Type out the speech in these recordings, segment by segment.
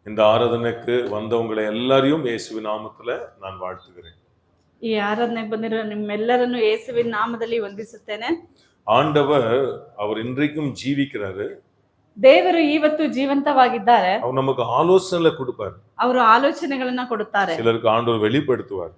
இந்த ஆராதனைக்கு வந்தவங்களை எல்லாரையும் இயேசுவின் நாமத்துல நான் வாழ்த்துகிறேன். ಈ ಆರಾಧನೆಗೆ ಬಂದಿರೋ ನಿಮ್ಮೆಲ್ಲರನ್ನು ಯೇಸುವಿನ ನಾಮದಲ್ಲಿ ವಂದಿಸುತ್ತೇನೆ. ஆண்டவர் அவர் இன்றைக்கும் ஜீவிக்கிறாரு. ದೇವರು ಇವತ್ತು ಜೀವಂತವಾಗಿದ್ದಾರೆ. அவர் நமக்கு ஆலோசனை கொடுப்பார். ಅವರು ಆಲೋಚನೆಗಳನ್ನ ಕೊಡುತ್ತಾರೆ. சிலருக்கு ஆண்டவர் வெளிப்படுத்துவார்.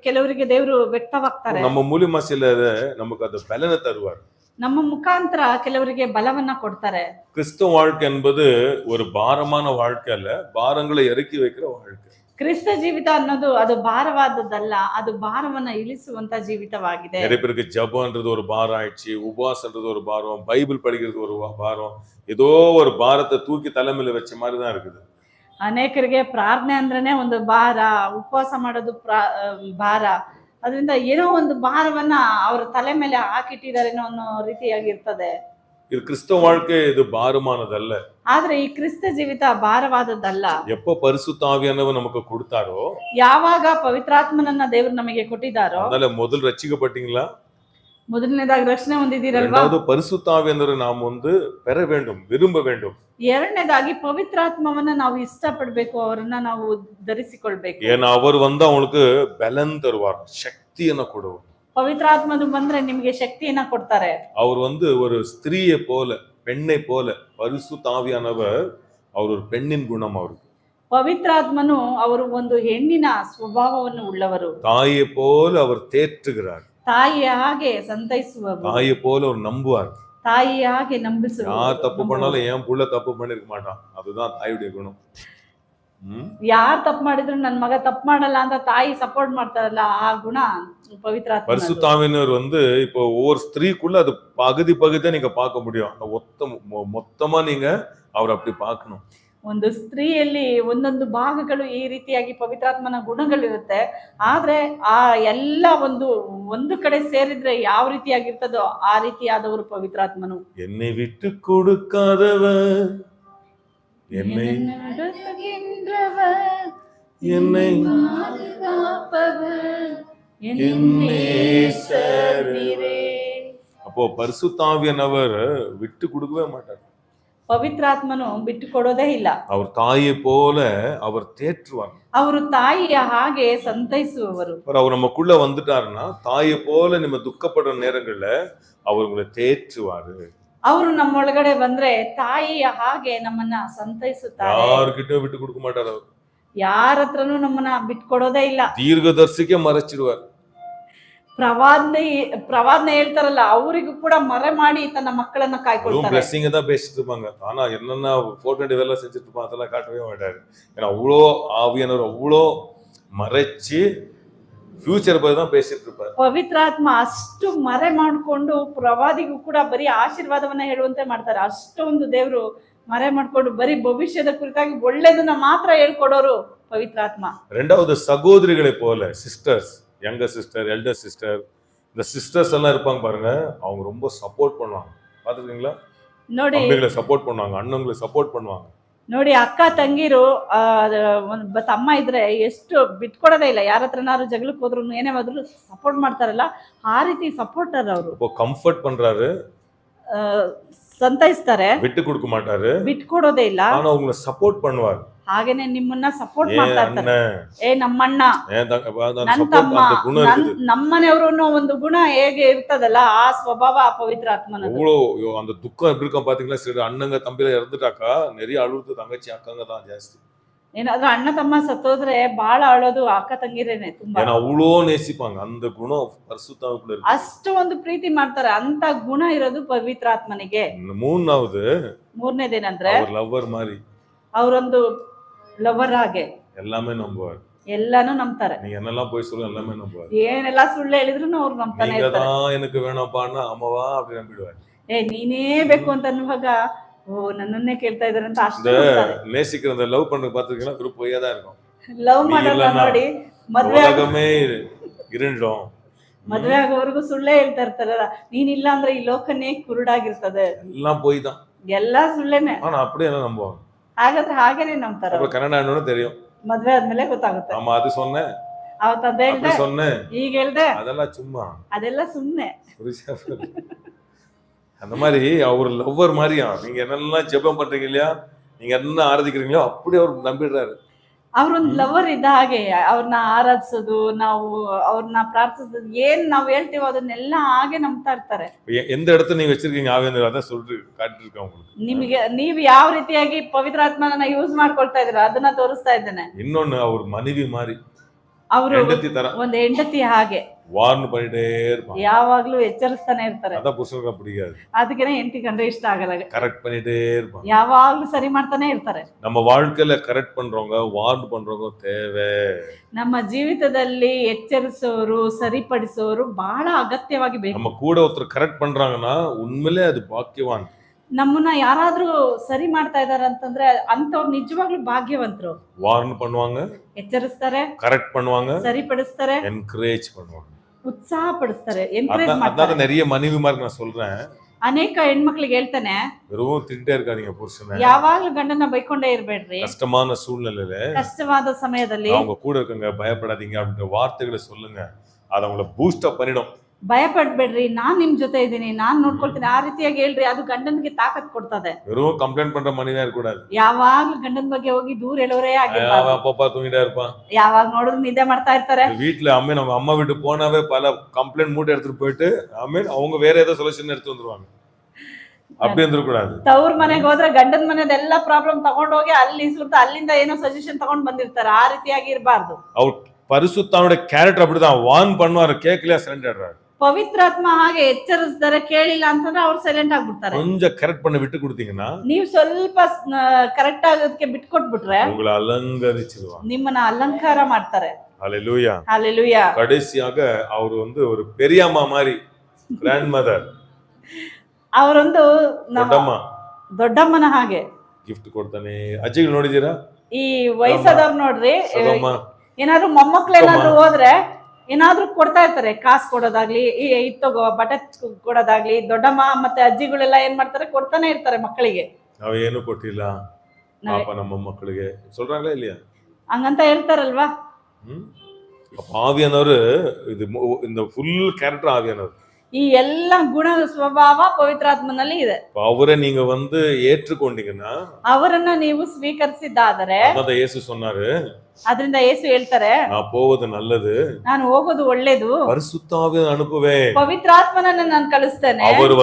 ಕೆಲವರಿಗೆ ದೇವರು ವ್ಯಕ್ತವಾಗ್ತಾರೆ. நம்ம மூலமா சிலர் நமக்கு அந்த பலனை தருவார். ನಮ್ಮ ಮುಖಾಂತರ ಕೆಲವರಿಗೆ ಬಲವನ್ನ ಕೊಡ್ತಾರೆ. கிறிஸ்தவ வாழ்க்கை என்பது ஒரு பாரமான வாழ்க்கை அல்ல, பாரங்களை இறக்கி வைக்கிற வாழ்க்கை. ಕ್ರಿಸ್ತ ಜೀವಿತ ಅನ್ನೋದು ಅದು ಭಾರವಾದದ್ದಲ್ಲ, ಅದು ಭಾರವನ್ನ ಇಳಿಸುವಂತ ಜೀವಿತವಾಗಿದೆ. நிறைய பேருக்கு ஜபம்ன்றது ஒரு பாரம் ஆயிடுச்சு, உபவாசன்றது ஒரு பாரம், பைபிள் படிக்கிறது ஒரு பாரம், ஏதோ ஒரு பாரத்தை தூக்கி தலைமையில வச்ச மாதிரி தான் இருக்குது. ಅನೇಕರಿಗೆ ಪ್ರಾರ್ಥನೆ ಅಂದ್ರೇನೆ ಒಂದು ಭಾರ, ಉಪವಾಸ ಮಾಡೋದು ಭಾರ, ಅದರಿಂದ ಏನೋ ಒಂದು ಭಾರವನ್ನ ಅವರ ತಲೆ ಮೇಲೆ ಹಾಕಿಟ್ಟಿದಾರೇನೋ ಅನ್ನೋ ರೀತಿಯಾಗಿರ್ತದೆ. இது கிறிஸ்தவ வாழ்க்கை இது பாரமானதல்ல. ಆದ್ರೆ ಈ ಕ್ರಿಸ್ತ ಜೀವಿತ ಭಾರವಾದದ್ದಲ್ಲ. எப்போ பரிசுத்த ஆவியானவர் நமக்கு கொடுத்தாரோ, ಯಾವಾಗ ಪವಿತ್ರಾತ್ಮನನ್ನ ದೇವರು ನಮಗೆ ಕೊಟ್ಟಿದ್ದಾರೋ, அதனால முதல் ரட்சிக்கப்பட்டீங்களா? ಮೊದಲನೇದಾಗಿ ರಕ್ಷಣೆ ಹೊಂದಿದ್ದೀರಲ್ವಾ? இரண்டாவது பரிசுத்த ஆவியானவரை நாம் பெற வேண்டும், விரும்ப வேண்டும். ಎರಡನೇದಾಗಿ ಪವಿತ್ರಾತ್ಮವನ್ನ ನಾವು ಇಷ್ಟಪಡಬೇಕು, ಅವರನ್ನ ನಾವು ಧರಿಸಿಕೊಳ್ಬೇಕು. ஏன்னா அவர் அவங்களுக்கு பலன் தருவார், சக்திಯನ್ನು ಕೊಡುவார். ಪವಿತ್ರಾತ್ಮದು ಬಂದ್ರೆ ನಿಮಗೆ ಶಕ್ತಿಯನ್ನ ಕೊಡ್ತಾರೆ. அவர் ஒரு ஸ்திரீயை போல, பெண்ணை போல, பரிசுத்த ஆவியானவர் அவர் ஒரு பெண்ணின் குணம் அவருக்கு. ಪವಿತ್ರಾತ್ಮನು ಅವರು ಒಂದು ಹೆಣ್ಣಿನ ಸ್ವಭಾವವನ್ನು ಉಳ್ಳವರು. தாயை போல அவர் தேற்றுகிறார், ತಾಯಿಯ ಹಾಗೆ ಸಂತೈಸುವವರು, தாயை போல அவர் நம்புவார். ತಾಯಿಯ ಹಾಗೆ ನಂಬಿಸುವರು. யார் தப்பு பண்ணாலும் என் புள்ள தப்பு பண்ணிருக்க மாட்டான், அதுதான் தாயுடைய குணம். ಯಾರು ತಪ್ಪು ಮಾಡಿದ್ರು ನನ್ನ ಮಗ ತಪ್ಪು ಮಾಡಲ್ಲ ಅಂತ ತಾಯಿ ಸಪೋರ್ಟ್ ಮಾಡ್ತಾರಲ್ಲ, ಆ ಗುಣ ಪವಿತ್ರಾತ್ಮ. பரிசுத்த ஆவியானவர் இப்போ ஒவ்வொரு ஸ்திரீக்குள்ள அது பகுதியா நீங்க பார்க்க முடியும். மொத்தமா நீங்க அவர் அப்படி பார்க்கணும். ಒಂದು ಸ್ತ್ರೀಯಲ್ಲಿ ಒಂದೊಂದು ಭಾಗಗಳು ಈ ರೀತಿಯಾಗಿ ಪವಿತ್ರಾತ್ಮನ ಗುಣಗಳಿರುತ್ತೆ. ಆದ್ರೆ ಆ ಎಲ್ಲ ಒಂದು ಕಡೆ ಸೇರಿದ್ರೆ ಯಾವ ರೀತಿಯಾಗಿರ್ತದೋ ಆ ರೀತಿಯಾದವರು ಪವಿತ್ರಾತ್ಮನು. என்னை விட்டு கொடுக்காதவர், என்னை என்னை அப்போ பரிசுத்த ஆவியானவர் விட்டு கொடுக்கவே மாட்டார். ಪವಿತ್ರಾತ್ಮನು ಬಿಟ್ಟು ಕೊಡೋದೇ ಇಲ್ಲ. அவர் தாயை போல அவர் தேற்றுவார். ಅವರು ತಾಯಿಯ ಹಾಗೆ ಸಂತೈಸುವವರು. அவர் நமக்குள்ள வந்துட்டாருன்னா தாயை போல நம்ம துக்கப்படுற நேரங்கள்ல அவர் உங்களை தேற்றுவாரு. ಅವರು ನಮ್ಮೊಳಗಡೆ ಬಂದ್ರೆ ತಾಯಿಯ ಹಾಗೆ ನಮ್ಮನ್ನ ಸಂತೈಸುತ್ತಾರೆ. ಯಾರ್கிட்டயும் விட்டு கொடுக்க மாட்டார். அவர் ಯಾರ ಹತ್ರನೂ ನಮ್ಮನ್ನ ಬಿಟ್ಕೊಡೋದೇ ಇಲ್ಲ. தீர்க்கதரிசிக்கே மறைச்சிடுவார். ಪ್ರವಾದನೆ ಹೇಳ್ತಾರಲ್ಲ, ಅವರಿಗೂ ಕೂಡ ಮರೆ ಮಾಡಿ ತನ್ನ ಮಕ್ಕಳನ್ನ ಕಾಯ್ಕೊಳ್ತಾರೆ. பிளஸிங் தான் பேசிட்டு இருப்பாங்க, ஆனா என்னென்ன போட்டோ வேலை செஞ்சுட்டு இருப்பாங்க அதெல்லாம் காட்டவே மாட்டாரு. ஏன்னா அவ்வளோ ஆவியானவர் அவ்வளோ மறைச்சு ಫ್ಯೂಚರ್ ಬಗ್ಗೆ தான் பேசிட்டு இருப்பாரு. ಪವಿತ್ರಾತ್ಮ ಅಷ್ಟು ಮರೆ ಮಾಡಿಕೊಂಡು ಪ್ರವಾದಿಗೂ ಕೂಡ ಬರೀ ಆಶೀರ್ವಾದವನ್ನ ಹೇಳುವಂತೆ ಮಾಡ್ತಾರೆ. ಅಷ್ಟೊಂದು ದೇವರು ಮರೆ ಮಾಡ್ಕೊಂಡು ಬರೀ ಭವಿಷ್ಯದ ಕುರಿತಾಗಿ ಒಳ್ಳೆದನ್ನ ಮಾತ್ರ ಹೇಳ್ಕೊಡೋರು ಪವಿತ್ರಾತ್ಮ. ரெண்டாவது சகோதரிகளை போல, sisters, younger sister, elder sister, இந்த சிஸ்டர்ஸ் எல்லாம் இருப்பாங்க பாருங்க, அவங்க ரொம்ப சப்போர்ட் பண்ணுவாங்க. பாத்துருக்கீங்களா? ನೋಡಿ, தம்பிகளை சப்போர்ட் பண்ணுவாங்க, அண்ணங்களை ಸಪೋರ್ಟ್ பண்ணுவாங்க. ನೋಡಿ, ಅಕ್ಕ ತಂಗಿರು ತಮ್ಮ ಇದ್ರೆ ಎಷ್ಟು ಬಿಟ್ಕೊಡೋದೇ ಇಲ್ಲ. ಯಾರ ಹತ್ರನಾದ್ರು ಜಗಳಕ್ಕೆ ಹೋದ್ರು ಏನೇ ಹೋದ್ರು ಸಪೋರ್ಟ್ ಮಾಡ್ತಾರಲ್ಲ, ಆ ರೀತಿ ಸಪೋರ್ಟರ್ ಅವರು. ಕಂಫರ್ಟ್ பண்றாரு, ಸಂತೈಸ್ತಾರೆ, ಬಿಟ್ಟು கொடுக்க ಮಾட்டாரு, ಬಿಟ್ಕೊಡೋದೇ ಇಲ್ಲ. ಆனா அவங்களை ಸಪೋರ್ಟ್ பண்ணுவார். ಹಾಗೇನೆ ನಿಮ್ಮನ್ನ ಸಪೋರ್ಟ್ ಮಾಡ್ತಾ ಇರ್ತಾರೆ. ನಮ್ಮಣ್ಣ, ನನ್ನ ತಮ್ಮ, ನಮ್ಮನೆಯವರು ಒಂದು ಗುಣ ಹೇಗೆ ಇರ್ತದಲ್ಲ, ಆ ಸ್ವಭಾವ ಪವಿತ್ರಾತ್ಮನ. அந்த துக்கம் எப்படி இருக்கும் பாத்தீங்களா? சரி, அண்ணங்க தம்பில இறந்துட்டாக்கா நிறைய அழுது தங்கச்சி அக்கங்க தான் ಜಾಸ್ತಿ. ಏನಾದ್ರೂ ಅಣ್ಣ ತಮ್ಮ ಸತ್ತೋದ್ರೆ ಬಹಳ ಅಳೋದು ಅಕ್ಕ ತಂಗಿರೇನೆ ತುಂಬಾ. ಅவ்வளೋ நேசிப்பாங்க. அந்த குணம் பரிசுத்தாவிக்குள்ள இருக்கு. ಅಷ್ಟು ಒಂದು ಪ್ರೀತಿ ಮಾಡ್ತಾರೆ. ಅಂತ ಗುಣ ಇರೋದು ಪವಿತ್ರಾತ್ಮನಿಗೆ. ಮೂರನೇದೇನಂದ್ರೆ அவர் லவ்வர் மாதிரி. ಅವರೊಂದು ಲವರ್ ಹಾಗೆ எல்லாமே நம்புவார். ಎಲ್ಲಾನು ನಂಬ್ತಾರೆ. நீ என்னெல்லாம் போய் சொல்லு எல்லாமே நம்புவார். ಏನೆಲ್ಲ ಸುಳ್ಳು ಹೇಳಿದ್ರು ಅವ್ರು ನಂಬ್ತಾನೆ ಇರ್ತಾರೆ. நீங்க தான் எனக்கு வேணும்ப்பான்னா ಅಮ್ಮವಾ அப்படி நம்பிடுவார். ನೀನೇ ಬೇಕು ಅಂತ ಅನ್ನುವಾಗ ನನ್ನನ್ನೇ ಕೇಳ್ತಾ ಇದಾರೆ ಅಂತ ಅಷ್ಟೇ நேசிக்கிற லவ் பண்றது பாத்துக்கிட்டா குரூப் போயே தான் இருக்கும். ಲವ್ ಮಾಡೋದು ನೋಡಿ, ಮದ್ವೆ ಆಗೋமே ಇರಂಡೋಂ, ಮದ್ವೆ ಆಗೋವರೆಗೂ ಸುಳ್ಳೇ ಹೇಳ್ತಾ ಇರ್ತಾರಲ್ಲ, ನೀನಿಲ್ಲ ಅಂದ್ರೆ ಈ ಲೋಕನೇ ಕುರುಡಾಗಿರ್ತದೆ. ಎಲ್ಲ போய் தான், ಎಲ್ಲ ಸುಳ್ಳೇನೆ. ஆனா அப்படியே எல்லாம் நம்புவாங்க. ಹಾಗಾದ್ರೆ ಹಾಗೇನೆ ನಂಬ್ತಾರೆ. ಅಪ್ಪ ಕನ್ನಡ ಅನ್ನೋದು தெரியும். ಮದ್ವೆ ಆದ್ಮೇಲೆ ಗೊತ್ತಾಗುತ್ತೆ. ಅಮ್ಮ ಅದು ಸೊನ್ನೆ, ಅವತ್ತು ಅದೇ ಹೇಳ್ದೆ, ಸೊನ್ನೆ ಈಗ ಹೇಳ್ದೆ, ಅದೆಲ್ಲ சும்மா, ಅದೆಲ್ಲ ಸುಮ್ನೆ. அந்த மாதிரி அவர் லவ்வர் மாதிரியா. நீங்க என்னெல்லாம் ஜெபம் பண்றீங்க இல்லையா, நீங்க என்ன ஆராதிக்கிறீங்களோ அப்படி அவர் நம்பிடுறாரு. ಅವ್ರೊಂದ್ ಲವರ್ ಇದ್ದ ಹಾಗೆ ಅವ್ರನ್ನ ಆರಾಧಿಸೋದು, ನಾವು ಅವ್ರನ್ನ ಪ್ರಾರ್ಥಿಸೋದು, ಏನ್ ನಾವ್ ಹೇಳ್ತೀವೋ ಅದನ್ನೆಲ್ಲ ಹಾಗೆ ನಂಬ್ತಾ ಇರ್ತಾರೆ. எந்த இடத்துல நீங்க வச்சிருக்கீங்க ஆவியானவர் அதான் சொல்லிட்டு காட்டிருக்கேன் உங்களுக்கு. ನಿಮಗೆ ನೀವು ಯಾವ ರೀತಿಯಾಗಿ ಪವಿತ್ರಾತ್ಮನ ಯೂಸ್ ಮಾಡ್ಕೊಳ್ತಾ ಇದ್ದೀರಾ ಅದನ್ನ ತೋರಿಸ್ತಾ ಇದ್ದೇನೆ. இன்னொன்னு அவர் மனைவி மாதிரி ಅವರು ಹೆಂಡತಿ ತರ ಒಂದ್ ಹೆಂಡತಿ ಹಾಗೆ ವಾರ್ನ್ பண்ணிட்டே இருப்பாங்க. ಯಾವಾಗ್ಲೂ ಎಚ್ಚರಿಸ್ತಾನೆ ಇರ್ತಾರೆ. அதான் புருஷனுக்கு பிடிக்காது. ಅದಕ್ಕೇನೆ ಹೆಂಡತಿ ಕಂಡ್ರೆ ಇಷ್ಟ ಆಗಲ್ಲ. கரெக்ட் பண்ணிட்டே இருப்பாங்க. ಯಾವಾಗ್ಲೂ ಸರಿ ಮಾಡ್ತಾನೆ ಇರ್ತಾರೆ. நம்ம வாழ்க்கையில கரெக்ட் பண்றவங்க வார்ன் பண்றவங்க தேவை. ನಮ್ಮ ಜೀವಿತದಲ್ಲಿ ಎಚ್ಚರಿಸೋರು, ಸರಿಪಡಿಸೋರು ಬಹಳ ಅಗತ್ಯವಾಗಿ ಬೇಕು. நம்ம கூட ஒருத்தர் கரெக்ட் பண்றாங்கன்னா உண்மையிலே அது பாக்கியவான். ನಮ್ಮನ್ನ ಯಾರಾದ್ರೂ ಸರಿ ಮಾಡ್ತಾ ಇದಾರೆ ಅಂತಂದ್ರೆ ಅಂತವ್ರು ನಿಜವಾಗ್ಲೂ ಭಾಗ್ಯವಂತರು. வார்ன் பண்ணுவாங்க, ಎಚ್ಚರಿಸ್ತಾರೆ, கரெக்ட் பண்ணுவாங்க, ಸರಿಪಡಿಸ್ತಾರೆ, என்கரேஜ் பண்ணுவாங்க. ಉತ್ಸಾಹ ಪಡಿಸ್ತಾರೆ, ಎನ್ಕರೇಜ್ அதான் ಮಾಡ್ತಾರೆ. நிறைய மனைவிமாருக்கு நான் சொல்றேன், ಅನೇಕ ಹೆಣ್ಮಕ್ಳಿಗೆ ಹೇಳ್ತಾನೆ, வெறும் திட்டே இருக்காதீங்க புருஷனை. ಯಾವಾಗ್ಲೂ ಗಂಡನ ಬೈಕೊಂಡೇ ಇರ್ಬೇಡ್ರಿ. கஷ்டமான சூழ்நிலையில ಕಷ್ಟವಾದ ಸಮಯದಲ್ಲಿ அவங்க கூட இருக்கங்க பயப்படாதீங்க அப்படின்ற வார்த்தைகளை சொல்லுங்க. அது அவங்கள பூஸ்ட் அப் பண்ணிடும். ಭಯ ಪಡ್ಬೇಡ್ರಿ, ನಾನ್ ನಿಮ್ ಜೊತೆ ಇದ್ದೀನಿ, ನಾನ್ ನೋಡ್ಕೊಳ್ತೀನಿ, ಆ ರೀತಿಯಾಗಿ ಹೇಳ್ರಿ. ಅದು ಗಂಡನಿಗೆ ತಾಕತ್ ಕೊಡ್ತದೆ. வெறும் கம்ப்ளைண்ட் பண்ற மனைவியா இருக்க கூடாது. ಯಾವಾಗ್ಲೂ ಗಂಡನ ಬಗ್ಗೆ ಹೋಗಿ ದೂರ ಹೇಳೋರೇ ಆಗಿರ್ಬಾರ್ದು. அப்பப்பா தூங்கிட்டே இருப்பான், ಯಾವಾಗ ನೋಡಿದ್ರು ನಿದ್ದೆ ಮಾಡ್ತಾ ಇರ್ತಾರೆ. வீட்டுல அம்மன் அவங்க அம்மா வீட்டு போனாவே பல கம்ப்ளைண்ட் மூட்டை எடுத்துட்டு போயிட்டு அம்மன் அவங்க வேற ஏதோ சொல்யூஷன் எடுத்து வந்துருவாங்க. அப்படி இருந்துடக்கூடாது. ತವ್ರ ಮನೆಗೆ ಹೋದ್ರೆ ಗಂಡನ ಮನೆದೆಲ್ಲ ಪ್ರಾಬ್ಲಮ್ ತಗೊಂಡೋಗಿ ಅಲ್ಲಿ ಸುತ್ತ ಅಲ್ಲಿಂದ ಏನೋ ಸಜೆಷನ್ ತಗೊಂಡ್ ಬಂದಿರ್ತಾರೆ. ಆ ರೀತಿಯಾಗಿ ಇರಬಾರ್ದು. அவர் பரிசுத்தானுடைய கேரக்டர் அப்படிதான். வார்ன் பண்ணுவாரு, கேட்கலையா சரண்டர். ಪವಿತ್ರಾತ್ಮ ಹಾಗೆ ಎಚ್ಚರಿಸಿದರೆ ಕೇಳಿಲ್ಲ ಅಂತಂದ್ರೆ ಅವ್ರು ಸೈಲೆಂಟ್ ಆಗ್ಬಿಡ್ತಾರೆ. கொஞ்சம் கரெக்ட் பண்ண விட்டு கொடுத்தீங்கன்னா, ನೀವು ಸ್ವಲ್ಪ ಕರೆಕ್ಟ್ ಆಗೋದಕ್ಕೆ ಬಿಟ್ಕೊಟ್ಬಿಟ್ರೆ உங்களை அலங்கரிச்சிடுவாங்க. ನಿಮ್ಮನ್ನ ಅಲಂಕಾರ ಮಾಡ್ತಾರೆ. ஹல்லேலூயா. ஹalleluya. கடைசியாக அவர் வந்து ஒரு பெரியம்மா மாதிரி, கிராண்ட் மதர், ಅವರೊಂದು ದೊಡ್ಡಮ್ಮನ ಹಾಗೆ ಗಿಫ್ಟ್ ಕೊಡ್ತಾನೆ. ಅಜ್ಜಿಗಳು ನೋಡಿದೀರಾ? ಈ ವಯಸ್ಸಾದವ್ರು ನೋಡ್ರಿ, ಸದಮ್ಮ ಏನಾದ್ರು ಮೊಮ್ಮಕ್ಳು ಏನಾದ್ರು ಹೋದ್ರೆ ಏನಾದ್ರು ಕೊಡ್ತಾ ಇರ್ತಾರೆ. ಕಾಸು ಕೊಡೋದಾಗ್ಲಿ, ಇತ್ತಗೋ ಬಟ್ಟೆ ಕೊಡೋದಾಗ್ಲಿ, ದೊಡ್ಡಮ್ಮ ಮತ್ತೆ ಅಜ್ಜಿಗಳೆಲ್ಲ ಏನ್ ಮಾಡ್ತಾರೆ, ಕೊಡ್ತಾನೆ ಇರ್ತಾರೆ ಮಕ್ಕಳಿಗೆ. ನಾವ್ ಏನು ಕೊಟ್ಟಿಲ್ಲ ಪಾಪ ನಮ್ಮ ಮಕ್ಕಳಿಗೆ சொல்றாங்களா இல்லையா? ಹಂಗಂತ ಹೇಳ್ತಾರಲ್ವಾ? ஆவியானவர் இது இந்த ಫುಲ್ ಕ್ಯಾರೆಕ್ಟರ್ ஆவியானவர். ಈ ಎಲ್ಲ ಗುಣ ಸ್ವಭಾವ ಪವಿತ್ರಾತ್ಮನಲ್ಲಿ ಇದೆ. அவரை நீங்க வந்து ஏற்றுக்கொண்டீங்கன்னா, ಅವರನ್ನ ನೀವು ಸ್ವೀಕರಿಸಿದ್ದಾದರೆ, ಅದ ಯೇಸು சொன்னாரு, ಅದರಿಂದ ಯೇಸು ಹೇಳ್ತಾರೆ, நான் போவது நல்லது, ನಾನು ಹೋಗೋದು ಒಳ್ಳೇದು, பரிசுத்த ஆவியை அனுப்புவேன், ಪವಿತ್ರಾತ್ಮನನ್ನ ನಾನು ಕಳಿಸ್ತೇನೆ, ಅವರು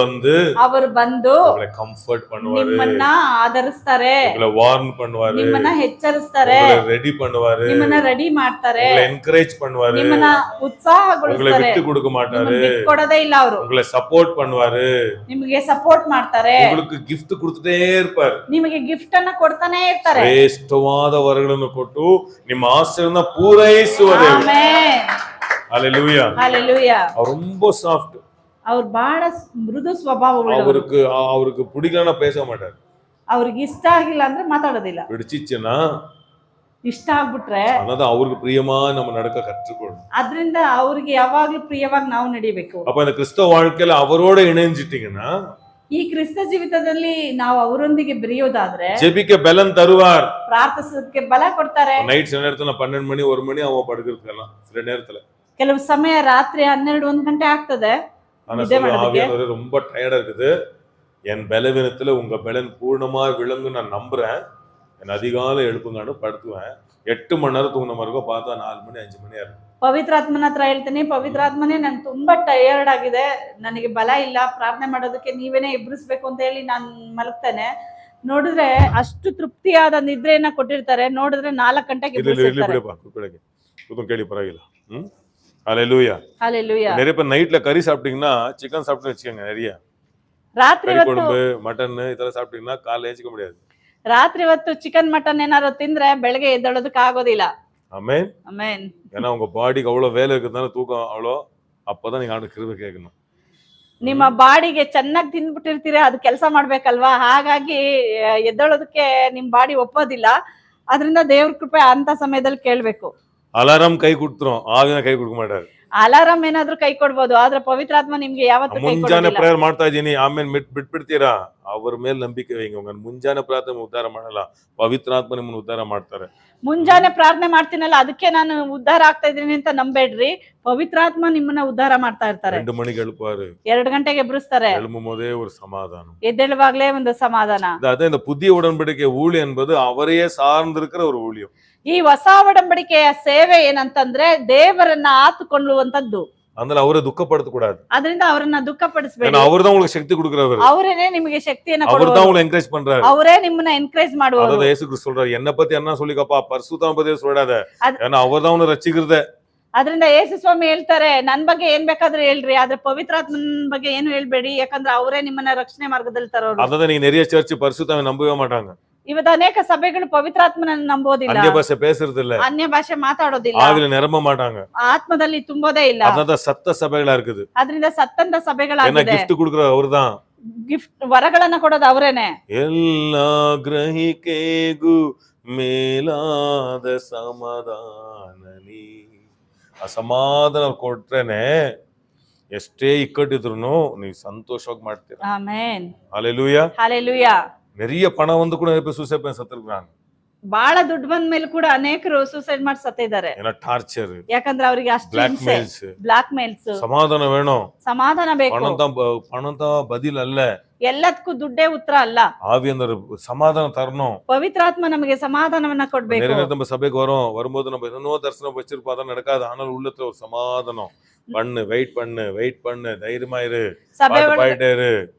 ಬಂದು ಉங்களை ಕಂಫರ್ಟ್ பண்ணுவாரு, ನಿಮ್ಮನ್ನ ಆದರಿಸ್ತಾರೆ, உங்களை ವಾರ್ನ್ பண்ணுவாரு, ನಿಮ್ಮನ್ನ ಎಚ್ಚರಿಸ್ತಾರೆ, உங்களை ரெடி பண்ணுவாரு, ನಿಮ್ಮನ್ನ ರೆಡಿ ಮಾಡ್ತಾರೆ, உங்களை என்கரேஜ் பண்ணுவாரு, ನಿಮ್ಮನ್ನ ಉತ್ಸಾಹಗೊಳಿಸ್ತಾರೆ, உங்களை விட்டு கொடுக்க மாட்டாரு, ಬಿಟ್ಕೊಡೋದೇ ಇಲ್ಲ ಅವರು, உங்களை ಸಪೋರ್ಟ್ பண்ணுவாரு, ನಿಮಗೆ ಸಪೋರ್ಟ್ ಮಾಡ್ತಾರೆ, உங்களுக்கு ಗಿಫ್ಟ್ ಕೊಡ್ತೇ ಇರ್ತಾರೆ, ನಿಮಗೆ ಗಿಫ್ಟ್ ಅನ್ನ ಕೊಡ್ತಾನೆ ಇರ್ತಾರೆ. ಶ್ರೇಷ್ಠವಾದ ವರಗಳನ್ನು ಕೊಟ್ಟು ನಿಮ್ಮ ಆಸೆಯನ್ನ ಪೂರೈಸುವದೇ. ಆಮೆನ್. ஹல்லேலூயா. ஹalleluya. அவர் ரொம்ப சாஃப்ட். அவர் ಬಹಳ ಮೃದು ಸ್ವಭಾವವುಳ್ಳವರು. அவருக்கு பிடிக்கலனா பேச மாட்டார். ಅವರಿಗೆ ಇಷ್ಟ ಆಗಿಲ್ಲ ಅಂದ್ರೆ ಮಾತಾಡೋದಿಲ್ಲ. பிடிச்சிச்சுனா, ಇಷ್ಟ ಆಗ್ಬಿಟ್ರೆ ಅನ್ನದ ಅವರಿಗೆ ಪ್ರಿಯಮಾ ನಮ್ಮ ನಡಕ ಕற்றுಕೊಳ್ಳೋಣ. ಅದರಿಂದ ಅವರಿಗೆ ಯಾವಾಗಲೂ ಪ್ರಿಯವಾಗಿ ನಾವು ನಡಿಬೇಕು. அப்ப இந்த கிறிஸ்தவ வாழ்க்கையில அவரோட இணைஞ்சிட்டீங்கன்னா, ಈ ಕ್ರಿಸ್ತ ಜೀವಿತದಲ್ಲಿ ನಾವು ಅವರೊಂದಿಗೆ ಬೆರೆಯೋದಾದ್ರೆ ஜெபிக்க பலன் தருவார், ಪ್ರಾರ್ಥಿಸೋದಕ್ಕೆ ಬಲ ಕೊಡ್ತಾರೆ. நைட் சில நேரத்துல 12 மணி 1 மணி அவ படுக்கிறதுலாம் சில நேரத்துல, ಕೆಲವು ಸಮಯ ರಾತ್ರಿ 12-1 ಗಂಟೆ ಆಗ್ತದೆ. ஆவியானவர் ரொம்ப டயர்டா இருக்குது, என் பலவீனத்துல உங்க பலன் பூர்ணமா விளங்கு நான் நம்புறேன், என் அதிகாலை எழுப்புங்கன்னு படுத்துவேன். 8 மணி நேரம் தூங்கின மாதிரி இருக்கும், பார்த்தா 4 மணி 5 மணி ஆகும். ಪವಿತ್ರಾತ್ಮನ ಹತ್ರ ಹೇಳ್ತೀನಿ, ಪವಿತ್ರಾತ್ಮನೇ ನನ್ ತುಂಬಾ ಟಯರ್ಡ್ ಆಗಿದೆ, ನನಗೆ ಬಲ ಇಲ್ಲ, ಪ್ರಾರ್ಥನೆ ಮಾಡೋದಕ್ಕೆ ನೀವೇನೇ ಎಬ್ಬಿಸ್ಬೇಕು ಅಂತ ಹೇಳಿ ನಾನು ಮಲಗ್ತೇನೆ. ನೋಡಿದ್ರೆ ಅಷ್ಟು ತೃಪ್ತಿಯಾದ ನಿದ್ರೆಯನ್ನ ಕೊಟ್ಟಿರ್ತಾರೆ. ನೋಡಿದ್ರೆ 4 ಗಂಟೆಗೆ கேளி பரவாயில்ல. ஹல்லேலூயா. ஹல்லேலூயா. நிறைய பேர் நைட்ல கறி சாப்பிட்டீங்கன்னா, சிக்கன் சாப்பிட்டு வச்சுக்கோங்க, நிறைய ರಾತ್ರಿ ಹೊತ್ತು ಮಟನ್ ಇದೆಲ್ಲ ಸಾப்பிட்டீங்கன்னா ಕಾಲ ಏಚಿಕ முடியாது. ರಾತ್ರಿ ಹೊತ್ತು ಚಿಕನ್ ಮಟನ್ ಏನಾದ್ರು ತಿಂದ್ರೆ ಬೆಳಗ್ಗೆ ಎದ್ದೇಳೋದಕ್ಕೆ ಆಗೋದಿಲ್ಲ. Amen amen. ஏன்னா உங்க பாடிக்கு அவ்வளவு வேலை இருக்குதானே, தூக்கம் அவ்வளோ, அப்பதான் நீங்க ஆண்டு கிருபை கேட்கணும். ನಿಮ್ಮ ಬಾಡಿಗೆ ಚೆನ್ನಾಗಿ ತಿಂದ್ಬಿಟ್ಟಿರ್ತೀರಾ, ಅದು ಕೆಲಸ ಮಾಡ್ಬೇಕಲ್ವಾ, ಹಾಗಾಗಿ ಎದ್ದೇಳೋದಕ್ಕೆ ನಿಮ್ ಬಾಡಿ ಒಪ್ಪೋದಿಲ್ಲ. ಅದರಿಂದ ದೇವ್ರ ಕೃಪೆ ಅಂತ ಸಮಯದಲ್ಲಿ ಕೇಳ್ಬೇಕು. ಅಲಾರಾಮ್ ಕೈ ಕೊಡ್ತಿರೋ, ಆವಿನ ಕೈ ಕೊಡ್ಕ ಮಾಟಾರು. ಅಲಾರಾಮ್ ಏನಾದ್ರೂ ಕೈ ಕೊಡ್ಬೋದು, ಆದ್ರೆ ಪವಿತ್ರಾತ್ಮ ನಿಮ್ಗೆ ಯಾವತ್ತೂ ಕೈ ಮುಂಜಾನೆ ಕೊಡೋದಿಲ್ಲ. ಪ್ರೇಯರ್ ಮಾಡ್ತಾ ಇದೀನಿ ಆಮೇಲೆ ಬಿಟ್ಬಿಡ್ತೀರಾ? ಅವ್ರ ಮೇಲೆ ನಂಬಿಕೆ ಹಿಂಗ ಮುಂಜಾನೆ ಪ್ರಾರ್ಥನೆ ಉದ್ಧಾರ ಮಾಡಲ್ಲ, ಪವಿತ್ರಾತ್ಮ ನಿಮ್ಮನ್ನ ಉದ್ಧಾರ ಮಾಡ್ತಾರೆ. ಮುಂಜಾನೆ ಪ್ರಾರ್ಥನೆ ಮಾಡ್ತೀನಲ್ಲ ಅದಕ್ಕೆ ನಾನು ಉದ್ಧಾರ ಆಗ್ತಾ ಇದೀನಿ ಅಂತ ನಂಬೇಡ್ರಿ, ಪವಿತ್ರಾತ್ಮ ನಿಮ್ಮನ್ನ ಉದ್ಧಾರ ಮಾಡ್ತಾ ಇರ್ತಾರೆ. 2 மணிக்கு எழுப்புவாரு, 2 ಗಂಟೆಗೆ ಎಬ್ಬಿಸ್ತಾರೆ, எழும்பும் போதே ஒரு சமாதானம். ಎದ್ದೇಳುವಾಗ್ಲೇ ಒಂದು ಸಮಾಧಾನ. அதான் இந்த புதிய உடன்படிக்கை ஊழியம் என்பது அவரையே சார்ந்திருக்கிற ஒரு ஊழியம். ಈ ಹೊಸ ಒಡಂಬಡಿಕೆಯ ಸೇವೆ ಏನಂತಂದ್ರೆ ದೇವರನ್ನ ಆತುಕೊಳ್ಳುವಂತದ್ದು. அதனால அவரை துக்கப்படுத்த கூடாது. ಅದರಿಂದ ಅವರನ್ನ ದುಃಖಪಡಿಸಬೇಡಿ. ஏன்னா அவர்தான் உங்களுக்கு சக்தி கொடுக்கிறவர், ಅವರೇನೆ ನಿಮಗೆ ಶಕ್ತಿಯನ್ನ அவர்தான் ಕೊಡುವವರು, உங்களை என்கரேஜ் பண்றாரு. ಅವರೇ ನಿಮ್ಮನ್ನ ಎನ್ಕರೇಜ್ ಮಾಡುವವರು. அதான் இயேசு கிறிஸ்து சொல்றாரு, என்ன பத்தி என்ன சொல்லிக்கப்பா, பரிசுத்தம் பத்தி சொல்லாத, அது- ஏன்னா அவர்தான் உன்னை ரட்சிக்கிறதே. ಅದರಿಂದ ಯೇಸು ಸ್ವಾಮಿ ಹೇಳ್ತಾರೆ, ನನ್ ಬಗ್ಗೆ ಏನ್ ಬೇಕಾದ್ರೂ ಹೇಳ್ರಿ, ಆದ್ರೆ ಪವಿತ್ರಾತ್ಮನ ಬಗ್ಗೆ ಏನು ಹೇಳ್ಬೇಡಿ, ಯಾಕಂದ್ರೆ ಅವರೇ ನಿಮ್ಮನ್ನ ರಕ್ಷಣೆ ಮಾರ್ಗದಲ್ಲಿ ತರೋರು. அதான் நீங்க நிறைய சர்ச் பரிசுத்தாவை நம்பவே மாட்டாங்க, ಇವತ್ತು ಅನೇಕ ಸಭೆಗಳು ಪವಿತ್ರಾತ್ಮನನ್ನ ನಂಬೋದಿಲ್ಲ, அந்நிய பாஷை பேசுறது இல்ல, ಅನ್ಯ ಭಾಷೆ ಮಾತಾಡೋದಿಲ್ಲ, ஆவில நிரம்ப மாட்டாங்க. ಆತ್ಮದಲ್ಲಿ ತುಂಬೋದೇ ಇಲ್ಲ. அதான் சத்த சபைகளா இருக்குது. ಅದರಿಂದ ಸತ್ತಂತ ஏன்னா ಸಭೆಗಳಾಗಿದೆ. கிஃப்ட் கொடுக்கிற அவர்தான். ಗಿಫ್ಟ್ ವರಗಳನ್ನ ಕೊಡೋದು ಅವರೇನೆ. ಎಲ್ಲಾ ಗ್ರಹಿಕೆಗೂ ಮೇಲಾದ ಸಮಾಧಾನ ನೀ. ಆ ಸಮಾಧಾನ ಕೊಟ್ರೇನೆ ಎಷ್ಟೇ ಇಕ್ಕಟ್ಟಿದ್ರು ನೀವು ಸಂತೋಷವಾಗಿ ಮಾಡ್ತೀರಾ. ಆಮೆನ್. ಹಲ್ಲೆಲೂಯಾ. ಹಲ್ಲೆಲೂಯಾ. நிறைய பணம் வந்து கூட சூசைட் பண்ணி சத்துருக்காங்க. ಬಹಳ ದುಡ್ಡು ಬಂದ ಮೇಲೆ ಕೂಡ ಅನೇಕರು ಸೂಸೈಡ್ ಮಾಡಿ ಸತ್ತಿದ್ದಾರೆ. ஏன்னா டார்ச்சர், ಯಾಕಂದ್ರೆ ಅವರಿಗೆ ಅಷ್ಟು ಬ್ಲಾಕ್ ಮೇಲ್ಸ್, ಬ್ಲಾಕ್ ಮೇಲ್ಸ್. ಸಮಾಧಾನ வேணும், ಸಮಾಧಾನ ಬೇಕು. பணம் தான் பதில் அல்ல, ಎಲ್ಲದಕ್ಕೂ ದುಡ್ಡೇ ಉತ್ತರ ಅಲ್ಲ. ஆவியானவர் சமாதானம் தரணும். ಪವಿತ್ರಾತ್ಮ ನಮಗೆ ಸಮಾಧಾನವನ್ನ ಕೊಡ್ಬೇಕು. நிறைய நேரம் நம்ம சபைக்கு வரும்போது நம்ம என்னோ தரிசனம் வச்சிருப்போம், அதான் நடக்காது. ஆனால் உள்ளத்துல ஒரு சமாதானம், பண்ணு, வெயிட் பண்ணு, தைரியமா இரு, ಸಭೆ பாயிட்டே இரு,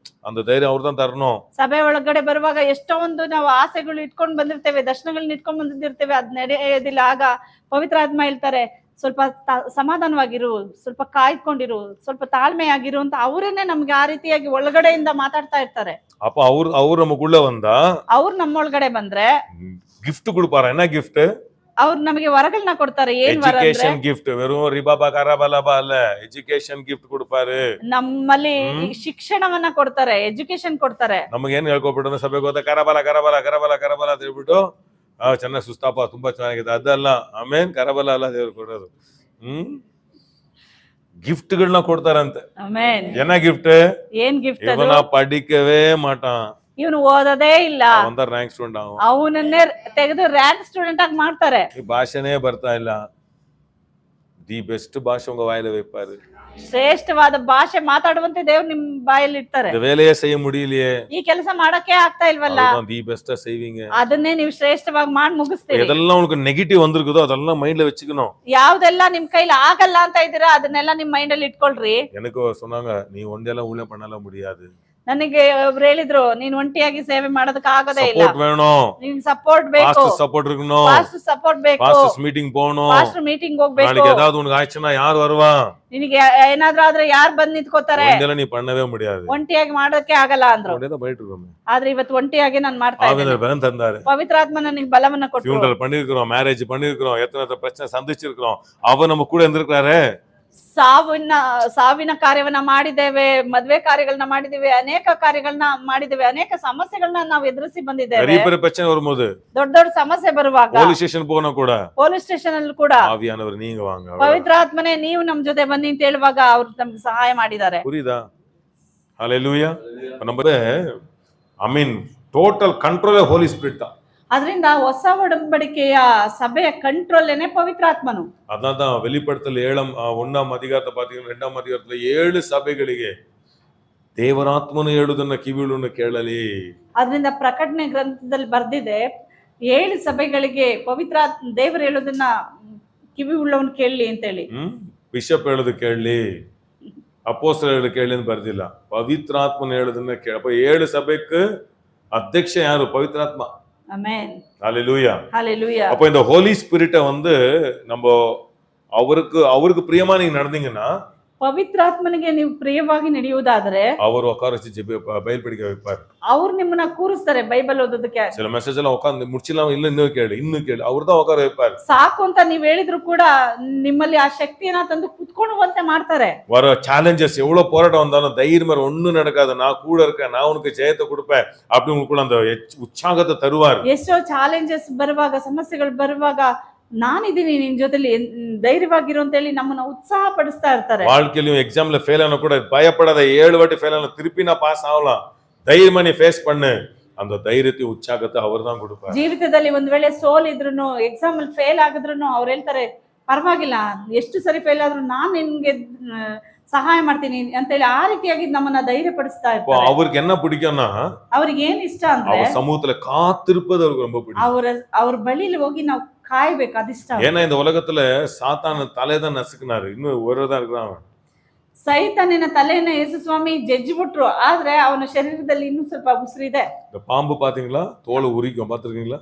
அந்த தைரியம் அவர் தான் தரணும். ಸಭೆ ಒಳಗಡೆ ಬರುವಾಗ ಎಷ್ಟೊಂದು ನಾವು ಆಸೆಗಳು ಇಟ್ಕೊಂಡ್ ಬಂದಿರ್ತೇವೆ, ದರ್ಶನಗಳನ್ನ ಇಟ್ಕೊಂಡ್ ಬಂದಿರ್ತೇವೆ, ಅದ್ ನಡೆಯೋದಿಲ್ಲ. ಆಗ ಪವಿತ್ರಾತ್ಮ ಹೇಳ್ತಾರೆ, ಸ್ವಲ್ಪ ಸಮಾಧಾನವಾಗಿರು, ಸ್ವಲ್ಪ ಕಾಯ್ಕೊಂಡಿರು, ಸ್ವಲ್ಪ ತಾಳ್ಮೆಯಾಗಿರು ಅಂತ ಅವರೇನೆ ನಮ್ಗೆ ಆ ರೀತಿಯಾಗಿ ಒಳಗಡೆಯಿಂದ ಮಾತಾಡ್ತಾ ಇರ್ತಾರೆ. அப்ப அவர் நமக்குள்ள வந்தா ಅವ್ರು ನಮ್ಮೊಳಗಡೆ ಬಂದ್ರೆ கிஃப்ட் கொடுப்பாரா? என்ன கிஃப்ட்? ಅವ್ರು ನಮಗೆ ವರಗಳನ್ನ ಕೊಡ್ತಾರೆ. ಏನ್ ವರ ಅಂದ್ರೆ எஜுகேஷன் கிஃப்ட், வெறும் ரிபாபா கரபலபா அல்ல, எஜுகೇಷನ್ ಗಿಫ್ಟ್ ಕೊಡ್ಪಾರು. ನಮ್ಮಲ್ಲಿ ಶಿಕ್ಷಣವನ್ನ ಕೊಡ್ತಾರೆ, ಎಜುಕೇಶನ್ ಕೊಡ್ತಾರೆ. ನಮಗೆ ಏನ್ ಹೇಳ್ಕೊಬಿಟ್ಟು ಸಭೆಗೆ ಹೋದ ಕರಬಲ ಅಂತ ಹೇಳ್ಬಿಟ್ಟು ಚೆನ್ನಾಗಿ ಸುಸ್ತಾಪ, ತುಂಬಾ ಚೆನ್ನಾಗಿದೆ, ಅದಲ್ಲ. ಆಮೇನ್, ಕರಬಲ ಅಲ್ಲ ದೇವ್ರು ಕೊಡೋದು. ಗಿಫ್ಟ್ಗಳನ್ನ ಕೊಡ್ತಾರಂತೆ. ಆಮೆನ್. ಏನ ಗಿಫ್ಟ್? ಏನ್ ಗಿಫ್ಟ್? ಇವನ ಪಡಿಕವೇ ಮಾಟಾನ್, ಇವನು ಓದೋದೇ ಇಲ್ಲ, ಒಂದ ರ್ಯಾಂಕ್ ಸ್ಟೂಡೆಂಟ್, ಅವನನ್ನೇ ತೆಗೆದು ರ್ಯಾಂಕ್ ಸ್ಟೂಡೆಂಟ್ ಆಗಿ ಮಾಡ್ತಾರೆ. ಈ ಭಾಷೆನೇ ಬರ್ತಾ ಇಲ್ಲ. ದಿ ಬೆಸ್ಟ್ ಭಾಷೆ ಉಂಗ ವಾಯಿல வைப்பாரு. ಶ್ರೇಷ್ಠವಾದ ಭಾಷೆ ಮಾತಾಡುವಂತೆ ದೇವ್ರು ನಿಮ್ ಬಾಯಲ್ಲಿ ಇರ್ತಾರೆ. இந்த வேலையே செய்ய முடியலையே, ಈ ಕೆಲಸ ಮಾಡಕ್ಕೆ ಆಗ್ತಾ ಇಲ್ವಲ್ಲ, தி பெஸ்டா செய்வீங்க, ಅದನ್ನೇ ನೀವು ಶ್ರೇಷ್ಠವಾಗಿ ಮಾಡಿ ಮುಗಿಸ್ತೀರಿ. எதெல்லாம் உனக்கு நெகட்டிவ் வந்திருக்குதோ அதெல்லாம் மைண்ட்ல வச்சுக்கணும். ಯಾವ್ದೆಲ್ಲ ನಿಮ್ ಕೈಲಿ ಆಗಲ್ಲ ಅಂತ ಇದೀರಾ ಅದನ್ನೆಲ್ಲ ನಿಮ್ ಮೈಂಡ್ ಅಲ್ಲಿ ಇಟ್ಕೊಳ್ರಿ. எனக்கு சொன்னாங்க, நீ ஒண்டியெல்லாம் ஊழியம் பண்ணல முடியாது. ನನಗೆ ಒಬ್ರು ಹೇಳಿದ್ರು, ನೀನ್ ಒಂಟಿಯಾಗಿ ಸೇವೆ ಮಾಡೋದಕ್ಕೆ ಆಗೋದೇ ಇಲ್ಲ, சப்போர்ட் வேணும், ನಿನ್ ಸಪೋರ್ಟ್ ಬೇಕು, பாஸ்டர் சப்போர்ட் இருக்கணும், ಪಾಸ್ಟರ್ ಸಪೋರ್ಟ್ ಬೇಕು, பாஸ்டர்ஸ் மீட்டிங் போகணும், ಪಾಸ್ಟರ್ ಮೀಟಿಂಗ್ ಹೋಗ್ಬೇಕು. நாளைக்கு ஏதாவது உனக்கு ஆச்சுன்னா யார் வருவா? ನಿನಗೆ ಏನಾದ್ರೂ ಆದ್ರೆ ಯಾರು ಬಂದ್ ನಿಂತ್ಕೋತಾರೆ? ஒண்டியெல்லாம் நீ பண்ணவே முடியாது, ಒಂಟಿಯಾಗಿ ಮಾಡೋಕೆ ಆಗಲ್ಲ ಅಂದ್ರು. ஒண்டியதான் போயிட்டு இருக்கோம். ಆದ್ರೆ ಇವತ್ತು ಒಂಟಿಯಾಗಿ ನಾನ್ ಮಾಡ್ತಾ ಇದ್ದೀನಿ. ஆவியானவர் பலன் தந்தாரு, ಪವಿತ್ರಾತ್ಮ ನನಗೆ ಬಲವನ್ನ ಕೊಟ್ಟು, ஃபியூனரல் பண்ணிருக்கிறோம், மேரேஜ் பண்ணிருக்கிறோம், எத்தனை பிரச்சனை சந்திச்சிருக்கிறோம், அவர் நம்ம கூட இருந்திருக்காரு. ಸಾವಿನ ಕಾರ್ಯವನ್ನ ಮಾಡಿದ್ದೇವೆ, ಮದ್ವೆ ಕಾರ್ಯಗಳನ್ನ ಮಾಡಿದ್ದೇವೆ, ಅನೇಕ ಕಾರ್ಯಗಳನ್ನ ಮಾಡಿದ್ದೇವೆ, ಅನೇಕ ಸಮಸ್ಯೆಗಳನ್ನ ನಾವು ಎದುರಿಸಿ ಬಂದಿದ್ದೇವೆ. பெரிய பெரிய பிரச்சனை வரும்போது, ದೊಡ್ಡ ದೊಡ್ಡ ಸಮಸ್ಯೆ ಬರುವಾಗ, போலீஸ் ஸ்டேஷன் போனா கூட, ಪೊಲೀಸ್ ಸ್ಟೇಷನ್ ಅಲ್ಲಿ ಕೂಡ ஆவியானவர் நீங்க வாங்க, ಪವಿತ್ರಾತ್ಮನೇ ನೀವು ನಮ್ ಜೊತೆ ಬನ್ನಿ ಅಂತ ಹೇಳುವಾಗ ಅವ್ರು ನಮ್ಗೆ ಸಹಾಯ ಮಾಡಿದ್ದಾರೆ. புரியுதா? ஹல்லேலூயா. நம்ம ஐ மீன் ಟೋಟಲ್ ಕಂಟ್ರೋಲ್ ಹೋಲಿ ಸ್ಪಿರಿಟ್ தான். ಅದರಿಂದ ಹೊಸ ಒಡಂಬಡಿಕೆಯ ಸಭೆಯ ಕಂಟ್ರೋಲ್ನೇ ಪವಿತ್ರಾತ್ಮನು. அதான் வெளிப்படுத்தல் 1ஆம் அதிகாரத்தை பாத்தீங்கன்னா 2ஆம் அதிகாரத்துல 7 ಸಭೆಗಳಿಗೆ ದೇವರಾತ್ಮನು ಹೇಳುವುದನ್ನ ಕಿವಿಯುಳ್ಳವನು ಕೇಳಲಿ. ಅದರಿಂದ ಪ್ರಕಟಣೆ ಗ್ರಂಥದಲ್ಲಿ ಬರ್ದಿದೆ, 7 ಸಭೆಗಳಿಗೆ ಪವಿತ್ರಾತ್ಮ ದೇವರು ಹೇಳೋದನ್ನ ಕಿವಿ ಉಳ್ಳವನು ಕೇಳಲಿ ಅಂತ ಹೇಳಿ. ಬಿಷಪ್ ಹೇಳೋದು ಕೇಳಲಿ, ಅಪೋಸ್ತಲರು ಹೇಳೋದು ಕೇಳಲಿ ಅಂತ ಬರ್ದಿಲ್ಲ, ಪವಿತ್ರಾತ್ಮನು ಹೇಳೋದನ್ನ ಕೇಳ. 7 ಸಭೆக்கு ಅಧ್ಯಕ್ಷ ಯಾರು? ಪವಿತ್ರಾತ್ಮ. ಆಮೆನ್. ஹல்லேலூயா. ஹல்லேலூயா. அப்போ இந்த ஹோலி ஸ்பிரிட்டை நம்ம அவருக்கு பிரியமா நீங்க நடந்தீங்கன்னா, ಪವಿತ್ರಾತ್ಮನಿಗೆ ನೀವು ಪ್ರಿಯವಾಗಿ ನಡೆಯುವುದಾದ್ರೆ அவர் உட்கார வச்சு பைபிள் படிக்க வைப்பார். ಅವ್ರು ನಿಮ್ಮನ್ನ ಕೂರಿಸ್ತಾರೆ ಬೈಬಲ್ ಓದೋದಕ್ಕೆ. சில மெசேஜ் எல்லாம் உட்கார்ந்து முடிச்சிடலாம், இல்ல இன்னும் கேளு, அவர் தான் உட்கார வைப்பார். ಸಾಕು ಅಂತ ನೀವ್ ಹೇಳಿದ್ರು ಕೂಡ ನಿಮ್ಮಲ್ಲಿ ಆ ಶಕ್ತಿಯನ್ನ ತಂದು ಕುತ್ಕೊಳ್ಳುವಂತೆ ಮಾಡ್ತಾರೆ. வர சேலஞ்சஸ் எவ்வளவு போராட்டம் வந்தாலும் தைரியமா ஒண்ணும் நடக்காது, நான் கூட இருக்கேன், நான் உனக்கு ஜெயத்தை கொடுப்பேன் அப்படி உங்களுக்கு அந்த உற்சாகத்தை தருவார். ಎಷ್ಟೋ ಚಾಲೆಂಜಸ್ ಬರುವಾಗ, ಸಮಸ್ಯೆಗಳು ಬರುವಾಗ ನಾನಿದ್ದೀನಿ ನಿನ್ ಜೊತೆಲಿ ಧೈರ್ಯವಾಗಿರು ಅಂತ ಹೇಳಿ ನಮ್ಮನ್ನ ಉತ್ಸಾಹ ಪಡಿಸ್ತಾ ಇರ್ತಾರೆ. வாழ்க்கையிலும் எக்ஸாம்ல ஃபெயில் ஆன கூட பயப்படாத, 7 வாட்டி ஃபெயில் ஆன திருப்பி நான் பாஸ் ஆகலாம், தைரியமா நீ ஃபேஸ் பண்ணு. அந்த தைரியத்தை உற்சாகத்தை அவர் தான் கொடுப்பார். ಜೀವಿತದಲ್ಲಿ ಒಂದ್ ವೇಳೆ ಸೋಲಿದ್ರು, ಎಕ್ಸಾಮ್ ಅಲ್ಲಿ ಫೇಲ್ ಆಗಿದ್ರು ಅವ್ರು ಹೇಳ್ತಾರೆ ಪರವಾಗಿಲ್ಲ, ಎಷ್ಟು ಸರಿ ಫೇಲ್ ಆದ್ರೂ ನಾನ್ ನಿನ್ಗೆ ಸಹಾಯ ಮಾಡ್ತೀನಿ ಅಂತ ಹೇಳಿ ಆ ರೀತಿಯಾಗಿ ನಮ್ಮನ್ನ ಧೈರ್ಯ ಪಡಿಸ್ತಾ இப்போ ಇರ್ತಾರೆ. அவருக்கு என்ன பிடிக்கும்னா ಅವ್ರಿಗೆ ಏನ್ ಇಷ್ಟ ಅಂದ್ರೆ அவர் சமூகத்துல காத்திருப்பது அவருக்கு ரொம்ப பிடிக்கும். ಅವ್ರ ಬಳಿಲಿ ಹೋಗಿ ನಾವು ಕಾಯ್ಬೇಕು, ಅದಿಷ್ಟ. ஏன்னா இந்த உலகத்துல சாத்தான் தலைதான் நசுக்குனாரு, இன்னும் ஒருதான் இருக்கிறான். ಸೈತಾನಿನ ತಲೆಯನ್ನ ಯೇಸು ಸ್ವಾಮಿ ಜಜ್ಜಿಬಿಟ್ರು, ಆದ್ರೆ ಅವನ ಶರೀರದಲ್ಲಿ ಇನ್ನೂ ಸ್ವಲ್ಪ ಉಸಿರಿದೆ. இந்த பாம்பு பாத்தீங்களா, தோலை உரிக்கும், பாத்துருக்கீங்களா?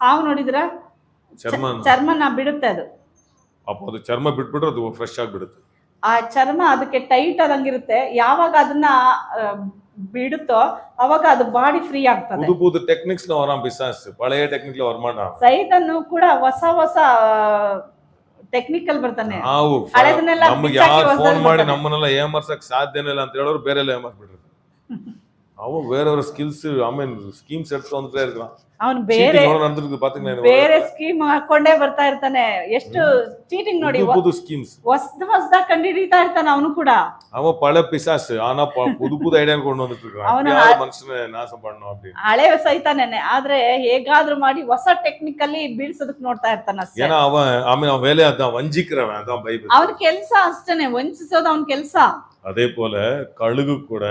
ಹಾವು ನೋಡಿದ್ರ ಚರ್ಮನ ಬಿಡುತ್ತೆ ಅದು. அப்போ ಅದು ಚರ್ಮ ಬಿಟ್ಬಿಟ್ರೆ ಅದು ಫ್ರೆಶ್ ಆಗಿ ಬಿಡುತ್ತೆ. ಆ ಚರ್ಮ ಅದಕ್ಕೆ ಟೈಟ್ ಆದಂಗಿರುತ್ತೆ. ಯಾವಾಗ ಅದನ್ನ ಬಿಡುತ್ತೋ ಅವಾಗ ಅದು ಬಾಡಿ ಫ್ರೀ ಆಗ್ತದೆ. புது புது டெக்னிக்ஸ்ல வரான் பிசாசு, பழைய டெக்னிக்ல வரமாட்டான். ಸೈತಾನು ಕೂಡ ಹೊಸ ಹೊಸ ಟೆಕ್ನಿಕಲ್ ಬರ್ತಾನೆ. ನಮ್ಗೆ ಯಾರು ಫೋನ್ ಮಾಡಿ ನಮ್ಮನ್ನೆಲ್ಲ ಏಮರ್ಸಕ್ ಸಾಧ್ಯನೇ ಇಲ್ಲ ಅಂತ ಹೇಳೋರು ಬೇರೆ ಎಲ್ಲ ಏಮಾರ್ಬಿಡ್ರಿ. அவன் வேற ஒரு ஸ்கில்ஸ், ஐ மீன் ஸ்கீம்ஸ் எடுத்து வந்துட்டே இருக்கான். ಅವನು ಬೇರೆ நடந்துருக்கு பாத்தீங்களா, ಬೇರೆ ಸ್ಕೀಮ್ ಹಾಕೊಂಡೇ ಬರ್ತಾ ಇರ್ತಾನೆ. ಎಷ್ಟು ಚೀಟಿಂಗ್ ನೋಡಿ, புது ஸ்கீம்ஸ் ಹೊಸದ ಕಂಡುಹಿಡಿತಾ ಇರ್ತಾನೆ ಅವನು ಕೂಡ. அவன் பல பிசாசு, ஆனா புது புது ஐடியா கொண்டு வந்துட்டு இருக்கான், மனுஷனை நாசம் பண்ணணும் அப்படி. ಹಳೆ ಸೈತಾನೇನೆ, ಆದ್ರೆ ಹೇಗಾದ್ರೂ ಮಾಡಿ ಹೊಸ ಟೆಕ್ನಿಕ್ ಅಲ್ಲಿ ಬೀಳ್ಸೋದಕ್ಕೆ ನೋಡ್ತಾ ಇರ್ತಾನೆ ಅಷ್ಟೇ. ஏன்னா அவன் வேலையை அதான், வஞ்சிக்கிறவன், அதான் பைபிள். ಅವನ ಕೆಲಸ ಅಷ್ಟೇನೆ, ವಂಚಿಸೋದು ಅವನ ಕೆಲಸ. அதே போல கழுகு கூட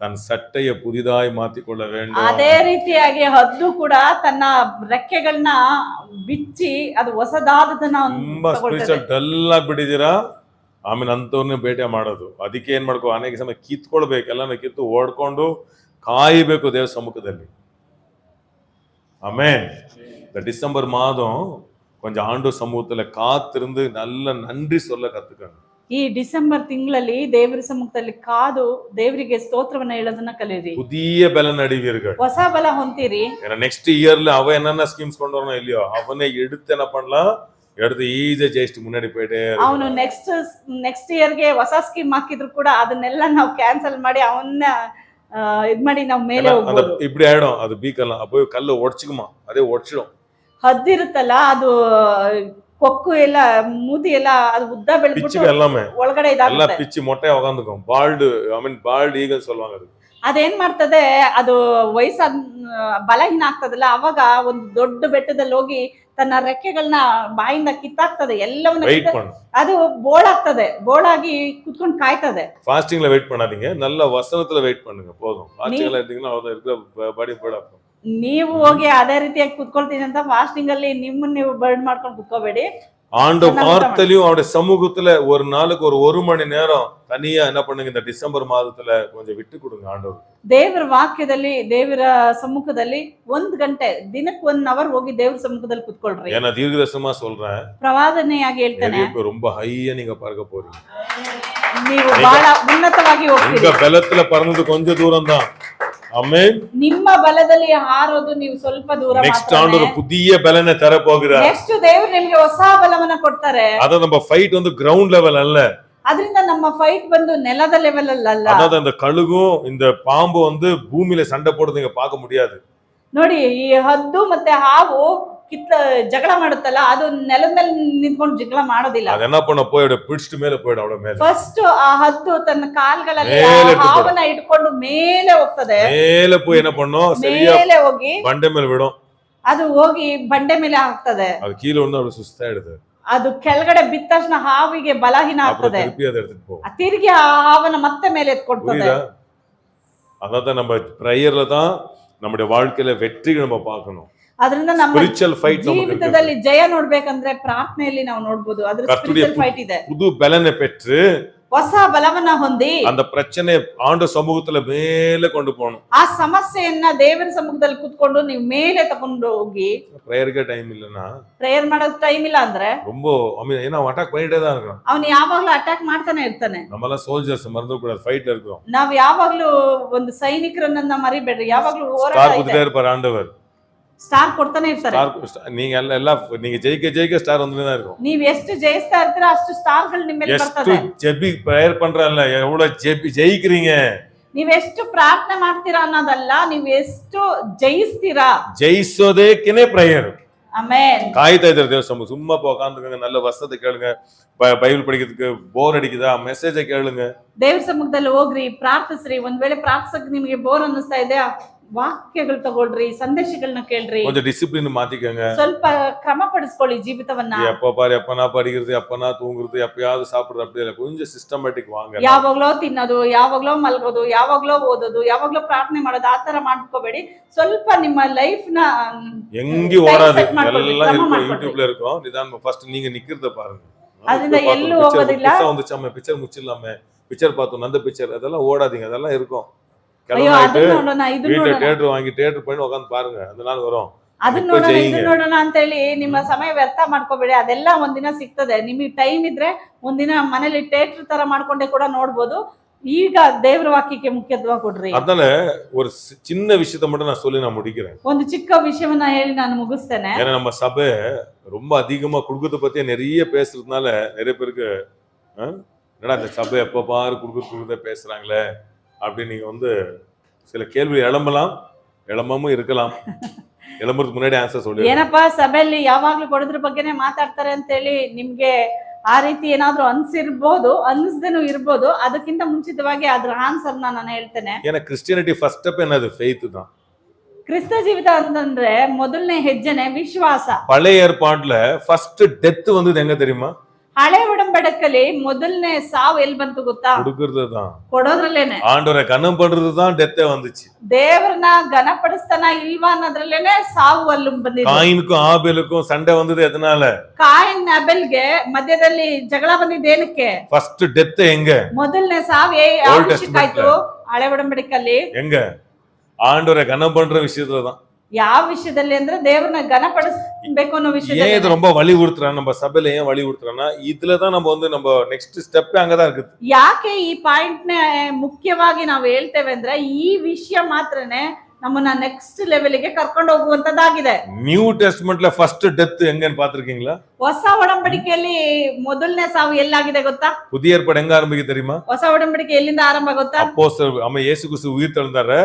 ತನ್ನ ಸಟ್ಟೆಯ ಪುದಿದಾಯಿ ಮಾತಿಕೊಳ್ಳ வேண்டும். ಅದೇ ರೀತಿಯಾಗಿ ಹದ್ದು ಕೂಡ ತನ್ನ ರೆಕ್ಕೆಗಳನ್ನ ಬಿಚ್ಚಿ ಅದು ಹೊಸದಾದದನ್ನ ತುಂಬಾ ಸ್ಪಿರಿಚುವಲ್ ಡಲ್ ಆಗಿ ಬಿಟ್ಟಿದ್ದೀರಾ, ಆಮೇಲೆ ಅಂತವ್ರನ್ನ ಭೇಟಿ ಮಾಡೋದು. ಅದಕ್ಕೆ ಏನ್ ಮಾಡ್ಕೋ, ಅನೇಕ ಸಮಯ ಕಿತ್ಕೊಳ್ಬೇಕು, ಎಲ್ಲಾನು ಕಿತ್ತು ಓಡ್ಕೊಂಡು ಕಾಯಬೇಕು ದೇವ ಸಮ್ಮುಖದಲ್ಲಿ. ಆಮೇನ್. இந்த டிசம்பர் மாதம் கொஞ்சம் ஆண்டு சமூகத்துல காத்திருந்து நல்ல நன்றி சொல்ல கத்துக்கணும். ಈ ಡಿಸೆಂಬರ್ ತಿಂಗಳಲ್ಲಿ ದೇವರ ಸಮ್ಮುಖದಲ್ಲಿ ಕಾದು ದೇವರಿಗೆ ಸ್ತೋತ್ರವನ್ನ ಹೇಳೋದನ್ನ ಕಲಿಯಿರಿ. புதிய பலன் அடைவீர்கள், ಹೊಸ ಬಲ ಹೊಂತೀರಿ. ஏன்னா நெக்ஸ்ட் இயர்ல அவன் என்னென்ன ஸ்கீம்ஸ் கொண்டு வரணும் இல்லையோ, அவனை எடுத்து என்ன பண்ணலாம், எடுத்து ஈஸியா ஜெயிச்சுட்டு முன்னாடி போயிட்டே. ಅವನು ನೆಕ್ಸ್ಟ್ ಇಯರ್ಗೆ ಹೊಸ ಸ್ಕೀಮ್ ಹಾಕಿದ್ರು ಕೂಡ ಅದನ್ನೆಲ್ಲ ನಾವು ಕ್ಯಾನ್ಸಲ್ ಮಾಡಿ ಅವನ್ನ ಇದ್ ಮಾಡಿ ನಾವು ಮೇಲೆ ಹೋಗ್ಬೋದು. இப்படி ஆயிடும், அது பீக்கலாம், அப்போ கல்ல உடைச்சுக்குமா, அதே உடைச்சிடும். ಹದ್ದಿರುತ್ತಲ್ಲ ಅದು ಕೊಕ್ಕು ಎಲ್ಲ ಮೂತಿ ಎಲ್ಲ ಅದು ಉದ್ದ ಬೆಳೆದ್ಬಿಟ್ಟು எல்லாமே ಒಳಗಡೆ ಎಲ್ಲ ಪಿಚ್ಚಿ ಮೊಟ್ಟೆ ಉಗಾಂದುக்கும். Bald, I mean bald eagle சொல்வாங்க. ಅದು ಅದೇನ್ ಮಾಡ್ತದೆ, ಅದು ವಯಸ್ಸಾದ ಬಲಹೀನ ಆಗ್ತದಲ್ಲ, ಅವಾಗ ಒಂದು ದೊಡ್ಡ ಬೆಟ್ಟದಲ್ಲಿ ಹೋಗಿ ತನ್ನ ರೆಕ್ಕೆಗಳನ್ನ ಬಾಯಿಂದ ಕಿತ್ತಾಕ್ತದೆ, ಎಲ್ಲವನ್ನ ಅದು ಬೋಳಾಗ್ತದೆ. ಬೋಳಾಗಿ ಕುತ್ಕೊಂಡು ಕಾಯ್ತದೆ. ஃபாஸ்டிங்ல வெயிட் பண்ணாதீங்க, நல்ல வசனத்துல வெயிட் பண்ணுங்க போதும். ஃபாஸ்டிங்ல இருந்தீங்கன்னா அவ்வளவு இருக்க பாடி போடாது. ನೀವು ಹೋಗಿ ಅದೇ ರೀತಿಯಾಗಿ ಕುತ್ಕೊಳ್ತೀನಿ ಅಂತ ಫಾಸ್ಟಿಂಗ್ ಅಲ್ಲಿ ನಿಮ್ಮನ್ನ ನೀವು ಬರ್ನ್ ಮಾಡ್ಕೊಂಡು ಕುತ್ಕೋಬೇಡಿ. ஆண்டு வார்த்தையிலும் அவருடைய சமூகத்துல ஒரு நாளுக்கு ஒரு மணி நேரம் தனியா என்ன பண்ணுங்க, இந்த டிசம்பர் மாதத்துல கொஞ்சம் விட்டு கொடுங்க ஆண்டவர். ದೇವರ ವಾಕ್ಯದಲ್ಲಿ, ದೇವರ ಸಮ್ಮುಖದಲ್ಲಿ 1 ಗಂಟೆ ದಿನಕ್ಕೆ 1 ಅವರ್ ಹೋಗಿ ದೇವರ ಸಮ್ಮುಖದಲ್ಲಿ ಕುತ್ಕೊಳ್ರಿ. ஏன்னா தீர்க்கதரிசனமா சொல்றேன், ಪ್ರವಾದನೆಯಾಗಿ ಹೇಳ್ತಾನೆ, ரொம்ப ஹையா நீங்க பறக்க போறீங்க. ನೀವು ಬಹಳ ಉನ್ನತವಾಗಿ ಹೋಗ್ತೀರಿ. உங்க பலத்துல பறந்தது கொஞ்சம் தூரம் தான். ಆಮೆನ್. ನಿಮ್ಮ ಬಲದಲ್ಲಿ ಹಾರೋದು ನೀವು ಸ್ವಲ್ಪ ದೂರ ಮಾತ್ರ. ನೆಕ್ಸ್ಟ್ ಆಂಡವರು புதிய பலனை தர போகிறார். ನೆಕ್ಸ್ಟ್ ದೇವರು ನಿಮಗೆ ಹೊಸ ಬಲವನ್ನ ಕೊಡ್ತಾರೆ. ಅದ ನಮ್ಮ ಫೈಟ್ ಒಂದು ಗ್ರೌಂಡ್ ಲೆವೆಲ್ ಅಲ್ಲ. ಅದರಿಂದ ನಮ್ಮ ಫೈಟ್ ಬಂದು ನೆಲದ ಲೆವೆಲ್ ಅಲ್ಲ. ಅದಾದ இந்த ಕಳುகும் இந்த பாம்பு வந்து பூமியில சண்டை போடுறது நீங்க பார்க்க முடியாது. ನೋಡಿ, ಈ ಹದ್ದು ಮತ್ತೆ ಹಾವು ಜಗಳ ಮಾಡುತ್ತಲ್ಲ, ಅದು ನೆಲದ ಮೇಲೆ ನಿಂತ್ಕೊಂಡು ಜಗಳ ಮಾಡೋದಿಲ್ಲ. ಅದು என்ன பண்ண போய் பிடிச்சிட்டு மேல போய்டும் ಅವಳ ಮೇಲೆ. ಫಸ್ಟ್ ಆ ಹದ್ದು ತನ್ನ ಕಾಲ್ಗಳಲ್ಲಿ ಹಾವನ್ನ ಇಟ್ಕೊಂಡು ಮೇಲೆ ಹೋಗ್ತದೆ. ಮೇಲೆ போய் என்ன பண்ணும், சரியா ಮೇಲೆ ಹೋಗಿ ಬಂಡೆ ಮೇಲೆ ಬಿடும். ಅದು ಹೋಗಿ ಬಂಡೆ ಮೇಲೆ ಹಾಕ್ತದೆ. ಅದು ಕೀಳು ಒಂದು ಅವಳು ಸುಸ್ತಾಯಿಡುತ್ತೆ. ಅದು ಕೆಳಗಡೆ ಬಿದ್ದ ತಕ್ಷಣ ಹಾವಿಗೆ ಬಲಹೀನ ಆಗ್ತದೆ. ತಿರುಗಿ ಆ ಹಾವನ್ನ ಮತ್ತೆ ಮೇಲೆ ಎತ್ಕೊಡ್ತದೆ. அதான் நம்ம பிரேயர்ல தான் நம்முடைய வாழ்க்கையில வெற்றியை நம்ம பார்க்கணும். ಅದರಿಂದ ನಮ್ಮ ಜೀವಿತದಲ್ಲಿ ಜಯ ನೋಡ್ಬೇಕಂದ್ರೆ ಪ್ರಾರ್ಥನೆಯಲ್ಲಿ ನಾವು ನೋಡ್ಬೋದು. ಅದ್ರ ಸ್ಪಿರಿಚುವಲ್ ಫೈಟ್ ಇದೆ. புது பலனை பெற்று ಹೊಸ ಬಲವನ್ನ ಹೊಂದಿ அந்த பிரச்சனை ஆண்டு சமூகத்துல மேலே கொண்டு போகணும். ಆ ಸಮಸ್ಯೆಯನ್ನ ದೇವರ ಸಮ್ಮುಖದಲ್ಲಿ ಕೂತ್ಕೊಂಡು ನೀವು ಮೇಲೆ ತಗೊಂಡು ಹೋಗಿ. பிரேயருக்கு டைம் இல்லனா, ಪ್ರೇಯರ್ ಮಾಡೋದು ಟೈಮ್ ಇಲ್ಲ ಅಂದ್ರೆ ரொம்ப ஏன்னா அட்டாக் பண்ணிட்டே தான் இருக்கான். ಅವನು ಯಾವಾಗ್ಲೂ ಅಟ್ಯಾಕ್ ಮಾಡ್ತಾನೆ ಇರ್ತಾನೆ. நம்மள ಸೋಲ್ಜರ್ಸ್ ಮರೆದು ಕೂಡ ಫೈಟ್ ಇರ್ತೀವಿ. ನಾವು ಯಾವಾಗ್ಲೂ ಒಂದು ಸೈನಿಕರನ್ನ ಮರಿಬೇಡ್ರಿ. ಯಾವಾಗ್ಲೂ ಹೋರಾಡ್ತಾ ಇರ್ತಾರೆ ಆಂಡவர். ಸ್ಟಾರ್ ಕೊಡ್ತಾನೆ ಇರ್ತಾರೆ. நீங்க நீங்க ஜெயிக்க ஸ்டார் வந்துட்டே தான் இருக்கும். ನೀವು ಎಷ್ಟು ಜಯಿಸ್ತಾ ಇರ್ತೀರಾ ಅಷ್ಟು ಸ್ಟಾರ್ಗಳು ನಿಮ್ಮ ಮೇಲೆ ಬರ್ತದೆ. ಎಷ್ಟು ಜೆಬಿ ಪ್ರೇಯರ್ பண்றಲ್ಲ, எவ்வளவு ஜெயிக்கிறீங்க. ನೀವು ಎಷ್ಟು ಪ್ರಾರ್ಥನೆ ಮಾಡ್ತೀರಾ ಅನ್ನೋದಲ್ಲ, ನೀವು ಎಷ್ಟು ಜಯಿಸ್ತೀರಾ. ಜಯಿಸೋದೇಕೇನೆ ಪ್ರೇಯರ್. ಆಮೆನ್. ಕಾಯ್ತಾ ಇದ್ದಾರೆ ದೇವ್ರ ಸಮ. சும்மா உட்காந்துக்கங்க, நல்ல வசனத்தை கேளுங்க, பைபிள் படிக்கிறதுக்கு போர் அடிக்குதா மெசேஜை ಕೇಳುங்க, ದೇವ್ರ ಸಮ್ಮುಖದಲ್ಲಿ ಹೋಗ್ರಿ, ಪ್ರಾರ್ಥಿಸ್ರಿ. ಒಂದ್ ವೇಳೆ ಪ್ರಾರ್ಥಿಸಕ್ ನಿಮಗೆ ಬೋರ್ ಅನ್ನಿಸ್ತಾ ಇದೆ, ವಾಕ್ಯಗಳು ತಗೊಳ್ರಿ, ಸಂದೇಶಗಳನ್ನ ಕೇಳ್ರಿ. கொஞ்சம் டிசிப்ளின் மாத்திக்கங்க. ಸ್ವಲ್ಪ ಕ್ರಮ ಪಡಿಸ್ಕೊಳ್ಳಿ ಜೀವಿತವನ್ನ. எப்ப பாரு எப்பனா படிக்கிறது, எப்பனா தூங்குறது, எப்பயாவது சாப்பிடுறது, அப்படி இல்ல. கொஞ்சம் சிஸ்டமேட்டிಕ್ வாங்க. ಯಾವಾಗ್ಲೋ ತಿನ್ನೋದು, ಯಾವಾಗ್ಲೋ ಮಲ್ಗೋದು, ಯಾವಾಗ್ಲೋ ಓದೋದು, ಯಾವಾಗ್ಲೋ ಪ್ರಾರ್ಥನೆ ಮಾಡೋದು, ಆತರ ಮಾಡ್ಕೋಬೇಡಿ. ಸ್ವಲ್ಪ ನಿಮ್ಮ ಲೈಫ್ ನ எங்கேயும் ஓடாது, எல்லாம் இருக்கும், யூடியூப்ல இருக்கும். நிதான ஃபர்ஸ்ட் நீங்க நிக்கிறத பாருங்க. அதுல எல்லு ಹೋಗೋದಿಲ್ಲ. வந்துச்சாம பிக்சர் முச்சிடலாமே, பிக்சர் பார்த்தோம், அந்த பிக்சர், அதெல்லாம் ஓடாதீங்க, அதெல்லாம் இருக்கும். ಅಯ್ಯೋ ಅದನ್ನ ನೋಡೋಣ, ಇದು ನೋಡೋಣ, ಥಿಯೇಟರ್ வாங்கி ಥಿಯೇಟರ್ பண்ணி உட்கார்ந்து பாருங்க, அந்த நாள் வரும். ಅದನ್ನ ನೋಡೋಣ, ಇದು ನೋಡೋಣ ಅಂತ ಹೇಳಿ ನಿಮ್ಮ ಸಮಯ ವ್ಯರ್ಥ ಮಾಡ್ಕೋಬೇಡಿ. ಅದೆಲ್ಲ ಒಂದಿನ ಸಿಗ್ತದೆ. ನಿಮಗೆ ಟೈಮ್ ಇದ್ರೆ ಒಂದಿನ ಮನೇಲಿ ಥಿಯೇಟರ್ ತರ ಮಾಡ್ಕೊಂಡೆ ಕೂಡ ನೋಡ್ಬೋದು. ಈಗ ದೇವ್ರ ವಾಕ್ಯಕ್ಕೆ ಮುಖ್ಯತ್ವ ಕೊಡ್ರಿ. அதனால ஒரு சின்ன விஷயத்தை மட்டும் நான் சொல்லி நான் முடிக்கிறேன். ಒಂದು ಚಿಕ್ಕ ವಿಷಯವನ್ನ ಹೇಳಿ ನಾನು ಮುಗಿಸ್ತೇನೆ. ஏன்னா நம்ம சபை ரொம்ப அதிகமா குடுக்கத்தை பத்தி நிறைய பேசுறதுனால நிறைய பேருக்கு என்னடா இந்த சபை எப்ப பாரு குடுக்கத்தை பேசுறாங்களே அப்படின்னு நீங்க சில கேள்வி எழமாம இருக்கலாம். ಎಳಮುರ್ದು ಮುன்னாಡಿ ಆನ್ಸರ್ சொல்லி ಏನಪ್ಪಾ ಸಭೆಯಲ್ಲಿ ಯಾವಾಗ್ಲೂ ಕೊಡೋದ್ರ ಬಗ್ಗೆನೇ ಮಾತಾಡ್ತಾರೆ ಅಂತ ಹೇಳಿ ನಿಮ್ಗೆ ಆ ರೀತಿ ಏನಾದ್ರೂ ಅನ್ಸಿರ್ಬೋದು, ಅನ್ನಿಸ್ದೇನೂ ಇರ್ಬೋದು. ಅದಕ್ಕಿಂತ ಮುಂಚಿತವಾಗಿ ಅದ್ರ ಆನ್ಸರ್ ನಾನು ಹೇಳ್ತೇನೆ. ஏன்னா கிறிஸ்டியானிட்டி ஃபர்ஸ்ட் ஸ்டெப் என்னது? ஃபெய்த் தான். ಕ್ರಿಸ್ತ ಜೀವಿತ ಅಂತಂದ್ರೆ ಮೊದಲನೇ ಹೆಜ್ಜೆನೆ ವಿಶ್ವಾಸ. பழைய ஏற்பாட்டுல ஃபர்ஸ்ட் டெத் வந்தது எங்க தெரியுமா? ಹಳೆ ಒಡಂಬಡಿಕೆಯಲ್ಲಿ ಮೊದಲನೇ ಸಾವು ಎಲ್ಲಿ ಬಂತು ಗೊತ್ತಾ? ಹುಡುಗರதுதான், ಕೊಡೋದ್ರಲ್ಲೇನೆ. ஆண்டவரை கனம் பண்றதுதான் டெத்தே வந்துச்சு. ದೇವರನ್ನ ಘನಪಡಿಸ್ತಾನ ಇಲ್ವಾ ಅನ್ನೋದ್ರಲ್ಲೇನೆ ಸಾವು ಅಲ್ಲಿ ಬಂದಿದೆ. ಕಾಯಿನ್க்கும் ಆಬೇಲಕ್ಕೂ சண்டை வந்தது எதனால? ಕಾಯಿನ್ ಅಬೆಲ್ಗೆ ಮಧ್ಯದಲ್ಲಿ ಜಗಳ ಬಂದಿದ್ದು ಏನಕ್ಕೆ? ಫಸ್ಟ್ ಡೆತ್ ಹೆಂಗ? ಮೊದಲನೇ ಸಾವು ಯಾವ ವಿಷಯಕ್ಕಾಯ್ತು? ಹಳೆ ಒಡಂಬಡಿಕೆಯಲ್ಲಿ ಹೆಂಗ? ஆண்டவரை கனம் பண்ற விஷயத்துலதான். ಯಾವ ವಿಷಯದಲ್ಲಿ ಅಂದ್ರೆ ದೇವರನ್ನ ಘನಪಡಿಸಬೇಕು ಅನ್ನೋ ವಿಷಯದಲ್ಲಿ. ஏன் இது ரொம்ப வலியுறுத்துறான் நம்ம சபையில? ஏன் வலியுறுத்துறான்னா இதுலதான் நம்ம ನೆಕ್ಸ್ಟ್ ಸ್ಟೆಪ್ அங்கதான் இருக்கு. ಯಾಕೆ ಈ ಪಾಯಿಂಟ್ ನ ಮುಖ್ಯವಾಗಿ ನಾವು ಹೇಳ್ತೇವೆ ಅಂದ್ರೆ ಈ ವಿಷಯ ಮಾತ್ರನೇ ನಮ್ಮನ್ನ ನೆಕ್ಸ್ಟ್ ಲೆವೆಲ್ಗೆ ಕರ್ಕೊಂಡು ಹೋಗುವಂತದ್ದಾಗಿದೆ. ನ್ಯೂ ಟೆಸ್ಟ್ಮೆಂಟ್ல ಫಸ್ಟ್ ಡೆತ್ ಹೆಂಗೇನು பாத்திருக்கீங்களா? ಹೊಸ ಒಡಂಬಡಿಕೆಯಲ್ಲಿ ಮೊದಲನೇ ಸಾವು ಎಲ್ಲಾಗಿದೆ ಗೊತ್ತಾ? புதிய ஏற்பாடு எங்க ஆரம்பிக்குது தெரியுமா? ಹೊಸ ಒಡಂಬಡಿಕೆ ಎಲ್ಲಿಂದ ಆರಂಭ ಗೊತ್ತಾ? அப்போஸ்தலர் இயேசு கிறிஸ்து உயிர் தெழுந்தாரு,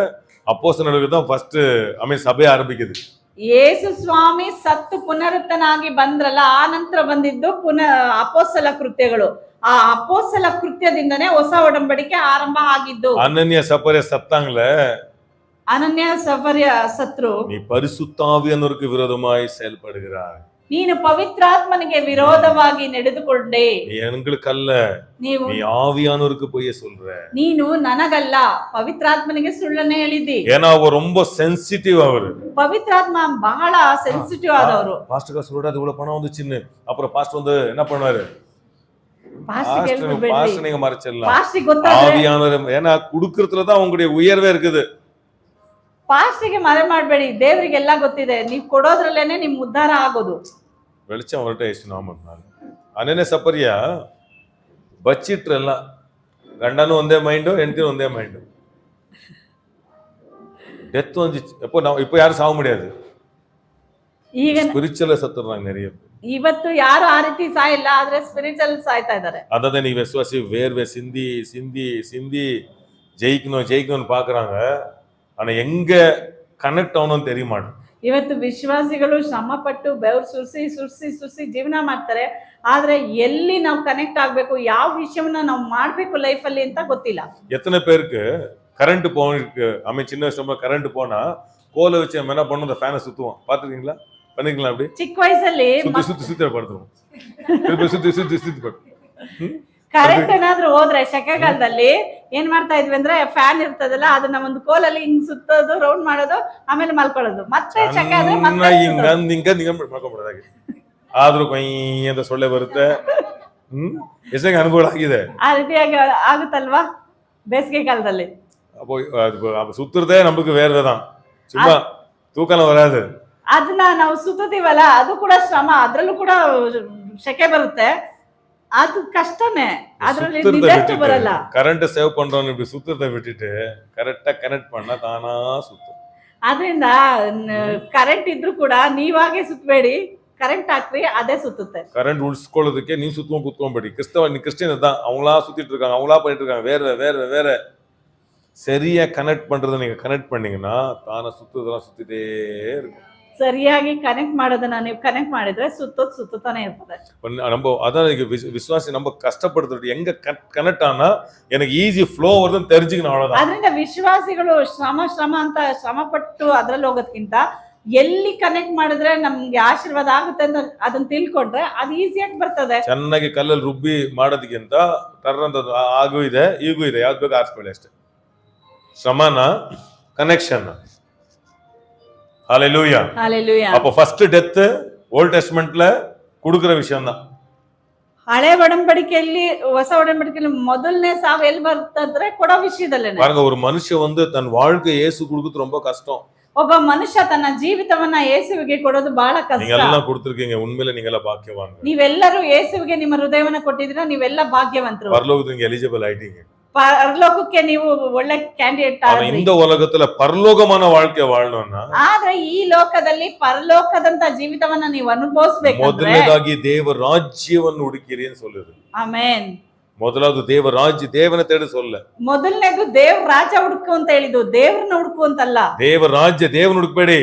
அப்போஸ்தலருக்கு தான் ಫಸ್ಟ್ ಸಭೆ ಆರಂಭಿக்குது. ಯೇಸು ಸ್ವಾಮಿ ಸತ್ತು ಪುನರುತ್ತನಾಗಿ ಬಂದ್ರಲ್ಲ, ಆ ನಂತರ ಬಂದಿದ್ದು ಅಪೋಸ್ತಲ ಕೃತ್ಯಗಳು. ಆ ಅಪೋಸ್ತಲ ಕೃತ್ಯದಿಂದನೇ ಹೊಸ ಒಡಂಬಡಿಕೆ ಆರಂಭ ಆಗಿದ್ದು. ಅನನ್ಯ ಸಫರ್ಯ ಸತ್ತಾங்களே, ಅನನ್ಯ ಸಫರ್ಯ ಸತ್ರು. நீ பரிசுத்தாவியானவருக்கு விரோதமாய் செயல்படுகிறாய், ನೀನು ಪವಿತ್ರಾತ್ಮನಿಗೆ ವಿರೋಧವಾಗಿ ನಡೆದುಕೊಂಡೆ. எங்களுக்கல்ல, ನೀವು நீ ஆவியானவருக்கு போய் சொல்ற. ನೀನು ನನಗಲ್ಲ, ಪವಿತ್ರಾತ್ಮನಿಗೆ ಸುಳ್ಳನ್ನೇ ಹೇಳಿದಿ. ஏன்னா அவர் ரொம்ப சென்சிட்டிவ். அவர் ಪವಿತ್ರಾತ್ಮ ಬಹಳ ಸೆನ್ಸಿಟಿವ್ ಆದವರು. பாஸ்டர் சொல்றாரு இவ்வளவு பணம் வந்துச்சுன்னு, அப்புறம் பாஸ்டர் என்ன பண்ணுவாரு? பாஸ்டர் நீங்க மறைச்சிடலாம். ஆவியானவர் ஏன்னா குடுக்கறதுலதான் உங்களுடைய உயர்வே இருக்குது. ಪಾಸ್ಟಿಗೆ ಮರೆ ಮಾಡಬೇಡಿ, ದೇವರಿಗೆಲ್ಲ ಗೊತ್ತಿದೆ. ನೀವು ಕೊಡೋದ್ರಲ್ಲೇನೆ ನಿಮ್ ಉದ್ಧಾರ ಆಗೋದು. வெளிச்சம் வரட்ட ಯೇಸು ನಾಮದಲ್ಲಿ. ಅನನ್ಯ ಸಫರ್ಯ ಬಚ್ಚಿಟ್ರಲ್ಲ, ಗಂಡನು ಒಂದೇ ಮೈಂಡು, ಹೆಂಡತಿ ಒಂದೇ ಮೈಂಡು. டெத் வந்துச்சு. இப்போ யாரும் சாக முடியாது. ಈಗ ಸ್ಪಿರಿಚುವಲ್ ಸತ್ತறாங்க நிறைய. ಇವತ್ತು ಯಾರು ಆ ರೀತಿ ಸಾಯಿಲ್ಲ, ಆದ್ರೆ ಸ್ಪಿರಿಚುವಲ್ ಸಾಯ್ತಾ ಇದ್ದಾರೆ. அத நீ விசுவாசி வேர்வை சிந்தி சிந்தி சிந்தி ஜெயிக்கணும்னு பாக்குறாங்க. ஆனா எங்க ಕನೆಕ್ಟ್ ಅವನು தெரிய மாட்டேன். ಇವತ್ತು ವಿಶ್ವಾಸಿಗಳು ಶ್ರಮ ಪಟ್ಟು ಬೆವರು ಸುರಿಸಿ ಜೀವನ ಮಾಡ್ತಾರೆ. ಆದ್ರೆ ಎಲ್ಲಿ ನಾವು ಕನೆಕ್ಟ್ ಆಗ್ಬೇಕು, ಯಾವ ವಿಷಯವನ್ನ ನಾವು ಮಾಡ್ಬೇಕು ಲೈಫ್ ಅಲ್ಲಿ ಅಂತ ಗೊತ್ತಿಲ್ಲ. எத்தனை பேருக்கு கரண்ட் போயிருக்கு? சின்ன வயசுல கரண்ட் போனா கோலை வச்சு நம்ம என்ன பண்ணுவோம், அந்த ஃபேனை சுத்துவோம். பாத்துருக்கீங்களா? பண்ணிருக்கீங்களா? அப்படி ಚಿಕ್ಕ ವಯಸ್ಸಲ್ಲಿ ಸುತ್ತಿ ಪಡ್ತೀವಿ, ಸುತ್ತಿ ಕರೆಂಟ್ ಏನಾದ್ರೂ ಹೋದ್ರೆ ಸೆಕೆಗಾಲದಲ್ಲಿ ಏನ್ ಮಾಡ್ತಾ ಇದ್ವಿ ಅಂದ್ರೆ, ಫ್ಯಾನ್ ಇರ್ತದಲ್ಲ, ಅದನ್ನ ಒಂದು ಕೋಲಲ್ಲಿ ಹಿಂಗ್ ಸುತ್ತೋದು, ರೌಂಡ್ ಮಾಡೋದು, ಆಮೇಲೆ ಮಲ್ಕೊಳ್ಳೋದು. ಮತ್ತೆ ಸೆಕೆ ಆದ್ರೆ ಮಲ್ಕೊಂಡ್ಬಿಡೋದಾಗಿ. ಆದ್ರೂ ಕೊಯ್ ಅಂತ ಸೊಳ್ಳೆ ಬರುತ್ತೆ. ಎಷ್ಟಾಗ ಅನುಭವ ಆಗಿದೆ. ಆ ರೀತಿಯಾಗಿ ಆಗುತ್ತಲ್ವಾ ಬೇಸಿಗೆ ಕಾಲದಲ್ಲಿ? அப்போ சுத்துறதே நமக்கு வேர்வைதான், சும்மா தூக்கம் வராது. ಅದನ್ನ ನಾವು ಸುತ್ತೀವಲ್ಲ, ಅದು ಕೂಡ ಶ್ರಮ, ಅದ್ರಲ್ಲೂ ಕೂಡ ಸೆಕೆ ಬರುತ್ತೆ. அது கஷ்டமே, ಅದರಲ್ಲಿ ನಿಜಕ್ಕೆ ಬರಲ್ಲ. ಕರೆಂಟ್ ಸೇವ್ ಪண்றோம், இப்படி சுத்தத்தை விட்டுட்டு கரெக்ட்டா ಕನೆಕ್ಟ್ பண்ணா ತಾನಾ ಸುತ್ತು. ಅದರಿಂದ ಕರೆಂಟ್ ಇದ್ರೂ ಕೂಡ ನೀವಾಗೆ ಸುತ್ತಬೇಡಿ, ಕರೆಂಟ್ ಹಾಕ್ರಿ, ಅದೇ ಸುತ್ತುತ್ತೆ. ಕರೆಂಟ್ ಉಳಿಸ್ಕೊಳ್ಳೋದಕ್ಕೆ ನೀವು ಸುತ್ತಕೊಂಡು ಕೂತ್ಕೊಂಡ್ಬೇಡಿ. கிறிஸ்டியன் தான், அவங்களா சுத்திட்டு இருக்காங்க, அவங்களா பண்ணிட்டு இருக்காங்க, வேற சரியா கனெக்ட் பண்றதை நீங்க கனெக்ட் பண்ணீங்கன்னா தானே சுத்துறதெல்லாம் சுத்திட்டே இருக்கும். ಸರಿಯಾಗಿ ಕನೆಕ್ಟ್ ಮಾಡೋದನ್ನ ನೀವು ಕನೆಕ್ಟ್ ಮಾಡಿದ್ರೆ ಸುತ್ತಾನೆ ಇರ್ತದೆ. நம்ம அதான் விசுவாசி நம்ம கஷ்டப்படுத்துறது எங்க கனெக்ட் ஆனா எனக்கு ஈஸி ஃப்ளோ வருதுன்னு தெரிஞ்சுக்கணும், அவ்வளவுதான். ಅದರಿಂದ ವಿಶ್ವಾಸಿಗಳು ಶ್ರಮ ಅಂತ ಶ್ರಮ ಪಟ್ಟು ಅದ್ರಲ್ಲಿ ಹೋಗೋದ್ಕಿಂತ ಎಲ್ಲಿ ಕನೆಕ್ಟ್ ಮಾಡಿದ್ರೆ ನಮ್ಗೆ ಆಶೀರ್ವಾದ ಆಗುತ್ತೆ ಅಂತ ಅದನ್ನ ತಿಳ್ಕೊಂಡ್ರೆ ಅದು ಈಸಿಯಾಗಿ ಬರ್ತದೆ. ಚೆನ್ನಾಗಿ ಕಲ್ಲಲ್ಲಿ ರುಬ್ಬಿ ಮಾಡೋದಕ್ಕಿಂತ ಟರ್ರಂತ ಆಗೂ ಇದೆ ಈಗೂ ಇದೆ, ಯಾವ್ದು ಬೇಕು ಆರಿಸ್ಕೊಳ್ಳಿ ಅಷ್ಟೇ. ಶ್ರಮನ ಕನೆಕ್ಷನ್. ஹல்லேலூயா. ஹல்லேலூயா. அப்போ ஃபர்ஸ்ட் டெத் ஓல்ட் டெஸ்டமென்ட்ல கொடுக்கிற விஷயம் தான். ಹಳೆ ಒಡಂಬಡಿಕೆಯಲ್ಲಿ ಹೊಸ ಒಡಂಬಡಿಕೆಯಲ್ಲಿ ಮೊದಲನೇ ಸಾವು ಎಲ್ಲಿ ಬರ್ತಂದ್ರೆ ಕೊಡೋ ವಿಷಯದಲ್ಲೇನೆ. பாருங்க, ஒரு மனுஷன் தன் வாழ்க்கை இயேசு கொடுக்கிறது ரொம்ப கஷ்டம். ಒಬ್ಬ ಮನುಷ್ಯ ತನ್ನ ಜೀವಿತವನ್ನ ಯೇಸುವಿಗೆ ಕೊಡೋದು ಬಹಳ ಕಷ್ಟ. நீங்க எல்லாம் கொடுத்திருக்கீங்க, உண்மையில நீங்க எல்லாம் பாக்கியவான்கள். ನೀವೆಲ್ಲರೂ ಯೇಸುವಿಗೆ ನಿಮ್ಮ ಹೃದಯವನ್ನ ಕೊಟ್ಟಿದ್ದೀರಾ, ನೀವೆಲ್ಲ ಭಾಗ್ಯವಂತರು. பரலோகத்துக்கு நீங்க எலிஜிபிள் ஆயிட்டீங்க. ಪರಲೋಕಕ್ಕೆ ನೀವು ಒಳ್ಳೆ ಕ್ಯಾಂಡಿಡೇಟ್ ஆனா இந்த உலகத்துல பரலோகமான வாழ்க்கை வாழணும்னா ಆದ್ರೆ ಈ ಲೋಕದಲ್ಲಿ ಪರಲೋಕದಂತ ಜೀವಿತವನ್ನ ನೀವು ಅನುಭವಿಸಬೇಕು. ಮೊದಲನೇದಾಗಿ ದೇವ ರಾಜ್ಯವನ್ನು ಹುಡುಕಿರಿ ಅಂತ சொல்லுது. ಆಮೆನ್. ಮೊದಲಾவது ದೇವ ರಾಜ್ಯ, ದೇವನ ತೇಡಿ சொல்ல. ಮೊದಲನೇದು ದೇವ್ರ ರಾಜ್ಯ ಹುಡುಕು ಅಂತ ಹೇಳಿದ್ದು, ದೇವ್ರನ್ನ ಹುಡುಕು ಅಂತಲ್ಲ. ದೇವ ರಾಜ್ಯ, ದೇವನ ಹುಡುಕಬೇಡಿ.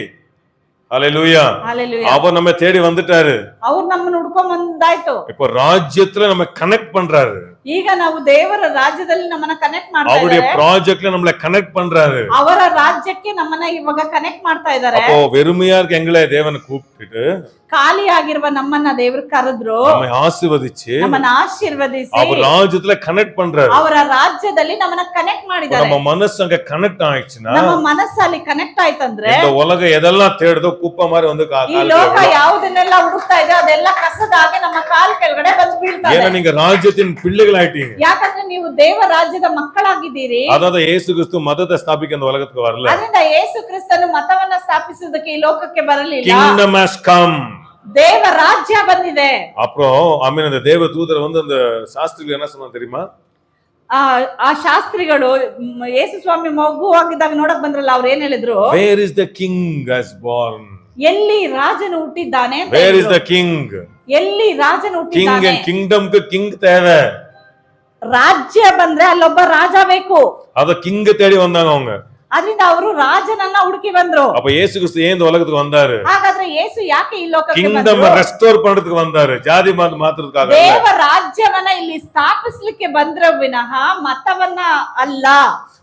ஹல்லேலூயா. ஹல்லேலூயா. அவர் நம்ம தேடி வந்துட்டாரு. அவர் நம்ம ಹುಡುಕೊಂಡ್ ಬಂದಾಯ್ತು. இப்போ ராஜ்யத்துல நம்ம கனெக்ட் பண்றாரு. ಈಗ ನಾವು ದೇವರ ರಾಜ್ಯದಲ್ಲಿ ನಮ್ಮನ್ನ ಕನೆಕ್ಟ್ ಮಾಡ್ತಾ ಇದ್ದಾರೆ. அவருடைய ப்ராஜெக்ட்ல நம்மள கனெக்ட் பண்றாரு. ಅವರ ರಾಜ್ಯಕ್ಕೆ ನಮ್ಮನ್ನ ಇವಾಗ ಕನೆಕ್ಟ್ ಮಾಡ್ತಾ ಇದ್ದಾರೆ. அப்போ வெறுமையா இருக்க எங்களை தேவன் கூப்பிட்டுட்டு ಖಾಲಿ ಆಗಿರುವ ನಮ್ಮನ್ನ ದೇವರು ಕರೆದ್ರು, நம்மை ஆசீர்வதிச்சு ನಮ್ಮನ್ನ ಆಶೀರ್ವದಿಸಿ அவர் ராஜ்யத்துல கனெக்ட் பண்றாரு. ಅವರ ರಾಜ್ಯದಲ್ಲಿ ನಮ್ಮನ್ನ ಕನೆಕ್ಟ್ ಮಾಡಿದ್ದಾರೆ. நம்ம மனசு அங்க கனெக்ட் ஆயிடுச்சுனா, ನಮ್ಮ ಮನಸ್ಸಲ್ಲಿ ಕನೆಕ್ಟ್ ಆಯ್ತಂದ್ರೆ இந்த உலகம் எதெல்லாம் தேடுதோ குப்பை மாதிரி வந்து ಈ ಲೋಕ ಯಾವುದನ್ನೆಲ್ಲ ಹುಡುಕ್ತಾ ಇದೆ ಅದೆಲ್ಲ ಕಸದಾಗಿ ನಮ್ಮ ಕಾಲ್ ಕೆಳಗಡೆ ಬಂದು ಬೀಳ್ತದೆ. ஏன்னா நீங்க ராஜ்யத்தின் பிள்ளைகள் ஆயிட்டீங்க. ಯಾಕಂದ್ರೆ ನೀವು ದೇವ ರಾಜ್ಯದ ಮಕ್ಕಳಾಗಿದ್ದೀರಿ. அதாவது இயேசு கிறிஸ்து மதத்தை ஸ்தாபிக்க இந்த உலகத்துக்கு வரல. ಅದರಿಂದ ಯೇಸು ಕ್ರಿಸ್ತನು ಮತವನ್ನ ಸ್ಥಾಪಿಸುವುದಕ್ಕೆ ಈ ಲೋಕಕ್ಕೆ ಬರಲಿಲ್ಲ. Kingdom has come. ದೇವ ರಾಜ್ಯ ಬಂದಿದೆ. அப்புறம் ஆமென். அந்த தேவ தூதர் அந்த சாஸ்திரிகள் என்ன சொன்னாங்க தெரியுமா? ಆ ಶಾಸ್ತ್ರಿಗಳು ಯೇಸು ಸ್ವಾಮಿ ಮಗುವಾಗಿದ್ದಾಗ ನೋಡಕ್ ಬಂದ್ರಲ್ಲ, ಅವ್ರು ಏನ್ ಹೇಳಿದ್ರು? Where is the king has born? ಎಲ್ಲಿ ರಾಜನು ಹುಟ್ಟಿದ್ದಾನೆ? Where is the king? ಎಲ್ಲಿ ರಾಜನು king ಹುಟ್ಟಿದ್ದಾನೆ? and kingdom க்கு king தேவை. ರಾಜ್ಯ ಬಂದ್ರೆ ಅಲ್ಲೊಬ್ಬ ರಾಜ ಬೇಕು. ಅದ king தேடி வந்தாங்க அவங்க. ಅದರಿಂದ ಅವರು ರಾಜನನ್ನ ಹುಡುಕಿ ಬಂದ್ರು. அப்ப இயேசு கிறிஸ்து ஏன் இந்த உலகத்துக்கு வந்தாரு? ಹಾಗಾದ್ರೆ ಯೇಸು ಯಾಕೆ ಈ ಲೋಕಕ್ಕೆ ಬಂದ್ರು? kingdom restore பண்றதுக்கு வந்தாரு, ஜாதி மத ಮಾತ್ರದಕ್ಕಾಗ. ದೇವ ರಾಜ್ಯವನ್ನ ಇಲ್ಲಿ ಸ್ಥಾಪಿಸಲಿಕ್ಕೆ ಬಂದ್ರ ವಿನಃ ಮತವನ್ನ ಅಲ್ಲ.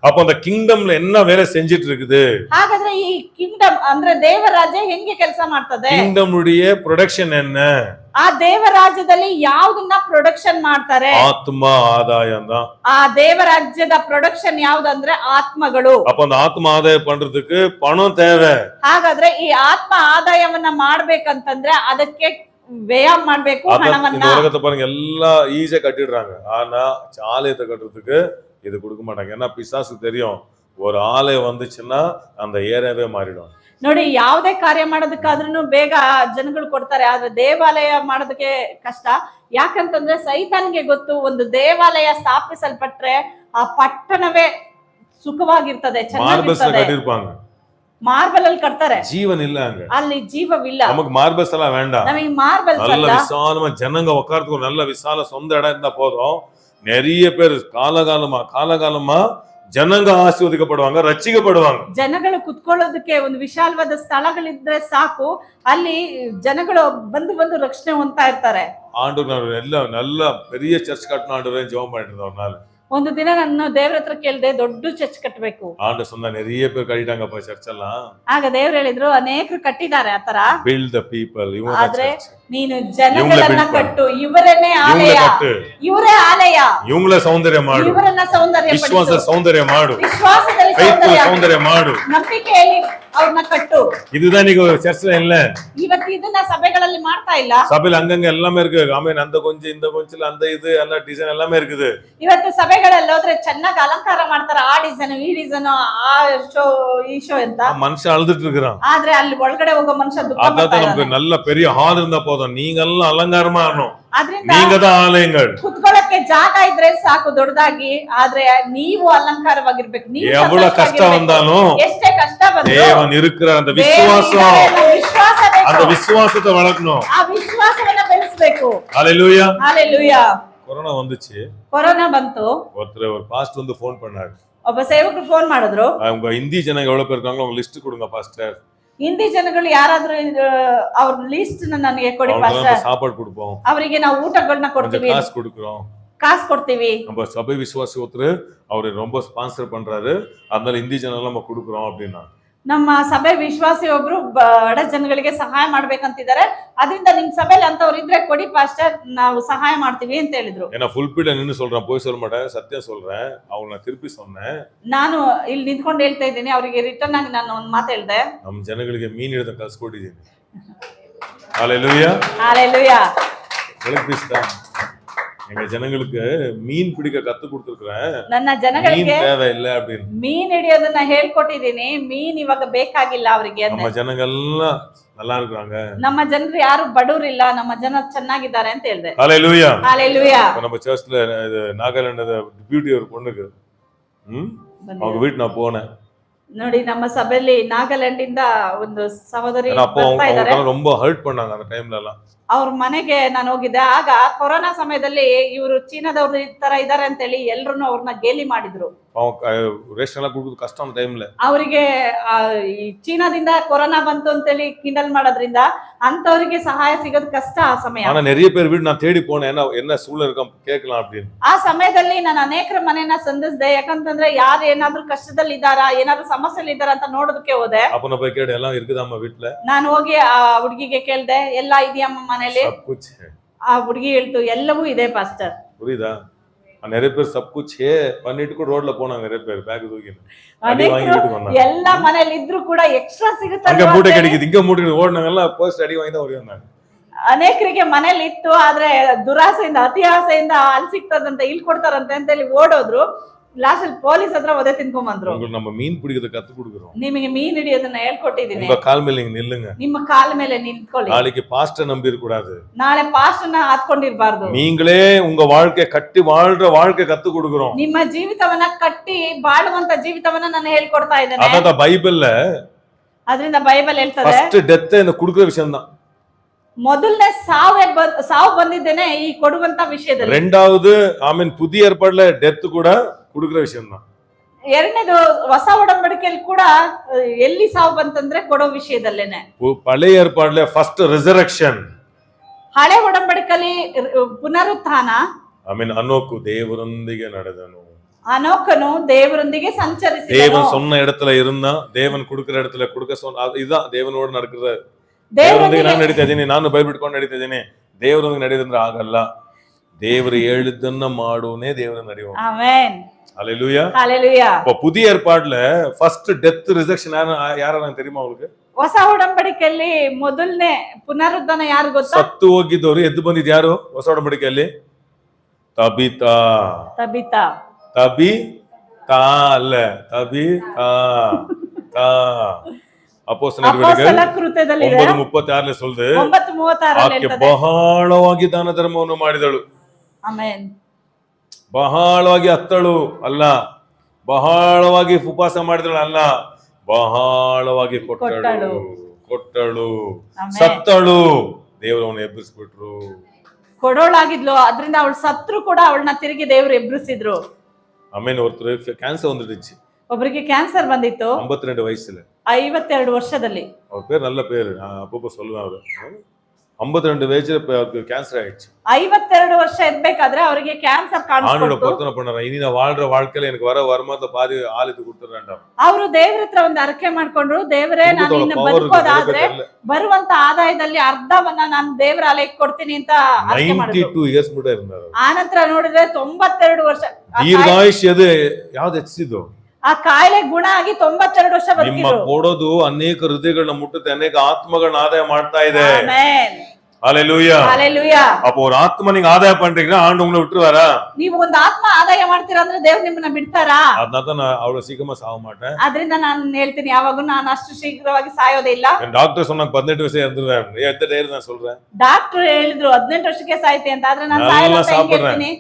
அப்ப அந்த kingdomல என்ன வேலை செஞ்சிட்டு இருக்குது? ಹಾಗಾದ್ರೆ ಈ ಕಿಂಗ್ಡಮ್ ಅಂದ್ರೆ ದೇವ ರಾಜ್ಯ ಹೆಂಗೆ ಕೆಲಸ ಮಾಡ್ತದೆ? kingdom உடைய ಪ್ರೊಡಕ್ಷನ್ என்ன? ಆ ದೇವ ರಾಜ್ಯದಲ್ಲಿ ಯಾವುದನ್ನ ಪ್ರೊಡಕ್ಷನ್ ಮಾಡ್ತಾರೆ? ಆತ್ಮ ಆದಾಯ தான். ಆ ದೇವ ರಾಜ್ಯದ ಪ್ರೊಡಕ್ಷನ್ ಯಾವುದಂದ್ರೆ ಆತ್ಮಗಳು. அப்ப அந்த ஆத்ம ஆதாயம் பண்றதுக்கு பணம் தேவை. ಹಾಗಾದ್ರೆ ಈ ಆತ್ಮ ಆದಾಯವನ್ನ ಮಾಡ್ಬೇಕಂತಂದ್ರೆ ಅದಕ್ಕೆ ವ್ಯಯ ಮಾಡ್ಬೇಕು, ಹಣವನ್ನ. இந்த உலகத்தை பாருங்க, எல்லாம் ஈஸியா கட்டிடுறாங்க. ஆனா ஆலயத்தை கட்டுறதுக்கு இது கொடுக்க மாட்டாங்க. ஏன்னா பிசாசுக்கு தெரியும், ஒரு ஆலயம் வந்துச்சுன்னா அந்த ஏரியாவே மாறிடும். ನೋಡಿ, ಯಾವುದೇ ಕಾರ್ಯ ಮಾಡೋದಕ್ಕಾದ್ರೂ ಬೇಗ ಜನಗಳು ಕೊಡ್ತಾರೆ, ಆದ್ರೆ ದೇವಾಲಯ ಮಾಡೋದಕ್ಕೆ ಕಷ್ಟ. ಯಾಕಂತಂದ್ರೆ ಸೈತಾನ್ಗೆ ಗೊತ್ತು, ಒಂದು ದೇವಾಲಯ ಸ್ಥಾಪಿಸಲ್ಪಟ್ರೆ ಆ ಪಟ್ಟಣವೇ ಸುಖವಾಗಿರ್ತದೆ, ಚೆನ್ನಾಗಿರ್ತದೆ. கட்டிருப்பாங்க, ಮಾರ್ಬಲ್ ಅಲ್ಲಿ ಕಟ್ತಾರೆ, ஜீவன் இல்ல அங்க. ಅಲ್ಲಿ ಜೀವವಿಲ್ಲ. நமக்கு மார்பல்ஸ் எல்லாம் வேண்டாம். ನಮಗೆ ಮಾರ್ಬಲ್ಸ್ நல்ல ಅಲ್ಲ, விசாலமா ஜனங்க உட்கார்றதுக்கு ஒரு நல்ல விசால சொந்த இடம் இருந்தா போதும். நிறைய பேர் காலகாலமா ಜನಂಗ ಆಶೀರ್ವದಿಸப்படுவாங்க, ರಕ್ಷಿಸப்படுவாங்க. ಜನಗಳು ಕುತ್ಕೊಳ್ಳೋದಕ್ಕೆ ಒಂದು ವಿಶಾಲವಾದ ಸ್ಥಳಗಳಿದ್ರೆ ಸಾಕು, ಅಲ್ಲಿ ಜನಗಳು ಬಂದು ರಕ್ಷಣೆ ಹೊಂದ್ತಾ ಇರ್ತಾರೆ. ஆண்டவர் நல்ல பெரிய சர்ச் கட்டணும் ஆண்டவரே ஜெபம் பண்ணிட்டு இருந்தோம் ஒரு நாள். ಒಂದು ದಿನ ನಾನು ದೇವ್ರ ಹತ್ರ ಕೇಳಿದೆ, ದೊಡ್ಡ ಚರ್ಚ್ ಕಟ್ಟಬೇಕು. ஆண்டவர் சொன்னா நிறைய பேர் கட்டிட்டாங்கப்பா சர்ச் எல்லாம். ಆಗ ದೇವ್ರು ಹೇಳಿದ್ರು, ಅನೇಕರು ಕಟ್ಟಿದ್ದಾರೆ ಆತರ. build the people. ಆದ್ರೆ ನೀನು ಜನಗಳನ್ನ ಕಟ್ಟು, ಇವರನ್ನೇ ಆಲಯ, ಇವರೇ ಆಲಯ, ಇವುಗಳ ಸೌಂದರ್ಯ ಮಾಡು, ಇವರನ್ನ ಸೌಂದರ್ಯ ವಿಶ್ವಾಸ ಸೌಂದರ್ಯ ಮಾಡು, ವಿಶ್ವಾಸದಲ್ಲಿ ಸೌಂದರ್ಯ ಮಾಡು, ನಂಬಿಕೆಯಲ್ಲಿ ಅವ್ರನ್ನ ಕಟ್ಟು. இதுதான் நீங்க சர்ச்ல இல்ல. ಇವತ್ತು ಇದನ್ನ ಸಭೆಗಳಲ್ಲಿ ಮಾಡ್ತಾ ಇಲ್ಲ. சபையில அங்கங்க எல்லாமே இருக்கு. ஆமென். அந்த கொஞ்சம் இந்த கொஞ்சம் அந்த இது ಎಲ್ಲ ಡಿಸೈನ್ எல்லாமே இருக்குது. ಇವತ್ತು ಸಭೆಗಳಲ್ಲಿ ಹೋದ್ರೆ ಚೆನ್ನಾಗಿ ಅಲಂಕಾರ ಮಾಡ್ತಾರೆ, ಆ ಡಿಸೈನ್ ಈ ಡಿಸೈನ್, ಆ ಶೋ ಈ ಶೋ ಅಂತ. ಮನುಷ್ಯ ಅಳ್ದಿட்டு இருக்கிறான். ಆದ್ರೆ ಅಲ್ಲಿ ಒಳಗಡೆ ಹೋಗೋ ಮನುಷ್ಯ ದುಃಖ ಪಡ್ತಾ அதான் ಇದ್ದಾನೆ. நமக்கு நல்ல பெரிய ஹால் இருந்தா போதும். நீங்க எல்லாம் அலங்காரமா ஆகணும். ಆದ್ರಿಂದ நீங்க தான் ஆலயங்கள். ಕುತ್ಕೊಳ್ಳಕ್ಕೆ ಜಾಗ ಇದ್ರೆ ಸಾಕು ದೊಡ್ಡದಾಗಿ, ಆದ್ರೆ ನೀವು ಅಲಂಕಾರವಾಗಿರ್ಬೇಕು. ನೀವು எவ்வளவு கஷ்டம் வந்தாலும் ಎಷ್ಟೇ ಕಷ್ಟ ಬಂದ್ರು தேவன் இருக்கிற அந்த விசுவாசம், ವಿಶ್ವಾಸ ಬೇಕು. அந்த விசுவாசத்தை வளர்க்கணும். ಆ ವಿಶ್ವಾಸವನ್ನ ಬೆಳೆಸಬೇಕು. ஹல்லேலூயா. ஹalleluya. கொரோனா வந்துச்சு. ಕೊರೋನಾ ಬಂತು. ஒரு பாஸ்டர் ಫೋನ್ பண்ணாரு. ಒಬ್ಬ ಸೇವಕರು ಫೋನ್ ಮಾಡಿದ್ರು. உங்க இந்தி ஜனங்க எவ்வளவு பேர் இருக்காங்களோ அவங்க லிஸ்ட் கொடுங்க பாஸ்டர். ಹಿಂದಿ ಜನಗಳು ಯಾರಾದ್ರೂ ಅವ್ರ ಲಿಸ್ಟ್ ನನಗೆ ಕೊಡಿ அவங்களுக்கு ಪಾಸ್ಟರ್, சாப்பாடு கொடுப்போம், ಅವರಿಗೆ ನಾವು ಊಟಗಳನ್ನ கொஞ்சம் ಕೊಡ್ತೀವಿ, காசு கொடுக்குறோம். ಕಾಸು ಕೊಡ್ತೀವಿ. நம்ம சபை விசுவாசி ஒருத்தர் அவரு ரொம்ப ஸ்பான்சர் பண்றாரு, அதனால இந்தி ஜனங்கள் நம்ம கொடுக்குறோம் அப்படின்னா ನಮ್ಮ ಸಭೆ ವಿಶ್ವಾಸಿ ಒಬ್ರು ಬಡ ಜನಗಳಿಗೆ ಸಹಾಯ ಮಾಡ್ಬೇಕಂತಿದ್ದಾರೆ, ಅದರಿಂದ ನಿಮ್ ಸಭೆಯಲ್ಲಿ ಅಂತವ್ರು ಇದ್ರೆ ಕೊಡಿ ಪಾಸ್ಟರ್, ನಾವು ಸಹಾಯ ಮಾಡ್ತೀವಿ ಅಂತ ಹೇಳಿದ್ರು. ஏன்னா ஃபுல்பில்ல நின்னு சொல்றேன், போய் சொல்ல மாட்டேன், சத்தியம் சொல்றேன். அவங்க நான் திருப்பி சொன்னேன், ನಾನು ಇಲ್ಲಿ ನಿಂತ್ಕೊಂಡು ಹೇಳ್ತಾ ಇದ್ದೀನಿ, ಅವರಿಗೆ ರಿಟರ್ನ್ ಆಗಿ ನಾನು ಒಂದು ಮಾತು ಹೇಳ್ದೆ. ನಮ್ಮ ಜನಗಳಿಗೆ ಮೀನ್ ಹಿಡಿದ ಕಳ್ಸ್ಕೊಟ್ಟಿದ್ದೀನಿ. ஹalleluya, ಹalleluya. கிறிஸ்தா எங்க ஜனங்களுக்கு மீன் பிடிக்க கத்து கொடுத்திருக்கிறேன், ನನ್ನ மீன் ಜನಗಳಿಗೆ தேவையில்லை அப்படின்னு. ಮೀನ್ ಹಿಡಿಯೋದನ್ನ ಹೇಳ್ಕೊಟ್ಟಿದ್ದೀನಿ, ಮೀನ್ ಇವಾಗ ಬೇಕಾಗಿಲ್ಲ ಅವರಿಗೆ. நம்ம ஜனங்கள்லாம் நல்லா இருக்காங்க, ನಮ್ಮ ಜನರು ಯಾರು ಬಡವರಿಲ್ಲ, ನಮ್ಮ ಜನ ಚೆನ್ನಾಗಿದ್ದಾರೆ ಅಂತ ಹೇಳ್ದೆ. ஹalleluya. ಹalleluya. இப்ப நம்ம சர்ச்ல இது நாகாலாந்து பியூட்டி ஒரு பொண்ணுக்கு அவங்க வீட்டு நான் போனேன். ನೋಡಿ, ನಮ್ಮ ಸಭೆಯಲ್ಲಿ ನಾಗಾಲ್ಯಾಂಡ್ ಇಂದ ಒಂದು ಸಹೋದರಿ அப்போ ಬರ್ತಾ ಇದ್ದಾರೆ. அவங்க ரொம்ப ஹர்ட் பண்ணாங்க அந்த டைம்ல எல்லாம். ಅವ್ರ ಮನೆಗೆ ನಾನು ಹೋಗಿದ್ದೆ. ಆಗ ಕೊರೋನಾ ಸಮಯದಲ್ಲಿ ಇವರು ಚೀನಾದವ್ರು ಈ ತರ ಇದಾರೆ ಅಂತ ಹೇಳಿ ಎಲ್ರು ಅವ್ರನ್ನ ಗೇಲಿ ಮಾಡಿದ್ರು. அவங்க ரேஷன் எல்லாம் கொடுக்குறது கஷ்டம் அந்த டைம்ல. ಅವರಿಗೆ ಈ ಚೀನಾದಿಂದ ಕೊರೋನಾ ಬಂತು ಅಂತೇಳಿ ಕಿಂಡಲ್ ಮಾಡೋದ್ರಿಂದ ಅಂತವರಿಗೆ ಸಹಾಯ ಸಿಗೋದು ಕಷ್ಟ ಆ ಸಮಯ. ஆனா நிறைய பேர் வீடு நான் தேடி போனேன், என்ன சூழ்நிலை இருக்கா கேட்கலாம் அப்படின்னு. ಆ ಸಮಯದಲ್ಲಿ ನಾನು ಅನೇಕರ ಮನೆಯನ್ನ ಸಂಧಿಸಿದೆ, ಯಾಕಂತಂದ್ರೆ ಯಾರು ಏನಾದ್ರೂ ಕಷ್ಟದಲ್ಲಿ ಇದ್ದಾರಾ, ಏನಾದ್ರೂ ಸಮಸ್ಯೆಲಿ ಇದ್ದಾರಾ ಅಂತ ನೋಡೋದಕ್ಕೆ ಹೋದೆ. அப்ப நான் போய் கேட்டேன், எல்லாம் இருக்குதாம்மா வீட்டுல? ನಾನು ಹೋಗಿ ಆ ಹುಡುಗಿಗೆ ಕೇಳ್ದೆ, ಎಲ್ಲ ಇದೆಯಮ್ಮ ಮನೇಲಿ? ಆ ಹುಡುಗಿ ಹೇಳ್ತು, ಎಲ್ಲವೂ ಇದೆ ಪಾಸ್ಟರ್. புரியுதா? நிறைய பேர் சப் குச் ஹே பண்ணிட்டு கூட ரோட்ல போனாங்க, நிறைய பேர் பேக் தூக்கி அடி வாங்கி வீட்டுக்கு வந்தாங்க. ಎಲ್ಲ ಮನೇಲಿ ಇದ್ರು ಕೂಡ ಎಕ್ಸ್ಟ್ರಾ ಸಿಗುತ್ತೆ, அங்க மூட்டை கிடைக்குது, இங்க மூட்டை ஓடுனாங்கಲ್ಲ, போಸ್ಟ್ ಅಡಿ ವಾಂಗಿ தான் ಓಡಿ வந்தாங்க. ಅನೇಕರಿಗೆ ಮನೇಲಿ ಇತ್ತು, ಆದ್ರೆ ದುರಾಸೆಯಿಂದ ಅತಿ ಆಸೆಯಿಂದ ಅಲ್ಲಿ ಸಿಗ್ತದಂತ ಇಲ್ಲಿ ಕೊಡ್ತಾರಂತೆ ಅಂತ ಹೇಳಿ ಓಡೋದ್ರು. ಲಾಸ್ಟ್ ಅಲ್ಲಿ ಪೊಲೀಸ್ ಹತ್ರ ಒದೆ ತಿನ್ಕೊಂಡ್ ಬಂದ್ರು. நம்ம மீன் பிடிக்கிறத கத்து கொடுக்கிறோம், ನಿಮಗೆ ಮೀನ್ ಹಿಡಿಯೋದನ್ನ ಹೇಳ್ಕೊಟ್ಟಿದ್ದೀನಿ, உங்க கால் மேல நீங்க நில்லுங்க. ನಿಮ್ಮ ಕಾಲ ಮೇಲೆ ನಿಂತ್ಕೊಳ್ಳಿ. நாளைக்கு பாஸ்டர் நம்பி இருக்க கூடாது, ನಾಳೆ ಪಾಸ್ಟರ್ನ ಹಾತ್ಕೊಂಡಿರ್ಬಾರ್ದು. நீங்களே உங்க வாழ்க்கையை கட்டி வாழ்ற வாழ்க்கை கத்து கொடுக்கிறோம். ನಿಮ್ಮ ಜೀವಿತವನ್ನ ಕಟ್ಟಿ ಬಾಳುವಂತ ಜೀವಿತವನ್ನ ನಾನು ಹೇಳ್ಕೊಡ್ತಾ ಇದ್ದೇನೆ. அதான் பைபிள்ல ಅದರಿಂದ ಬೈಬಲ್ ಹೇಳ್ತದೆ, ஃபர்ஸ்ட் டெத் இந்த குடுக்குற விஷயம் தான். ಮೊದಲನೇ ಸಾವು ಬಂದಿದ್ದೇನೆ ಈ ಕೊಡುವಂತ ವಿಷಯದಲ್ಲಿ. ரெண்டாவது ஆமென், புதிய ஏற்பாடுல டெத் கூட குடுக்குற விஷயம் தான். ಎರಡನೇದು ಹೊಸ ಒಡಂಬಡಿಕೆಯಲ್ಲಿ ಕೂಡ ಎಲ್ಲಿ ಸಾವು ಬಂತಂದ್ರೆ ಕೊಡೋ ವಿಷಯದಲ್ಲೇನೆ. பழைய ஏற்பாடுல ஃபர்ஸ்ட் ரிசரக்ஷன், ಹಳೆ ಒಡಂಬಡಿಕೆಯಲ್ಲಿ ಪುನರುತ್ಥಾನ. ஆமென். அனோக்கு தேவரொந்திಗೆ நடந்தನು, ಅನೋಕನು ದೇವರೊಂದಿಗೆ ಸಂಚರಿಸಿದನು. தேவன் சொன்ன இடத்துல இருந்தா, தேவன் கொடுக்கிற இடத்துல கொடுக்க சொன்ன, இதுதான் ದೇವನೋடு ನಡೆದ. ದೇವರೊಂದಿಗೆ ನಾನು ನಡೀತಾ ಇದ್ದೀನಿ, ನಾನು ಬೈಬಲ್ ಇಟ್ಕೊಂಡು ನಡೀತಾ ಇದ್ದೀನಿ. ದೇವರೊಂದಿಗೆ ನಡೆಯೋದಂದ್ರೆ ಆಗಲ್ಲ, ದೇವರು ಹೇಳಿದ್ದನ್ನ ಮಾಡೋನೇ ದೇವರ ನಡೆಯುವ. ಆಮೆನ್, ஹalleluya, ஹalleluya. இப்போ புதிய ஏற்பாடுல ஃபர்ஸ்ட் டெத் ரிசரக்ஷன் யாரா தெரியுமா உங்களுக்கு? ಹೊಸ ಒಡಂಬಡಿಕೆಯಲ್ಲಿ ಮೊದಲನೇ ಪುನರುತ್ಥಾನ ಯಾರು ಗೊತ್ತಾ? ಸತ್ತು ಹೋಗಿದ್ದವರು ಎದ್ದು ಬಂದಿದ್ದು ಯಾರು ಹೊಸ ಒಡಂಬಡಿಕೆಯಲ್ಲಿ? ತಬಿತಾ. ತಬಿತಾ. ತಬಿತಾ ಅಲ್ಲ, ತಬಿತಾ. ಅಪೊಸ್ತಲರ ಕೃತ್ಯದಲ್ಲಿ 9:36 சொல்லுது, 9:36 ಹೇಳ್ತದೆ, ಬಹಳವಾಗಿ ದಾನ ಧರ್ಮವನ್ನು ಮಾಡಿದಳು. ಆಮೆನ್. ಬಹಳವಾಗಿ ಅತ್ತಳು ಅಲ್ಲ, ಬಹಳವಾಗಿ ಉಪವಾಸ ಮಾಡಿದಳು ಅಲ್ಲ, ಬಹಳವಾಗಿ ಕೊಟ್ಟಳು, ಸತ್ತಳು, ದೇವರವನ್ನ ಎಬ್ಬಿಸ್ಬಿಟ್ರು. ಕೊಡೋಳಾಗಿದ್ಲು, ಅದ್ರಿಂದ ಅವಳು ಸತ್ರು ಕೂಡ ಅವಳನ್ನ ತಿರುಗಿ ದೇವರು ಎಬ್ಬಿಸಿದ್ರು. ಆಮೇಲೆ ஒருத்தருக்கு கேன்சர் வந்துடுச்சு, ಒಬ್ಬರಿಗೆ ಕ್ಯಾನ್ಸರ್ ಬಂದಿತ್ತು 52 ವಯಸ್ಸಿல, 52 ವರ್ಷದಲ್ಲಿ. ಅವ್ರ பேர் நல்ல பேரு, அப்பப்போ சொல்லுவேன். அவரு 52 வயசுல கேன்சர் ஆயிடுச்சு. 52 ವರ್ಷ ಇರ್ಬೇಕಾದ್ರೆ ಅವರಿಗೆ ಕ್ಯಾನ್ಸರ್ ಕಾಣಿಸ್ತು. ಪ್ರಾರ್ಥನೆ பண்ணாரு, இனி நான் வாழ்ற வாழ்க்கையில எனக்கு வர வருமானத்தை பாதி ஆளுக்கு கொடுத்துறேன்டா. ಅವರು ದೇವರ ಹತ್ರ ಒಂದು ಅರಕೆ ಮಾಡ್ಕೊಂಡ್ರು, ದೇವರೇ ನಾನು ಇನ್ನು ಬದುಕೋದಾದ್ರೆ ಬರುವಂತ ಆದಾಯದಲ್ಲಿ ಅರ್ಧವನ್ನ ನಾನು ದೇವರ ಆಲಯಕ್ಕೆ ಕೊಡ್ತೀನಿ ಅಂತ ಅರಕೆ ಮಾಡಿದ್ರು. 92 ಇಯರ್ಸ್ ಮುಟ ಇರ್ತಾರೆ. ಆನಂತರ ನೋಡಿದ್ರೆ 92 ವರ್ಷ ದೀರ್ಘಾಯುಷ್ಯ. ಅದು ಯಾವ್ದು ಹೆಚ್ಚಿದ್ದು? ಆ ಕಾಯಿಲೆ ಗುಣ ಆಗಿ 92 ವರ್ಷ ಬದುಕಿದ್ರು. ನಿಮ್ಮ ಕೊಡೋದು ಅನೇಕ ಹೃದಯಗಳನ್ನ ಮುಟ್ಟುತ್ತೆ, ಅನೇಕ ಆತ್ಮಗಳನ್ನ ಆದಾಯ ಮಾಡ್ತಾ ಇದೆ. ಆಮೆನ್, ஹalleluya, ஹalleluya. அப்போ ஒரு ஆத்மா நீங்க ஆதாய பண்றீங்கன்னா ஆண்டு உங்களை விட்டுருவாரா? ನೀವು ಒಂದು ಆತ್ಮ ಆದಾಯ ಮಾಡ್ತೀರಾ ಅಂದ್ರೆ ದೇವರು ನಿಮ್ಮನ್ನ ಬಿಡ್ತಾರಾ? அதனால நான் அவ்வளவு சீக்கிரமா சாக மாட்டேன். ಅದರಿಂದ ನಾನು ಹೇಳ್ತೀನಿ, ಯಾವಾಗೂ ನಾನು ಅಷ್ಟು ಶೀಘ್ರವಾಗಿ ಸಾಯೋದೇ ಇಲ್ಲ. டாக்டர் சொன்னாங்க 18 வயசு இறந்துருவேன், எத்தனை டேர் நான் சொல்றேன். ಡಾಕ್ಟರ್ ಹೇಳಿದ್ರು 18 ವರ್ಷಕ್ಕೆ ಸಾಯ್ತೆ ಅಂತ, ಆದ್ರೆ ನಾನು ಸಾಯಲ್ಲ ಅಂತ ಹೇಳ್ತೀನಿ.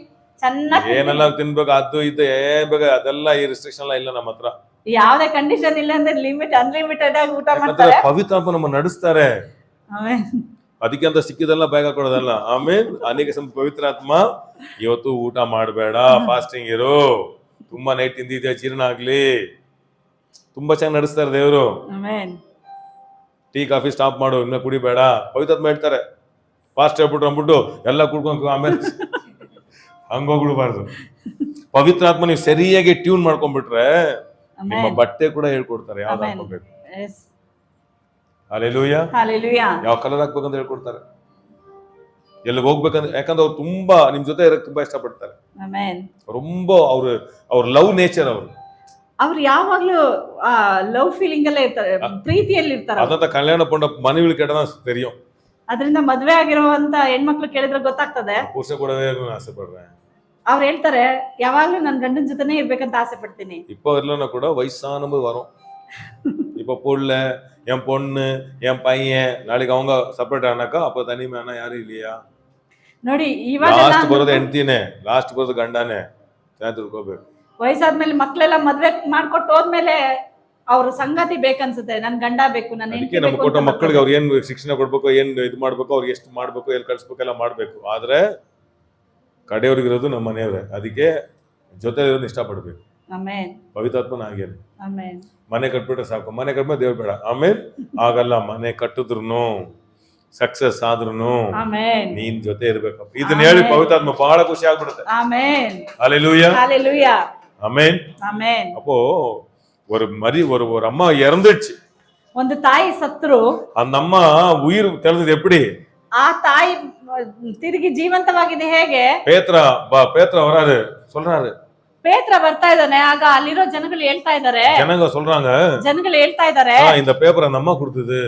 ಚೆನ್ನಾಗಿ ಏನೆಲ್ಲ ತಿನ್ಬೇಕು, ಅದು ಇದು ಏನ್ ಬೇಕು ಅದೆಲ್ಲ ಈ ರಿಸ್ಟ್ರಿಕ್ಷನ್ ಎಲ್ಲ ಇಲ್ಲ ನಮ್ಮ ಹತ್ರ. ಯಾವ್ದೇ ಕಂಡೀಷನ್ ಇಲ್ಲ ಅಂದ್ರೆ ಲಿಮಿಟ್ ಅನ್ಲಿಮಿಟೆಡ್ ಆಗಿ ಊಟ ಮಾಡ್ತಾರೆ. ಪವಿತ್ರಾತ್ಮ ನಮ್ಮ ನಡೆಸ್ತಾರೆ. ಆಮೆನ್. ಅದಕ್ಕೆ ಅಂತ ಸಿಕ್ಕಿದೆಲ್ಲ ಬೇಗ ಕೊಡೋದಲ್ಲ. ಆಮೇನ್. ಅನೇಕ ಪವಿತ್ರಾತ್ಮ ಇವತ್ತು ಊಟ ಮಾಡಬೇಡ, ಫಾಸ್ಟಿಂಗ್ ಇರು, ತುಂಬಾ ನೈಟ್ ತಿಂದಿದ್ಯಾ, ಜೀರ್ಣ ಆಗ್ಲಿ, ತುಂಬಾ ಚೆನ್ನಾಗಿ ನಡೆಸ್ತಾರೆ ದೇವರು. ಆಮೆನ್. ಟೀ ಕಾಫಿ ಸ್ಟಾಪ್ ಮಾಡು, ಇನ್ನ ಕುಡಿಬೇಡ. ಪವಿತ್ರಾತ್ಮ ಹೇಳ್ತಾರೆ, ಫಾಸ್ಟ್ ಹೇಳ್ಬಿಟ್ರು ಅಂದ್ಬಿಟ್ಟು ಎಲ್ಲ ಕುಡ್ಕೊಂಡು ಆಮೇಲೆ ಹಂಗೋಗ್ಬಿಡ್ಬಾರ್ದು. ಪವಿತ್ರಾತ್ಮ ನೀವು ಸರಿಯಾಗಿ ಟ್ಯೂನ್ ಮಾಡ್ಕೊಂಡ್ಬಿಟ್ರೆ ನಿಮ್ಮ ಬಟ್ಟೆ ಕೂಡ ಹೇಳ್ಕೊಡ್ತಾರೆ ಯಾವ್ದು ಹಾಕೋಬೇಕು. ಹಲ್ಲೆಲೂಯಾ. ಯಾವ ಕಲರ್ ಹಾಕ್ಬೇಕಂತ ಹೇಳ್ಕೊಡ್ತಾರೆ, ಎಲ್ಲಿಗೆ ಹೋಗ್ಬೇಕಂದ್ರೆ. ಯಾಕಂದ್ರೆ ಅವ್ರು ತುಂಬಾ ನಿಮ್ ಜೊತೆ ಇರಕ್ ತುಂಬಾ ಇಷ್ಟಪಡ್ತಾರೆ. ரொம்ப ಅವ್ರ ಲವ್ ನೇಚರ್. ಅವ್ರು ಯಾವಾಗ್ಲೂ ಲವ್ ಫೀಲಿಂಗ್ ಅಲ್ಲೇ ಇರ್ತಾರೆ, ಪ್ರೀತಿಯಲ್ಲಿ ಇರ್ತಾರೆ. ಅದಂತ ಕಲ್ಯಾಣ ಪಂಡ ಮನವಿ ಕೆಟ್ಟದ தெரியும். ಅದರಿಂದ ಮದ್ವೆ ಆಗಿರುವಂತ ಹೆಣ್ಮಕ್ಳು ಕೇಳಿದ್ರೆ ಗೊತ್ತಾಗ್ತದೆ. ಪುರುಷ ಕೂಡ ಆಸೆ ಪಡ್ರೆ ಅವ್ರು ಹೇಳ್ತಾರೆ, ಯಾವಾಗ್ಲೂ ನನ್ ಗಂಡನ ಜೊತೆನೆ ಇರ್ಬೇಕಂತ ಆಸೆ ಪಡ್ತೀನಿ. இப்போ இல்லைன்னா கூட வயசானது வரும். இப்போ புள்ள என் பொண்ணு என் பையன் நாளைக்கு அவங்க செப்பரேட் ஆனாக்கா அப்போ தனிமையானா யாரும் இல்லையா? ನೋಡಿ ಇವಾಗ ಲಾಸ್ಟ್ ಬರೋದು ಹೆಂಡ್ತಿನೇ, ಲಾಸ್ಟ್ ಬರೋದು ಗಂಡನೇ. ತಿಳ್ಕೋಬೇಕು. ವಯಸ್ಸಾದ್ಮೇಲೆ ಮಕ್ಳೆಲ್ಲ ಮದ್ವೆ ಮಾಡ್ಕೊಟ್ಟು ಹೋದ್ಮೇಲೆ ಅವ್ರ ಸಂಗಾತಿ ಬೇಕನ್ಸುತ್ತೆ, ನನ್ ಗಂಡ ಬೇಕು, ನನ್ನ ಹೆಂಡತಿ ನಮ್ಮ ಕೊಟ್ಟ ಮಕ್ಕಳಿಗೆ ಅವ್ರು ಏನ್ ಶಿಕ್ಷಣ ಕೊಡ್ಬೇಕು, ಏನ್ ಇದು ಮಾಡ್ಬೇಕು, ಅವ್ರಿಗೆ ಎಷ್ಟು ಮಾಡ್ಬೇಕು, ಎಲ್ಲಿ ಕಳ್ಸ್ಬೇಕು ಎಲ್ಲ ಮಾಡ್ಬೇಕು. ಆದ್ರೆ ಕಡೆಯವ್ರಿಗಿರೋದು ನಮ್ಮ ಮನೆಯವ್ರೆ. ಅದಕ್ಕೆ ಜೊತೆ ಇರೋದನ್ನ ಇಷ್ಟಪಡ್ಬೇಕು. ಪವಿತ್ರಾತ್ಮನ ಹಾಗೇನೆ. ಮನೆ ಕಟ್ಬಿಟ್ರೆ ಸಾಕು, ಮನೆ ಕಟ್ಬಿಟ್ಟು ದೇವ್ರು ಬೇಡ. ಆಮೇಲೆ ಆಗಲ್ಲ. ಮನೆ ಕಟ್ಟಿದ್ರು ಸಕ್ಸಸ್ ಆದ್ರೂ ನೀನ್ ಜೊತೆ ಇರ್ಬೇಕಪ್ಪ. ಇದನ್ನ ಹೇಳಿ ಪವಿತ್ರಾತ್ಮ ಬಹಳ ಖುಷಿ ಆಗ್ಬಿಡುತ್ತೆ. ஹல்லேலூயா. ஆமென். அப்போ ஒரு அம்மா இறந்துச்சு, ಒಂದು ತಾಯಿ ಸತ್ರು. அந்த அம்மா உயிர் தெழுந்தது எப்படி? ಆ ತಾಯಿ ತಿರುಗಿ ಜೀವಂತವಾಗಿದೆ ಹೇಗೆ? பேத்ரா வராரு, சொல்றாரு. ಪೇತ್ರ ಬರ್ತಾ ಇದ್ದಾನೆ. ಆಗ ಅಲ್ಲಿರೋ ಜನಗಳು ಹೇಳ್ತಾ ಇದ್ದಾರೆ, ಜನಗಳು ಹೇಳ್ತಾ ಇದ್ದಾರೆ, இந்த பேப்பர் அந்த அம்மா கொடுத்தது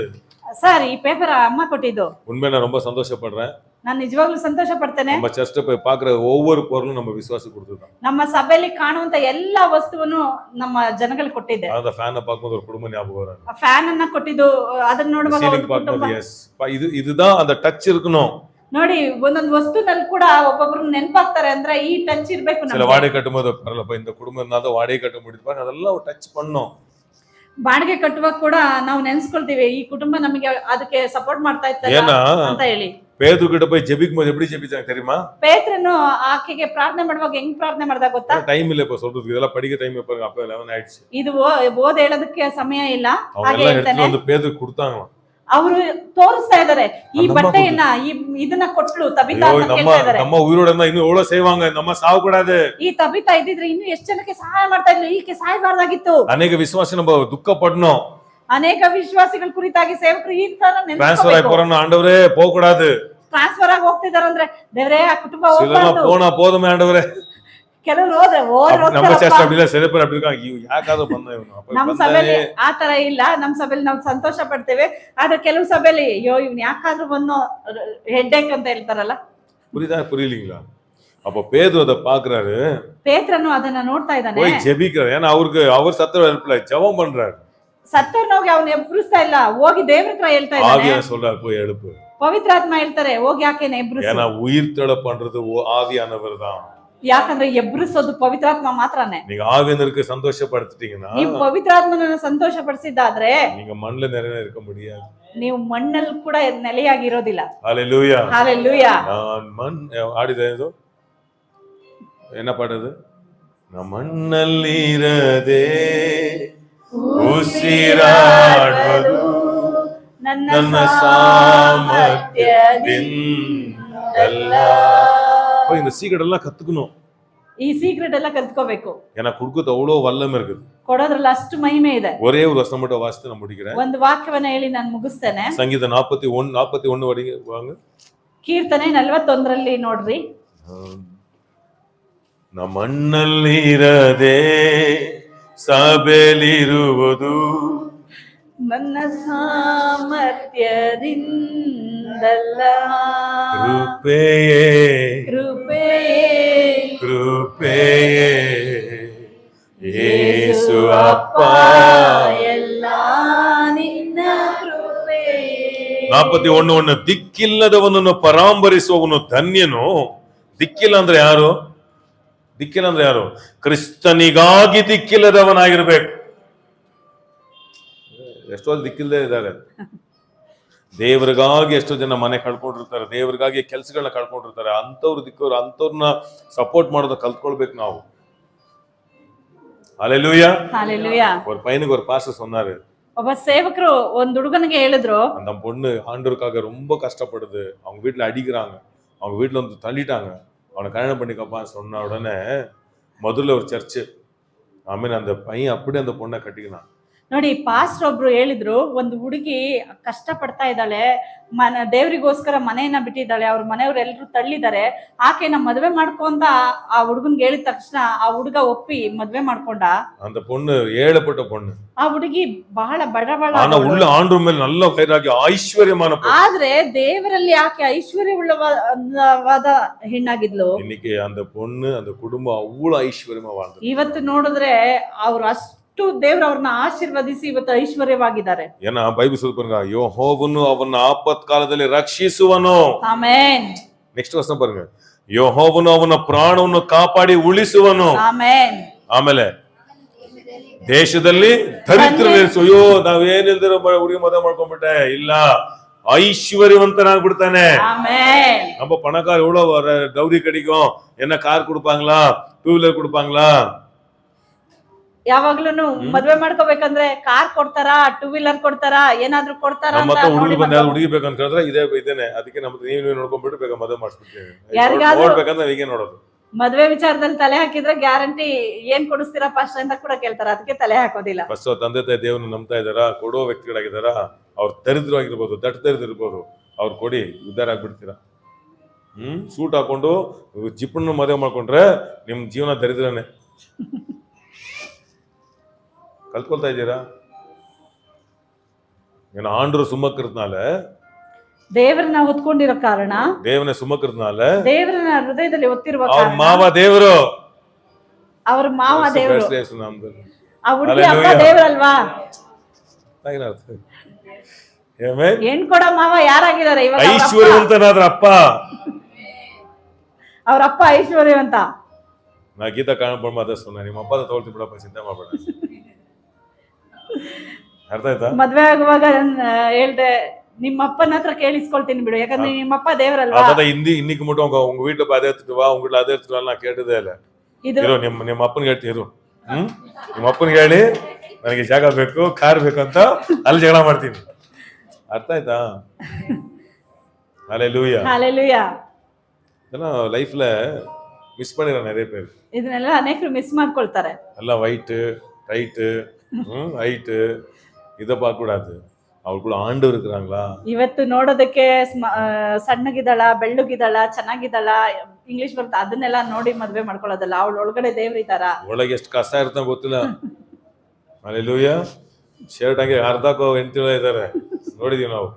ಸರ್, ಈ ಪೇಪರ್ ಅಮ್ಮ ಕೊಟ್ಟಿದ್ದು. உண்மையா நான் ரொம்ப சந்தோஷப்படுறேன். ನಾನು ನಿಜವಾಗ್ಲೂ ಸಂತೋಷ ಪಡ್ತೇನೆ. நம்ம ಚರ್ಚ್ போய் பார்க்குற ஒவ்வொரு பொருளும் நம்ம விசுவாசி கொடுத்தது. ನಮ್ಮ ಸಭೆಯಲ್ಲಿ ಕಾಣುವಂತ ಎಲ್ಲಾ ವಸ್ತುವನ್ನು ನಮ್ಮ ಜನಗಳು ಕೊಟ್ಟಿದ್ದೆ. அந்த ಫ್ಯಾನ್ பார்க்கும்போது ஒரு குடும்ப ஞாபகம் வரும். ಆ ಫ್ಯಾನ್ ಅನ್ನ ಕೊಟ್ಟಿದ್ದು, ಅದನ್ನ ನೋಡುವಾಗ ಒಂದು ಕುಟುಂಬ. இதுதான் அந்த ಟಚ್ இருக்கணும். ನೋಡಿ, ಒಂದೊಂದು ವಸ್ತುನಲ್ಲಿ ಕೂಡ ಒಬ್ಬೊಬ್ರು ನೆನಪಾಗ್ತಾರೆ ಅಂದ್ರೆ ಈ ಟಚ್ ಇರ್ಬೇಕು. சில வாடகை கட்டும்போது பரலப்ப இந்த குடும்பம் இருந்தா வாடகை கட்ட முடியுது, அதெல்லாம் டಚ್ பண்ணோம். ಬಾಡಿಗೆ ಕಟ್ಟುವಾಗ ಕೂಡ ನಾವು ನೆನ್ಸ್ಕೊಳ್ತೀವಿ, ಈ ಕುಟುಂಬ ನಮಗೆ ಅದಕ್ಕೆ ಸಪೋರ್ಟ್ ಮಾಡ್ತಾ ಇತ್ತು ಅಂತ ಹೇಳಿ. ಪೇದ್ರು ಗಿಡ போய் ஜெபிக்கும்போது எப்படி ஜெபிச்சாங்க தெரியுமா? ಪೇತ್ರನು ಆಕೆಗೆ ಪ್ರಾರ್ಥನೆ ಮಾಡುವಾಗ ಹೆಂಗ್ ಪ್ರಾರ್ಥನೆ ಮಾಡ್ದ ಗೊತ್ತಾ? ಟೈಮ್ ಇಲ್ಲ இப்ப சொல்றதுக்கு, இதெல்லாம் படிக்க டைம் இப்ப அப்ப 11 ஆயிடுச்சு. ಇದು ಓದ ಹೇಳೋದಕ್ಕೆ ಸಮಯ ಇಲ್ಲ. ಹಾಗೆ ಹೇಳ್ತಾನೆ, ಒಂದು ಪೇದ್ರು கொடுத்தாங்க. ಅವರು ತೋರಿಸ್ತಾ ಇದ್ದಾರೆ, ಈ ಬಟ್ಟೆಯನ್ನ ಇದನ್ನ ಕೊಟ್ಲು ತಬಿತಾ ಅಂತ ಹೇಳ್ತಾ ಇದ್ದಾರೆ. ನಮ್ಮ ಉಯಿರೋಡನ್ನ ಇನ್ನು ಎவ்வளவு செய்வாங்க, நம்ம சாவ கூடாது. ಈ ತಬಿತಾ ಇದ್ದಿದ್ರೆ ಇನ್ನು ಎಷ್ಟು ಜನಕ್ಕೆ ಸಹಾಯ ಮಾಡ್ತಾ ಇದ್ಲು, ಈಕೆ ಸಾಯಬಾರ್ದಾಗಿತ್ತು. ಅನೇಕ ವಿಶ್ವಾಸಿ நம்ம ದುಃಖ ಪಡணும். ಅನೇಕ ವಿಶ್ವಾಸಿಗಳ ಕುರಿತಾಗಿ ಸೇವಕರು ಈ ತರ ಟ್ರಾನ್ಸ್ಫರ್ ಆಗಿ போறோம், ஆண்டவரೇ போக கூடாது. ಟ್ರಾನ್ಸ್ಫರ್ ಆಗಿ ಹೋಗ್ತಿದಾರೆ ಅಂದ್ರೆ, ದೇವರೇ ಆ ಕುಟುಂಬ ಹೋಗ್ಬಾರ್ದು. போனா போதுமே ஆண்டவரೇ. ಕೆಲವರು ಹೋದ್ರೆ ನಮ್ಮ ಚರ್ಚ್ ಅಪ್ಪಿಲ್ಲ, ಸೆಲೆಬ್ರೇಟ್ ಅಪ್ಪಿಲ್ಲ, ಯಾಕಾದ್ರೂ ಬಂದ ಇವನು. ನಮ್ಮ ಸಭೆಯಲ್ಲಿ ಆ ತರ ಇಲ್ಲ. ನಮ್ಮ ಸಭೆಯಲ್ಲಿ ನಾವು ಸಂತೋಷ ಪಡ್ತೇವೆ. ಆದ್ರೆ ಕೆಲವು ಸಭೆಯಲ್ಲಿ ಅಯ್ಯೋ ಇವ್ನು ಯಾಕಾದ್ರೂ ಬಂದು ಹೆಡ್ಡೇಕ್ ಅಂತ ಹೇಳ್ತಾರಲ್ಲ. புரியலீங்களா? அப்ப பேதுரு அத பாக்குறாரு, ಪೇತ್ರನು ಅದನ್ನ ನೋಡ್ತಾ ಇದ್ದಾನೆ, போய் ஜெபிக்கிறார். ஏன்னா அவருக்கு அவர் சத்தர் ஹெல்ப்ல ஜெபம் பண்றாரு. ಸತ್ತರ್ನ ಹೋಗಿ ಅವನು ಎಬ್ಬಿಸ್ತಾ ಇಲ್ಲ, ಹೋಗಿ ದೇವರ ಹತ್ರ ಹೇಳ್ತಾ ಇದ್ದಾನೆ. ஆவியான சொல்றாரு, போய் எழுப்பு. ಪವಿತ್ರಾತ್ಮ ಹೇಳ್ತಾರೆ, ಹೋಗಿ ಆಕೆನ ಎಬ್ಬಿಸು. ஏன்னா உயிர் தெழ பண்றது ஆவியானவர் தான். ಯಾಕಂದ್ರೆ ಎಬ್ಬಿಸೋದು ಪವಿತ್ರಾತ್ಮ ಮಾತ್ರನೇ. நீங்க ஆவியானவருக்கு சந்தோஷப்படுத்திட்டீங்கன்னா, ನೀವು ಪವಿತ್ರಾತ್ಮನನ್ನ ಸಂತೋಷ ಪಡಿಸಿದ್ದಾದ್ರೆ நீங்க மண்ணுல நிறைய இருக்க முடியாது. ನೀವು ಮಣ್ಣಲ್ಲಿ ಕೂಡ ನೆಲೆಯಾಗಿರೋದಿಲ್ಲ. ஹல்லேலூயா. ஹல்லேலூயா. நான் மண் ஆடிதேதோ என்ன பாடுது? நான் மண்ணಲ್ಲಿ ಇರದೆ ಉಸಿರಾಡುವುದು ನನ್ನ ಸಾಮರ್ಥ್ಯದಿಂದಲ್ಲ. இந்த சீக்ரெட் எல்லாம் கத்துக்கணும். ಈ ಸೀಕ್ರೆಟ್ ಎಲ್ಲ ಕಲ್ತ್ಕೋಬೇಕು. ஏன்னா குடுக்குறது அவ்வளவு வல்லமை இருக்குது, ಕೊಡೋದ್ರಲ್ಲಿ ಅಷ್ಟು ಮಹಿಮೆ ಇದೆ. ஒரே ஒரு வசனம் மட்டும் வாசித்து நான் முடிக்கிறேன். ಒಂದು ವಾಕ್ಯವನ್ನ ಹೇಳಿ ನಾನು ಮುಗಿಸ್ತೇನೆ. ಸಂಗೀತ 41 ವರೆಗೆ ವಾಂಗ. ಕೀರ್ತನೆ 41ರಲ್ಲಿ ನೋಡ್ರಿ. ನಮ್ಮ ಮಣ್ಣಲ್ಲಿ ಇರದೆ ಸಭೆಯಲ್ಲಿರುವುದು ನನ್ನ ಸಾಮರ್ಥ್ಯದಿಂದಲ್ಲ, ಕೃಪೆಯೇ ಕೃಪೆಯೇ ಕೃಪೆಯೇ ಯೇಸು ಅಪ್ಪ, ಎಲ್ಲ ನಿನ್ನ ಕೃಪೆಯೇ. 41 ದಿಕ್ಕಿಲ್ಲದವನನ್ನು ಪರಾಂಬರಿಸುವವನು ಧನ್ಯನು. ದಿಕ್ಕಿಲ್ಲ ಅಂದ್ರೆ ಯಾರು? ದಿಕ್ಕಿಲ್ಲ ಅಂದ್ರೆ ಯಾರು? ಕ್ರಿಸ್ತನಿಗಾಗಿ ದಿಕ್ಕಿಲ್ಲದವನಾಗಿರ್ಬೇಕು. ಎಷ್ಟೋ ದಿಕ್ಕಿಲ್ಲದೆ ಇದ್ದಾರೆ. ದೇವರಿಗಾಗಿ ಎಷ್ಟೋ ಜನ ಮನೆ ಕಳ್ಕೊಂಡಿರ್ತಾರೆ, ದೇವರಿಗಾಗಿ ಕೆಲಸಗಳನ್ನ ಕಳ್ಕೊಂಡಿರ್ತಾರೆ. ಅಂತವ್ರು ದಿಕ್ಕವ್ರು, ಅಂತವ್ರನ್ನ ಸಪೋರ್ಟ್ ಮಾಡೋದ ಕಲ್ತ್ಕೊಳ್ಬೇಕು ನಾವು. ஹல்லேலூயா. ஹல்லேலூயா. ஒரு பையனுக்கு ஒரு பாஸ்டர் சொன்னாரு, ಒಬ್ಬ ಸೇವಕರು ಒಂದ್ ಹುಡುಗನಿಗೆ ಹೇಳಿದ್ರು, அந்த பொண்ணு ஆண்டவருக்காக ரொம்ப கஷ்டப்படுது, அவங்க வீட்டுல அடிக்கிறாங்க, அவங்க வீட்டுல வந்து தள்ளிட்டாங்க, அவனை கல்யாணம் பண்ணிக்கப்பான்னு சொன்ன உடனே முதல்ல ஒரு சர்ச்சு அந்த பையன் அப்படியே அந்த பொண்ணை கட்டிக்கினான். ನೋಡಿ ಪಾಸ್ಟರ್ ಒಬ್ರು ಹೇಳಿದ್ರು, ಒಂದು ಹುಡುಗಿ ಕಷ್ಟ ಪಡ್ತಾ ಇದ್ದಾಳೆ, ದೇವರಿಗೋಸ್ಕರ ಮನೆಯನ್ನ ಬಿಟ್ಟಿದ್ದಾಳೆ, ಅವ್ರ ಮನೆಯವ್ರು ಎಲ್ರು ತಳ್ಳಿದ್ದಾರೆ, ಆಕೆನ ಮದ್ವೆ ಮಾಡ್ಕೊಂಡ ಆ ಹುಡುಗನ್ಗೆ ಹೇಳಿದ ತಕ್ಷಣ ಆ ಹುಡುಗ ಒಪ್ಪಿ ಮದ್ವೆ ಮಾಡ್ಕೊಂಡ. அந்த பொண்ணு ஏழப்பட்ட பொண்ணு, ಆ ಹುಡುಗಿ ಬಹಳ ಬಡಬಡ, ஆனா உள்ள ஆண்டவர் மேல் நல்ல வைராಗಿ ಐಶ್ವರ್ಯமான பொண்ணு. ಆದ್ರೆ ದೇವರಲ್ಲಿ ಆಕೆ ಐಶ್ವರ್ಯವುಳ್ಳವಾದ ಹೆಣ್ಣಾಗಿದ್ಲು. இன்னைக்கு அந்த பொண்ணு அந்த குடும்பம் அவ்வளவு ஐಶ್ವರ್ಯமா வாழ்ந்து, ಇವತ್ತು ನೋಡಿದ್ರೆ ಅವ್ರು ಅಷ್ಟು ದೇವರು ಅವ್ರನ್ನ ಆಶೀರ್ವದಿಸಿ ಇವತ್ತು ಐಶ್ವರ್ಯವಾಗಿದ್ದಾರೆ. ஏன்னா பைபிள் சொல்ல பாருங்க, யெகோவನು ಅವನ ಆಪತ್ ಕಾಲದಲ್ಲಿ ರಕ್ಷಿಸುವನು. ಆಮೆನ್. ನೆಕ್ಸ್ಟ್ ವರ್ಷ பாருங்க, யெகೋವನು ಅವನ ಪ್ರಾಣವನ್ನು ಕಾಪಾಡಿ ಉಳಿಸುವನು. ಆಮೆನ್. ಆಮೇಲೆ ದೇಶದಲ್ಲಿ ದರಿದ್ರರು, ಅಯ್ಯೋ ನಾವೇನಿಲ್ದಿರೋ ಹುಡುಗಿ ಮದುವೆ ಮಾಡ್ಕೊಂಡ್ಬಿಟ್ಟೆ, ಇಲ್ಲ ஐஸ்வர்யவந்தனாಗ್ಬಿಡ್ತಾನೆ. ஆமென். நம்ம பணக்கார எவ்வளவு கௌரி கிடைக்கும், என்ன கார் கொடுப்பாங்களா, டூ வீலர் கொடுப்பாங்களா? ಯಾವಾಗ್ಲೂ ಮದ್ವೆ ಮಾಡ್ಕೋಬೇಕಂದ್ರೆ ಕಾರ್ ಕೊಡ್ತಾರಾ, ಟೂ ವೀಲರ್ ಕೊಡ್ತಾರಾ, ಏನಾದ್ರು ಕೊಡ್ತಾರಾ ಅಂತ ಮತ್ತೆ ನೋಡಿ ಹುಡುಗಿ ಬಂದ ಹುಡುಗಿ ಬೇಕಂತ ಹೇಳಿದ್ರೆ ಇದೇನೆ, ಅದಕ್ಕೆ ನಮ್ದು ನೀವು ನೋಡ್ಕೊಂಡ್ಬಿಟ್ಟು ಬೇಗ ಮದುವೆ ಮಾಡಿಸ್ಬಿಡ್ತೀವಿ. ಯಾರಿಗಾದ್ರೂ ನೋಡ್ಬೇಕಂದ್ರೆ ಹೀಗೆ ನೋಡೋದು. ಮದ್ವೆ ವಿಚಾರದಲ್ಲಿ ತಲೆ ಹಾಕಿದ್ರೆ ಗ್ಯಾರಂಟಿ ಏನ್ ಕೊಡಿಸ್ತೀರಾ ಫಸ್ಟ್ ಅಂತ ಕೂಡ ಕೇಳ್ತಾರ, ಅದಕ್ಕೆ ತಲೆ ಹಾಕೋದಿಲ್ಲ. ಫಸ್ಟ್ ತಂದೆ ತಾಯಿ ದೇವ್ರನ್ನ ನಂಬ್ತಾ ಇದಾರಾ, ಕೊಡೋ ವ್ಯಕ್ತಿಗಳಾಗಿದ್ದಾರಾ, ಅವ್ರು ದರಿದ್ರವಾಗಿರ್ಬೋದು, ದಟ್ಟ ದರಿದ್ರಿರ್ಬೋದು, ಅವ್ರು ಕೊಡಿ, ಉದ್ಧಾರ ಆಗ್ಬಿಡ್ತೀರಾ. ಸೂಟ್ ಹಾಕೊಂಡು ಜಿಪ್ಪಣ್ಣ ಮದುವೆ ಮಾಡ್ಕೊಂಡ್ರೆ ನಿಮ್ ಜೀವನ ದರಿದ್ರನೇ. கல்கொல்தா இದ್ದೀರಾ? ஏன்னா ஆண்டவர் சுமக்கிறதுனால, ದೇವರನ್ನ ಹೊತ್ಕೊಂಡಿರೋ ಕಾರಣ, ದೇವನೇ ಸುಮக்கிறதுனால, ದೇವರನ್ನ ಹೃದಯದಲ್ಲಿ ಒತ್ತಿರುವ ಅವ್ರ ಕಾರಣ, ಮಾವ ದೇವರು, ಅವ್ರ ಮಾವ ದೇವರು, ಆ ಹುಡುಗಿ ಅಪ್ಪ Hallelujah. ದೇವರಲ್ವಾ? ಹೆಣ್ ಕೊಡ ಮಾವ ಯಾರಾಗಿದ್ದಾರೆ ಇವಾಗ? ಐಶ್ವರ್ಯವಂತನಾದ್ರ ಅಪ್ಪ, ಅವ್ರ ಅಪ್ಪ ಐಶ್ವರ್ಯವಂತ. ನಾ ಗೀತಾ ಕಾಣಬಹುದು ಮಾತಾ ಸೊನ್ನ, ನಿಮ್ಮ ಅಪ್ಪ ತಗೊಳ್ತಿ ಬಿಡಪ್ಪ, ಚಿಂತೆ ಮಾಡಬೇಡ. ಅರ್ಥ ಆಯ್ತಾ? ಮದ್ವೆ ಆಗುವಾಗ ಹೇಳ್ದೆ, ನಿಮ್ಮ ಅಪ್ಪನ ಹತ್ರ ಕೇಳಿಸ್ಕೊಳ್ತೀನಿ ಬಿಡು, ಯಾಕಂದ್ರೆ ನಿಮ್ಮಪ್ಪ ದೇವರಲ್ವಾ? அதான் இன்னைக்கு மட்டும் உங்க வீட்டுல போய் அதை எடுத்துட்டு வா, உங்க வீட்டுல அதை எடுத்துட்டு வா நான் கேட்டதே ಇಲ್ಲ. ಇರೋ ನಿಮ್ಮ ಅಪ್ಪನಿಗೆ ಹೇಳ್ತೀನಿ ಇರು, ನಿಮ್ಮ ಅಪ್ಪನಿಗೆ ಹೇಳಿ ನನಗೆ ಜಾಗ ಬೇಕು, ಕಾರ್ ಬೇಕು ಅಂತ ಅಲ್ಲಿ ಜಗಳ ಮಾಡ್ತೀನಿ. ಅರ್ಥ ಆಯ್ತಾ? ஹல்லேலூயா. ஹல்லேலூயா. இதெல்லாம் லைஃப்ல மிஸ் பண்ணிடுற நிறைய பேர். ಇದನ್ನೆಲ್ಲ ಅನೇಕರು ಮಿಸ್ ಮಾಡ್ಕೊಳ್ತಾರೆ. ಎಲ್ಲ ವೈಟ್ ரைட் ಹೈಟ್ ಇದ பார்க்கக்கூடாது. ಅವ್ರು ಆಂಡವರು இருக்கிறாங்களா? ಇವತ್ತು ನೋಡೋದಕ್ಕೆ ಸಣ್ಣಗಿದ್ದಾಳ, ಬೆಳ್ಳಗಿದ್ದಾಳ, ಚೆನ್ನಾಗಿದ್ದಾಳ, ಇಂಗ್ಲಿಷ್ ಬರುತ್ತೆ, ಅದನ್ನೆಲ್ಲ ನೋಡಿ ಮದ್ವೆ ಮಾಡ್ಕೊಳ್ಳೋದಲ್ಲ. ಅವಳ ಒಳಗಡೆ ದೇವ್ರು ಇದ್ದಾರ, ಒಳಗೆ ಎಷ್ಟು ಕಸ ಇರ್ತಾನೆ ಗೊತ್ತಿಲ್ಲ. ಹಲ್ಲೇಲೂಯಾ. ಶರ್ಟ್ ಹಂಗೆ ಅರ್ಧಕ್ಕೋ ಹೆಂಡತಿಗಳ ಇದ್ದಾರೆ, ನೋಡಿದೀವಿ ನಾವು.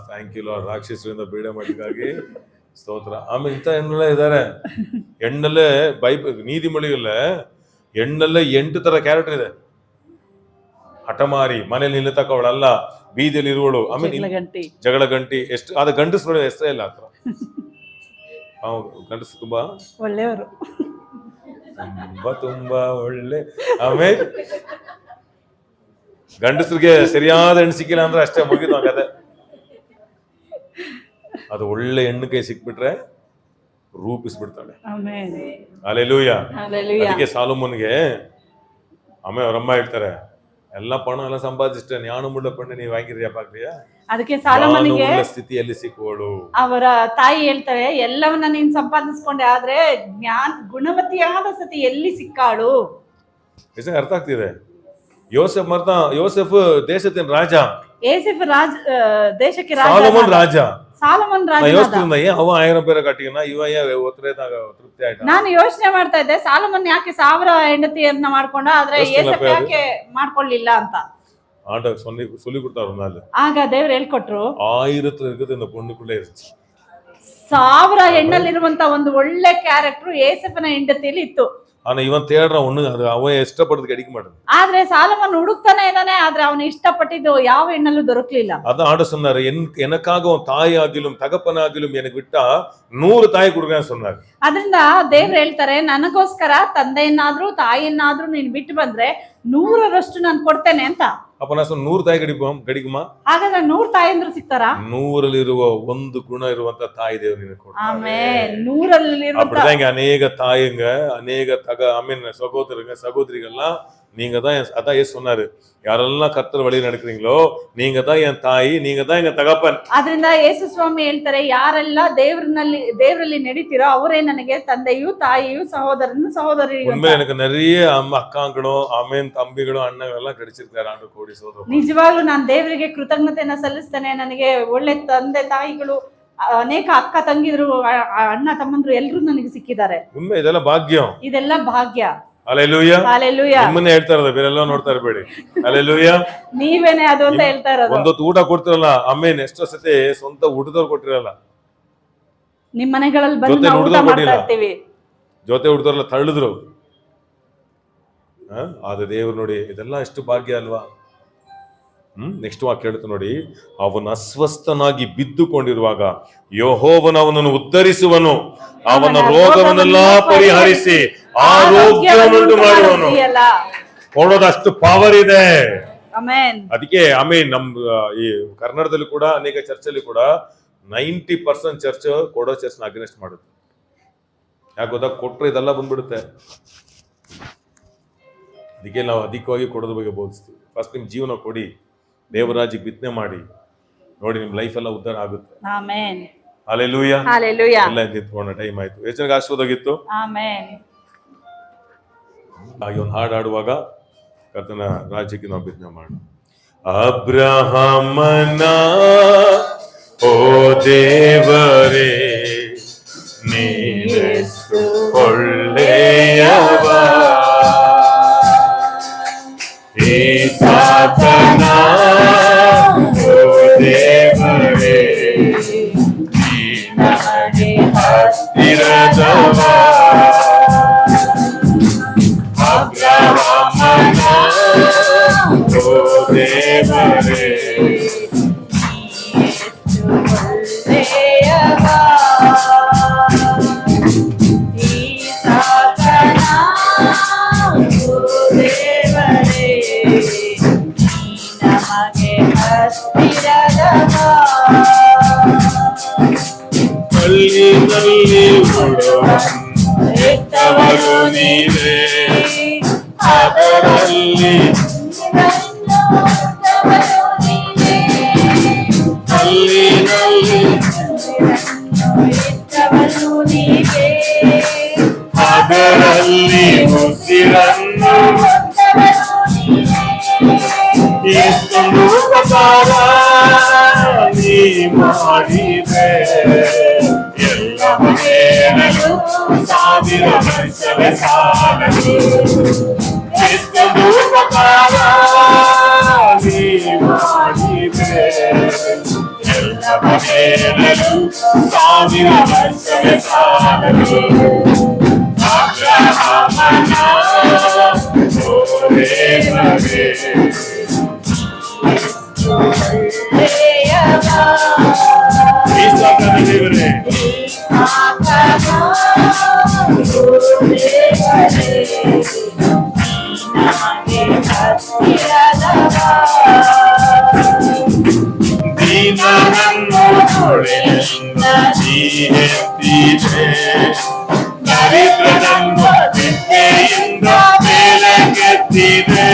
ಥ್ಯಾಂಕ್ ಯು ಲಾರ್ಡ್, ರಾಕ್ಷಸರಿಂದ ಬೀಡ ಮಾಡಿಗಾಗಿ ಸ್ತೋತ್ರ. ಆಮೇಲೆ ಇಂಥ ಹೆಣ್ಣೆಲ್ಲ ಇದ್ದಾರೆ. ಹೆಣ್ಣಲ್ಲೇ ನೀತಿಮೊಳಿಗಲ್ಲೇ ಹೆಣ್ಣಲ್ಲೇ 8 ತರ ಕ್ಯಾರೆಕ್ಟರ್ ಇದೆ. ಹಠಮಾರಿ, ಮನೇಲಿ ನಿಲ್ಲತಕ್ಕವಳಲ್ಲ, ಬೀದಿಯಲ್ಲಿ ಇರುವಳು, ಆಮೇಲೆ ಜಗಳ ಗಂಟಿ. ಎಷ್ಟು ಅದ ಗಂಡಸ್ ನೋಡಿ ಹೆಸರೇ ಇಲ್ಲ ಹತ್ರ. ಗಂಡಸು ತುಂಬಾ ಒಳ್ಳೆಯವರು, ತುಂಬಾ ಒಳ್ಳೆ. ಆಮೇಲೆ ಗಂಡಸರಿಗೆ ಸರಿಯಾದ ಹೆಣ್ಣು ಸಿಕ್ಕಿಲ್ಲ ಅಂದ್ರೆ ಅಷ್ಟೇ, ಮುಗಿದು ಕತೆ. ಅದು ಒಳ್ಳೆ ಹೆಣ್ಣು ಕೈ ಸಿಕ್ಬಿಟ್ರೆ ರೂಪಿಸ್ಬಿಡ್ತಾಳೆ. ಹಲ್ಲೇಲೂಯಾ. ಅದಕ್ಕೆ ಸಾಲೋಮೋನ್ಗೆ ಆಮೇಲೆ ಅವರಮ್ಮ ಹೇಳ್ತಾರೆ, ಎಲ್ಲ ಪಣ ಎಲ್ಲ ಸಂಪಾದಿಸಿಟ್ಟೆ, ಜ್ಞಾನ ಮುಳ್ಳ ಪಣ್ಣ ನೀವು ಆಗಿರಿಯಾ ಪಾಕ್ರಿಯಾ? ಅದಕ್ಕೆ ಸಾಲೋಮೋನಿಗೆ ಸ್ಥಿತಿಯಲ್ಲಿ ಸಿಕ್ಕುವಳು. ಅವರ ತಾಯಿ ಹೇಳ್ತಾರೆ, ಎಲ್ಲವನ್ನ ನೀನ್ ಸಂಪಾದಿಸ್ಕೊಂಡೆ, ಆದ್ರೆ ಗುಣವತಿಯಾದ ಸತಿ ಎಲ್ಲಿ ಸಿಕ್ಕಾಳು? ಅರ್ಥ ಆಗ್ತಿದೆ. ಯೋಸೆಫ್ ಮರ್ತ, ಯೋಸೆಫ್ ದೇಶದ ರಾಜ, ಏಸೆಫ್ ದೇಶಕ್ಕೆ ಸಾಲೋಮೋನ್ ರಾಜ. ಸಾಲೋಮನ್ ರಾಜ ಅವ 1000 பேரை கட்டினா இவன் ತೃಪ್ತಿ ಆಯ್ತಾ? ನಾನು ಯೋಚನೆ ಮಾಡ್ತಾ ಇದ್ದೆ, ಸಾಲೋಮನ್ ಯಾಕೆ 1000 ಹೆಂಡತಿಯನ್ನ ಮಾಡ್ಕೊಂಡ, ಆದ್ರೆ ಏಸೆಫ್ ಯಾಕೆ ಮಾಡ್ಕೊಳ್ಳಿಲ್ಲ ಅಂತ. ஆண்டவர் சொல்லி கொடுத்தாரு ஒரு நாள். ಆಗ ದೇವರು ಹೇಳ್ಕೊಟ್ರು, 1000 இருக்குது இந்த பொண்ணுக்குள்ளே இருந்துச்சு. 1000 ಹೆಣ್ಣಲ್ಲಿರುವಂತ ಒಂದು ಒಳ್ಳೆ ಕ್ಯಾರೆಕ್ಟರ್ ಏಸೆಫನ ಹೆಂಡತಿಯಲ್ಲಿ ಇತ್ತು. ஆனா இவன் தேடுறான் ஒண்ணு, அது அவன் இஷ்டப்படுறது கிடைக்க மாட்டேங்குது. ಆದ್ರೆ ಸಾಲೋಮನ್ ಹುಡುಕ್ತಾನೆ ಇದ್ದಾನೆ, ಆದ್ರೆ ಅವನು ಇಷ್ಟಪಟ್ಟಿದ್ದು ಯಾವ ಹೆಣ್ಣಲ್ಲೂ ದೊರಕಲಿಲ್ಲ. அதான் ஆண்டவர் சொன்னாரு, எனக்காக உன் தாயாகிலும் தகப்பனாகிலும் எனக்கு விட்டா 100 தாய் கொடுக்கன்னு சொன்னாரு. ಅದರಿಂದ ದೇವ್ರು ಹೇಳ್ತಾರೆ, ನನಗೋಸ್ಕರ ತಂದೆಯನ್ನಾದ್ರೂ ತಾಯಿಯನ್ನಾದ್ರೂ ನೀನ್ ಬಿಟ್ಟು ಬಂದ್ರೆ 100ರಷ್ಟು ನಾನು ಕೊಡ್ತೇನೆ ಅಂತ. அப்ப நான் சொன்ன 100 ತಾಯಿ கிடைக்குமா? ಹಾಗಾದ್ರೆ 100 ತಾಯಂದ್ರು ಸಿಗ್ತಾರಾ? 100ರಲ್ಲಿರುವ ಒಂದು ಗುಣ ಇರುವಂತ ತಾಯಿ ದೇವರು ನಿನಗೆ ಕೊಡ್ತಾನೆ. ಆಮೆನ್. 100ರಲ್ಲಿರುವ அப்படிதான் இங்க அநேக தாயுங்க, அநேக சகோதரங்க சகோதரிகள்லாம் நீங்க தான் அதான் ஏசு சொன்னாரு, யாரெல்லாம் கர்த்தர் வழி நடக்கிறீங்களோ நீங்க தான் என் தாಯಿ, நீங்க தான் எங்க தகப்பன். ಆದ್ರಿಂದ ಯೇಸು ಸ್ವಾಮಿ ಹೇಳ್ತಾರೆ, ಯಾರೆಲ್ಲ ದೇವರಲ್ಲಿ ನಡೀತಿರೋ ಅವರೇ ನನಗೆ ತಂದೆಯು ತಾಯಿಯು ಸಹೋದರನು ಸಹೋದರಿ. உண்மை எனக்கு நிறைய அக்காங்களும் அமேன் தம்பிகளும் அண்ணங்களும் எல்லாம் கிடைச்சிருக்காரு. ஆண்டு கோடி சோதரம். ನಿಜವಾಗ್ಲೂ ನಾನು ದೇವರಿಗೆ ಕೃತಜ್ಞತೆಯನ್ನ ಸಲ್ಲಿಸ್ತೇನೆ. ನನಗೆ ಒಳ್ಳೆ ತಂದೆ ತಾಯಿಗಳು, ಅನೇಕ ಅಕ್ಕ ತಂಗಿದ್ರು, ಅಣ್ಣ ತಮ್ಮಂದ್ರು ಎಲ್ಲರೂ ನನಗೆ ಸಿಕ್ಕಿದ್ದಾರೆ. ಉண்மை, ಇದೆಲ್ಲ ಭಾಗ್ಯ, ಇದೆಲ್ಲ ಭಾಗ್ಯ. Hallelujah, hallelujah. ನಿಮ್ಮನ್ನೇ ಹೇಳ್ತಾ ಇರೋದು, ಬೇರೆಲ್ಲ ನೋಡ್ತಾ ಇರಬೇಡಿ. ಹಲ್ಲೆಲೂಯಾ, ನೀವೇನೆ ಅದು ಅಂತ ಹೇಳ್ತಾ ಇರೋದು. ಒಂದೊತ್ತು ಊಟ ಕೊಡ್ತಿರಲ್ಲ, ಆಮೇನ್ ಎಷ್ಟೋ ಸತಿ ಸ್ವಂತ ಊಟದವ್ರು ಕೊಟ್ಟಿರಲ್ಲ. ನಿಮ್ ಮನೆಗಳಲ್ಲಿ ಬಂದು ನಾವು ಊಟ ಮಾಡ್ತಾ ಇರ್ತೀವಿ, ಜೊತೆ ಊಟದವ್ರೆಲ್ಲ ತಳ್ಳಿದ್ರು. ಆದ್ರೆ ದೇವ್ರು ನೋಡಿ, ಇದೆಲ್ಲ ಎಷ್ಟು ಭಾಗ್ಯ ಅಲ್ವಾ. ನೆಕ್ಸ್ಟ್ ವಾಕ್ಯ ಹೇಳ್ತು ನೋಡಿ, ಅವನು ಅಸ್ವಸ್ಥನಾಗಿ ಬಿದ್ದುಕೊಂಡಿರುವಾಗ ಯೆಹೋವನು ಅವನನ್ನು ಉದ್ಧರಿಸುವನು, ಅವನ ರೋಗವನ್ನೆಲ್ಲ ಪರಿಹರಿಸಿ ಆರೋಗ್ಯವನ್ನುಂಟು ಮಾಡುವನು. ಕೊಡೋದಷ್ಟು ಪವರ್ ಇದೆ. ಅದಕ್ಕೆ ಆಮೇಲೆ ನಮ್ ಈ ಕರ್ನಾಟಕದಲ್ಲಿ ಕೂಡ ಅನೇಕ ಚರ್ಚಲ್ಲಿ ಕೂಡ 90% ಚರ್ಚ್ ಕೊಡೋ ಚರ್ಚ್ ನ ಅಗ್ನೆಸ್ಟ್ ಮಾಡುತ್ತೆ. ಯಾಕೆ ಗೊತ್ತಾ, ಕೊಟ್ರೆ ಇದೆಲ್ಲ ಬಂದ್ಬಿಡುತ್ತೆ. ಅದಕ್ಕೆ ನಾವು ಅಧಿಕವಾಗಿ ಕೊಡೋದ್ರ ಬಗ್ಗೆ ಬೋಧಿಸ್ತೀವಿ. ಫಸ್ಟ್ ನಿಮ್ ಜೀವನ ಕೊಡಿ, ದೇವರಾಜ್ಯ ಬಿತ್ತನೆ ಮಾಡಿ ನೋಡಿ, ನಿಮ್ ಲೈಫ್ ಎಲ್ಲ ಉದ್ಧಾರ ಆಗುತ್ತೆ. ಆಮೆನ್. ಹಲ್ಲೆಲೂಯಾ. ಹಲ್ಲೆಲೂಯಾ. ಎಲ್ಲ ನಿಂತ್ಕೊಂಡ ಟೈಮ್ ಆಯ್ತು. ಎಷ್ಟು ಜನಕ್ಕೆ ಆಶೀರ್ವಾದಾಗಿತ್ತು? ಆಮೆನ್. ಹಾಗೆ ಒಂದು ಹಾಡು ಹಾಡುವಾಗ ಕರ್ತನ ರಾಜ್ಯಕ್ಕೆ ನಾವು ಬಿತ್ತನೆ ಮಾಡೋಣ. ಅಬ್ರಹಾಮನ ಓ ದೇವರೇ, ನೀನೆಷ್ಟು ಒಳ್ಳೆಯವ, ಈಸಾಕನ ಓ ದೇವರೇ, ನೀ ನಮಗೆ ಹತ್ತಿರದವ, ಅಬ್ರಹಾಮನ ಓ ದೇವರೇ, ನೀನೆಷ್ಟು ಒಳ್ಳೆಯವ, ಈಸಾಕನ ಓ ದೇವರೇ, ನಮಗೆ ಹತ್ತಿರದವ, ಕಲ್ಲಿನಲ್ಲಿ ಎತ್ತವರು ನೀವೇ, ಅದರಲ್ಲಿ ಕಲ್ಲಿನಲ್ಲಿ ಎತ್ತವರು ನೀವೇ, ಅದರಲ್ಲಿ ಉಸಿರನ್ನು ಎಷ್ಟೊಂದು ಉಪಕಾರ ನೀ ಮಾಡಿದೆ, ಎಲ್ಲ ಹೇಳಲು 1000 ವರ್ಷವೇ ಸಾಲದು, ಎಷ್ಟೊಂದು ಉಪಕಾರ ನೀ ಮಾಡಿದೆ, ಎಲ್ಲ ಹೇಳಲು 1000 ವರ್ಷವೇ ಸಾಲದು. ಅಬ್ರಹಾಮನ ಓ ದೇವರೇ, ಈಸಾಕನ ದೇವರೇ, ದೀನನನ್ನು ಹೊಳೆಯಿಂದ ನೀ ಎತ್ತಿದೆ, ದರಿದ್ರನನ್ನು ಬಿದ್ದೆಯಿಂದ ಮೇಲಕ್ಕೆತ್ತಿದೆ,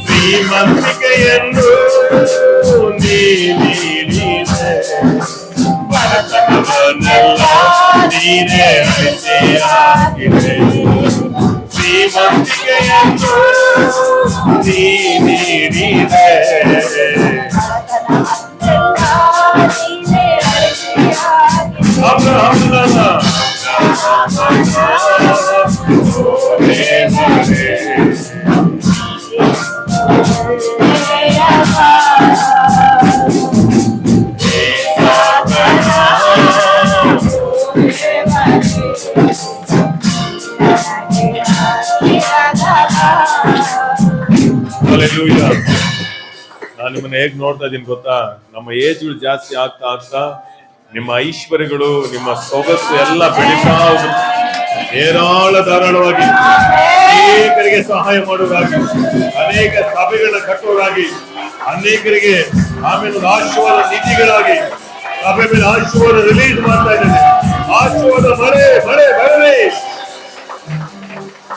ಶ್ರೀಮಂತಿಕೆಯನ್ನು ನೀ ನೀಡಿದೆ, ಬಡತನವನ್ನೆಲ್ಲ ನೀನೇ ಅಳಿಸಿಯಾಗಿದೆ, ಶ್ರೀಮಂತಿಕೆಯನ್ನು ನೀ ನೀಡಿದೆ, ಅಬ್ರಹಾಮನ ಓ ದೇವರೇ, ಹಲ್ಲೆಲೂಯಾ. ನಾನು ನಿಮ್ಮನ್ನ ಹೇಗ್ ನೋಡ್ತಾ ಇದ್ದೀನಿ ಗೊತ್ತಾ, ನಮ್ಮ ಏಜ್ಗಳು ಜಾಸ್ತಿ ಆಗ್ತಾ ಆಗ್ತಾ ನಿಮ್ಮ ಐಶ್ವರ್ಯಗಳು, ನಿಮ್ಮ ಸೊಗಸು ಎಲ್ಲ ಬೆಳೀತಾ ಹೋಗುತ್ತೆ. ಹೇರಾಳ ಧಾರಾಳವಾಗಿ ಅನೇಕರಿಗೆ ಸಹಾಯ ಮಾಡುವುದಾಗಿ, ಅನೇಕ ಸಭೆಗಳನ್ನ ಕಟ್ಟುವುದಾಗಿ, ಅನೇಕರಿಗೆ ಆಮೇಲೆ ಒಂದು ಆಶೀರ್ವಾದ ನಿಧಿಗಳಾಗಿ ಸಭೆ ಮೇಲೆ ಆಶೀರ್ವಾದ ರಿಲೀಸ್ ಮಾಡ್ತಾ ಇದ್ದೇನೆ. ಆಶೀರ್ವಾದ ಮಳೆ ಮಳೆ ಬರಲಿ.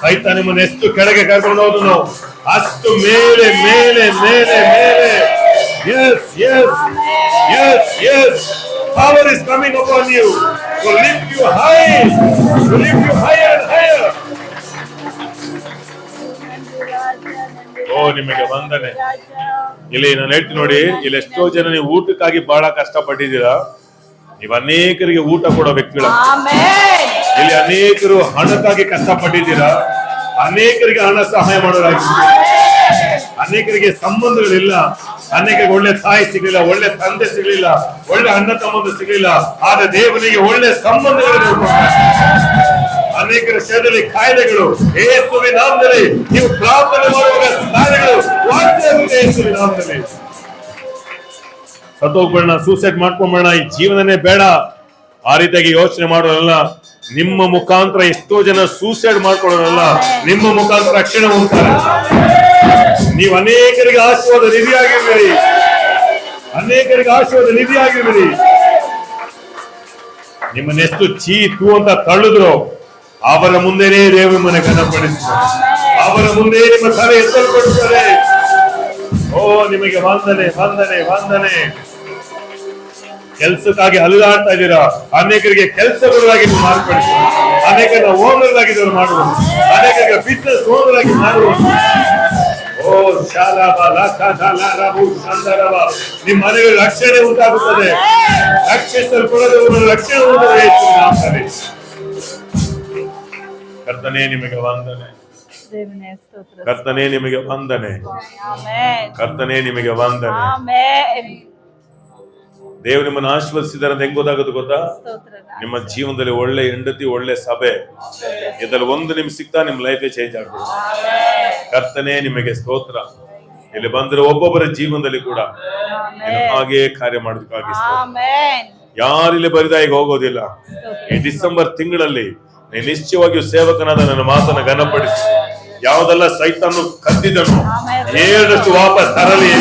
ಆಯ್ತಾ, ನಿಮ್ಮನ್ನು ಎಷ್ಟು ಕೆಳಗೆ ಕರ್ಕೊಂಡು ಹೋದನು ಅಷ್ಟು ಮೇಲೆ ಮೇಲೆ ಮೇಲೆ ಮೇಲೆ. Yes yes yes yes power is coming upon you to lift you high, to lift you higher and higher. ಓ ನಿಮಗೆ ವಂದನೆ. ಇಲ್ಲಿ ನಾನು ಹೇಳ್ತೀನಿ ನೋಡಿ, ಇಲ್ಲಿ ಎಷ್ಟೋ ಜನ ನೀವು ಊಟಕ್ಕಾಗಿ ಬಹಳ ಕಷ್ಟಪಟ್ಟಿದ್ದೀರಾ. ನೀವು ಅನೇಕರಿಗೆ ಊಟ ಕೊಡೋ ವ್ಯಕ್ತಿಗಳು. ಇಲ್ಲಿ ಅನೇಕರು ಹಣಕ್ಕಾಗಿ ಕಷ್ಟಪಟ್ಟಿದ್ದೀರಾ. ಅನೇಕರಿಗೆ ಹಣ ಸಹಾಯ ಮಾಡೋರಾಗಿದ್ದೀರಾ. ಅನೇಕರಿಗೆ ಸಂಬಂಧಗಳಿಲ್ಲ, ಅನೇಕರಿಗೆ ಒಳ್ಳೆ ತಾಯಿ ಸಿಗ್ಲಿಲ್ಲ, ಒಳ್ಳೆ ತಂದೆ ಸಿಗ್ಲಿಲ್ಲ, ಒಳ್ಳೆ ಅಣ್ಣ ತಮ್ಮಂದು ಸಿಗ್ಲಿಲ್ಲ. ಆದ್ರೆ ದೇವನಿಗೆ ಒಳ್ಳೆ ಸಂಬಂಧಗಳು. ಅನೇಕರ ಶರೀರದಲ್ಲಿ ಕಾಯಿಲೆಗಳು ಯೇಸುವಿನ ನಾಮದಲ್ಲಿ ನೀವು ಪ್ರಾರ್ಥನೆ ಮಾಡುವಾಗ ಕಾಯಿಲೆಗಳು ವಾಸಿಯಾಗುತ್ತೆ ಯೇಸುವಿನ ನಾಮದಲ್ಲಿ. ಸತ್ತೋಗ್ಬೇಡ, ಸೂಸೈಡ್ ಮಾಡ್ಕೊಂಬೇಡ, ಈ ಜೀವನನೇ ಬೇಡ, ಆ ರೀತಿಯಾಗಿ ಯೋಚನೆ ಮಾಡೋರಲ್ಲ. ನಿಮ್ಮ ಮುಖಾಂತರ ಎಷ್ಟೋ ಜನ ಸೂಸೈಡ್ ಮಾಡ್ಕೊಳ್ಳೋರಲ್ಲ, ನಿಮ್ಮ ಮುಖಾಂತರ ರಕ್ಷಣೆ ಹೊಂದ್ತಾರೆ. ನೀವು ಅನೇಕರಿಗೆ ಆಶೀರ್ವಾದ ನಿಧಿಯಾಗಿರ್ಬೇಡಿ, ಅನೇಕರಿಗೆ ಆಶೀರ್ವಾದ ನಿಧಿಯಾಗಿರ್ಬೇಡಿ. ನಿಮ್ಮನ್ನೆಷ್ಟು ಚೀತು ಅಂತ ತಳ್ಳಿದ್ರು ಅವರ ಮುಂದೆನೇ ದೇವರು ನಿಮ್ಮನ್ನು ಘನಪಡಿಸ್ತಾರೆ. ಅವರ ಮುಂದೆ ನಿಮ್ಮ ತಲೆ ಎತ್ತಲ್ಪಡುತ್ತಾರೆ. ಓ ನಿಮಗೆ ವಂದನೆ ವಂದನೆ ವಂದನೆ. ಕೆಲಸಕ್ಕಾಗಿ ಅಲುಗಾಡ್ತಾ ಇದ್ದೀರಾ, ಅನೇಕರಿಗೆ ಕೆಲಸಗಳಾಗಿ ನೀವು ಮಾರ್ಪಡಿಸಿ, ಅನೇಕರ ಓನರ್ಗಳಾಗಿದ್ದವರು ಮಾಡುವುದು, ಅನೇಕರಿಗೆ ಬಿಸ್ನೆಸ್ ಓನರ್ ಆಗಿ ಮಾಡುವುದು. ಓ ಶಾಲಾಬ ಲಾಖಾಬು ಸಂದರಬ, ನಿಮ್ಮ ಮನೆಗೆ ರಕ್ಷಣೆ ಉಂಟಾಗುತ್ತದೆ. ರಕ್ಷಿಸಲ್ಪಡದವರು ರಕ್ಷಣೆ ಉಂಟಾಗುತ್ತದೆ. ಕರ್ತನೇ ನಿಮಗೆ ವಂದನೆ, ಕರ್ತನೇ ನಿಮಗೆ ವಂದನೆ, ಕರ್ತನೇ ನಿಮಗೆ ವಂದನೆ. ದೇವರು ನಿಮ್ಮನ್ನು ಆಶೀರ್ವದಿಸಿದ್ದಾರೆ ಅಂತ ಹೆಂಗ್ ಗೊತ್ತಾಗೋದು ಗೊತ್ತಾ? ನಿಮ್ಮ ಜೀವನದಲ್ಲಿ ಒಳ್ಳೆ ಹೆಂಡತಿ, ಒಳ್ಳೆ ಸಭೆ, ಇದರಲ್ಲಿ ಒಂದು ನಿಮ್ಗೆ ಸಿಗ್ತಾ ನಿಮ್ಮ ಲೈಫೇ ಚೇಂಜ್ ಆಗ್ಬೋದು. ಕರ್ತನೇ ನಿಮಗೆ ಸ್ತೋತ್ರ. ಇಲ್ಲಿ ಬಂದ್ರೆ ಒಬ್ಬೊಬ್ಬರ ಜೀವನದಲ್ಲಿ ಕೂಡ ಹಾಗೆ ಕಾರ್ಯ ಮಾಡೋದಕ್ಕಾಗಿ ಯಾರಿಲ್ಲಿ ಬರಿದಾಗಿ ಹೋಗೋದಿಲ್ಲ. ಈ ಡಿಸೆಂಬರ್ ತಿಂಗಳಲ್ಲಿ ನೀನು ನಿಶ್ಚಯವಾಗಿಯೂ ಸೇವಕನಾದ ನನ್ನ ಮಾತನ್ನು ಘನಪಡಿಸಿ, ಯಾವುದೆಲ್ಲ ಸೈತಾನು ಕದ್ದಿದ್ದನು ಏಳಷ್ಟು ವಾಪಸ್ ತರಲಿ,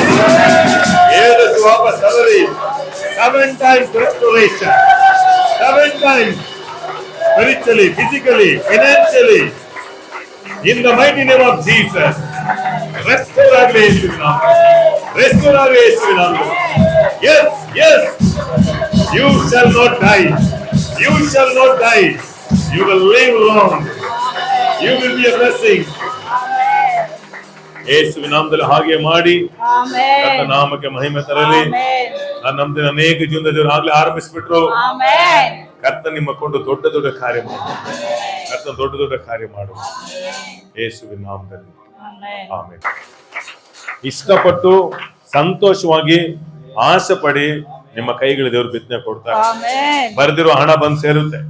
ಏಳಷ್ಟು ವಾಪಸ್ ತರಲಿ. 7 times restoration, 7 times spiritually, physically, financially, in the mighty name of Jesus. Restore agli Yeshuviನ ನಾಮದಲ್ಲಿ, restore agli Yeshuviನ ನಾಮದಲ್ಲಿ. Yes, yes, you shall not die, you shall not die, you will live long, you will be a blessing. ಯೇಸುವಿನ ನಾಮದಲ್ಲಿ ಹಾಗೆ ಮಾಡಿ ನನ್ನ ನಾಮಕ್ಕೆ ಮಹಿಮೆ ತರಲಿ. ನಮ್ದಿನ ಅನೇಕ ಜೀವನದ ಆಗ್ಲೇ ಆರಂಭಿಸ್ಬಿಟ್ರು. ಕರ್ತ ನಿಮ್ಮ ಕೊಂಡು ದೊಡ್ಡ ದೊಡ್ಡ ಕಾರ್ಯ ಮಾಡು, ಕರ್ತ ದೊಡ್ಡ ದೊಡ್ಡ ಕಾರ್ಯ ಮಾಡು ಯೇಸುವಿನ ನಾಮದಲ್ಲಿ. ಆಮೇಲೆ ಇಷ್ಟಪಟ್ಟು ಸಂತೋಷವಾಗಿ ಆಸೆ ಪಡಿ ನಿಮ್ಮ ಕೈಗಳ ದೇವರು ಬಿತ್ತನೆ ಕೊಡ್ತಾರೆ. ಬರೆದಿರೋ ಹಣ ಬಂದು ಸೇರುತ್ತೆ.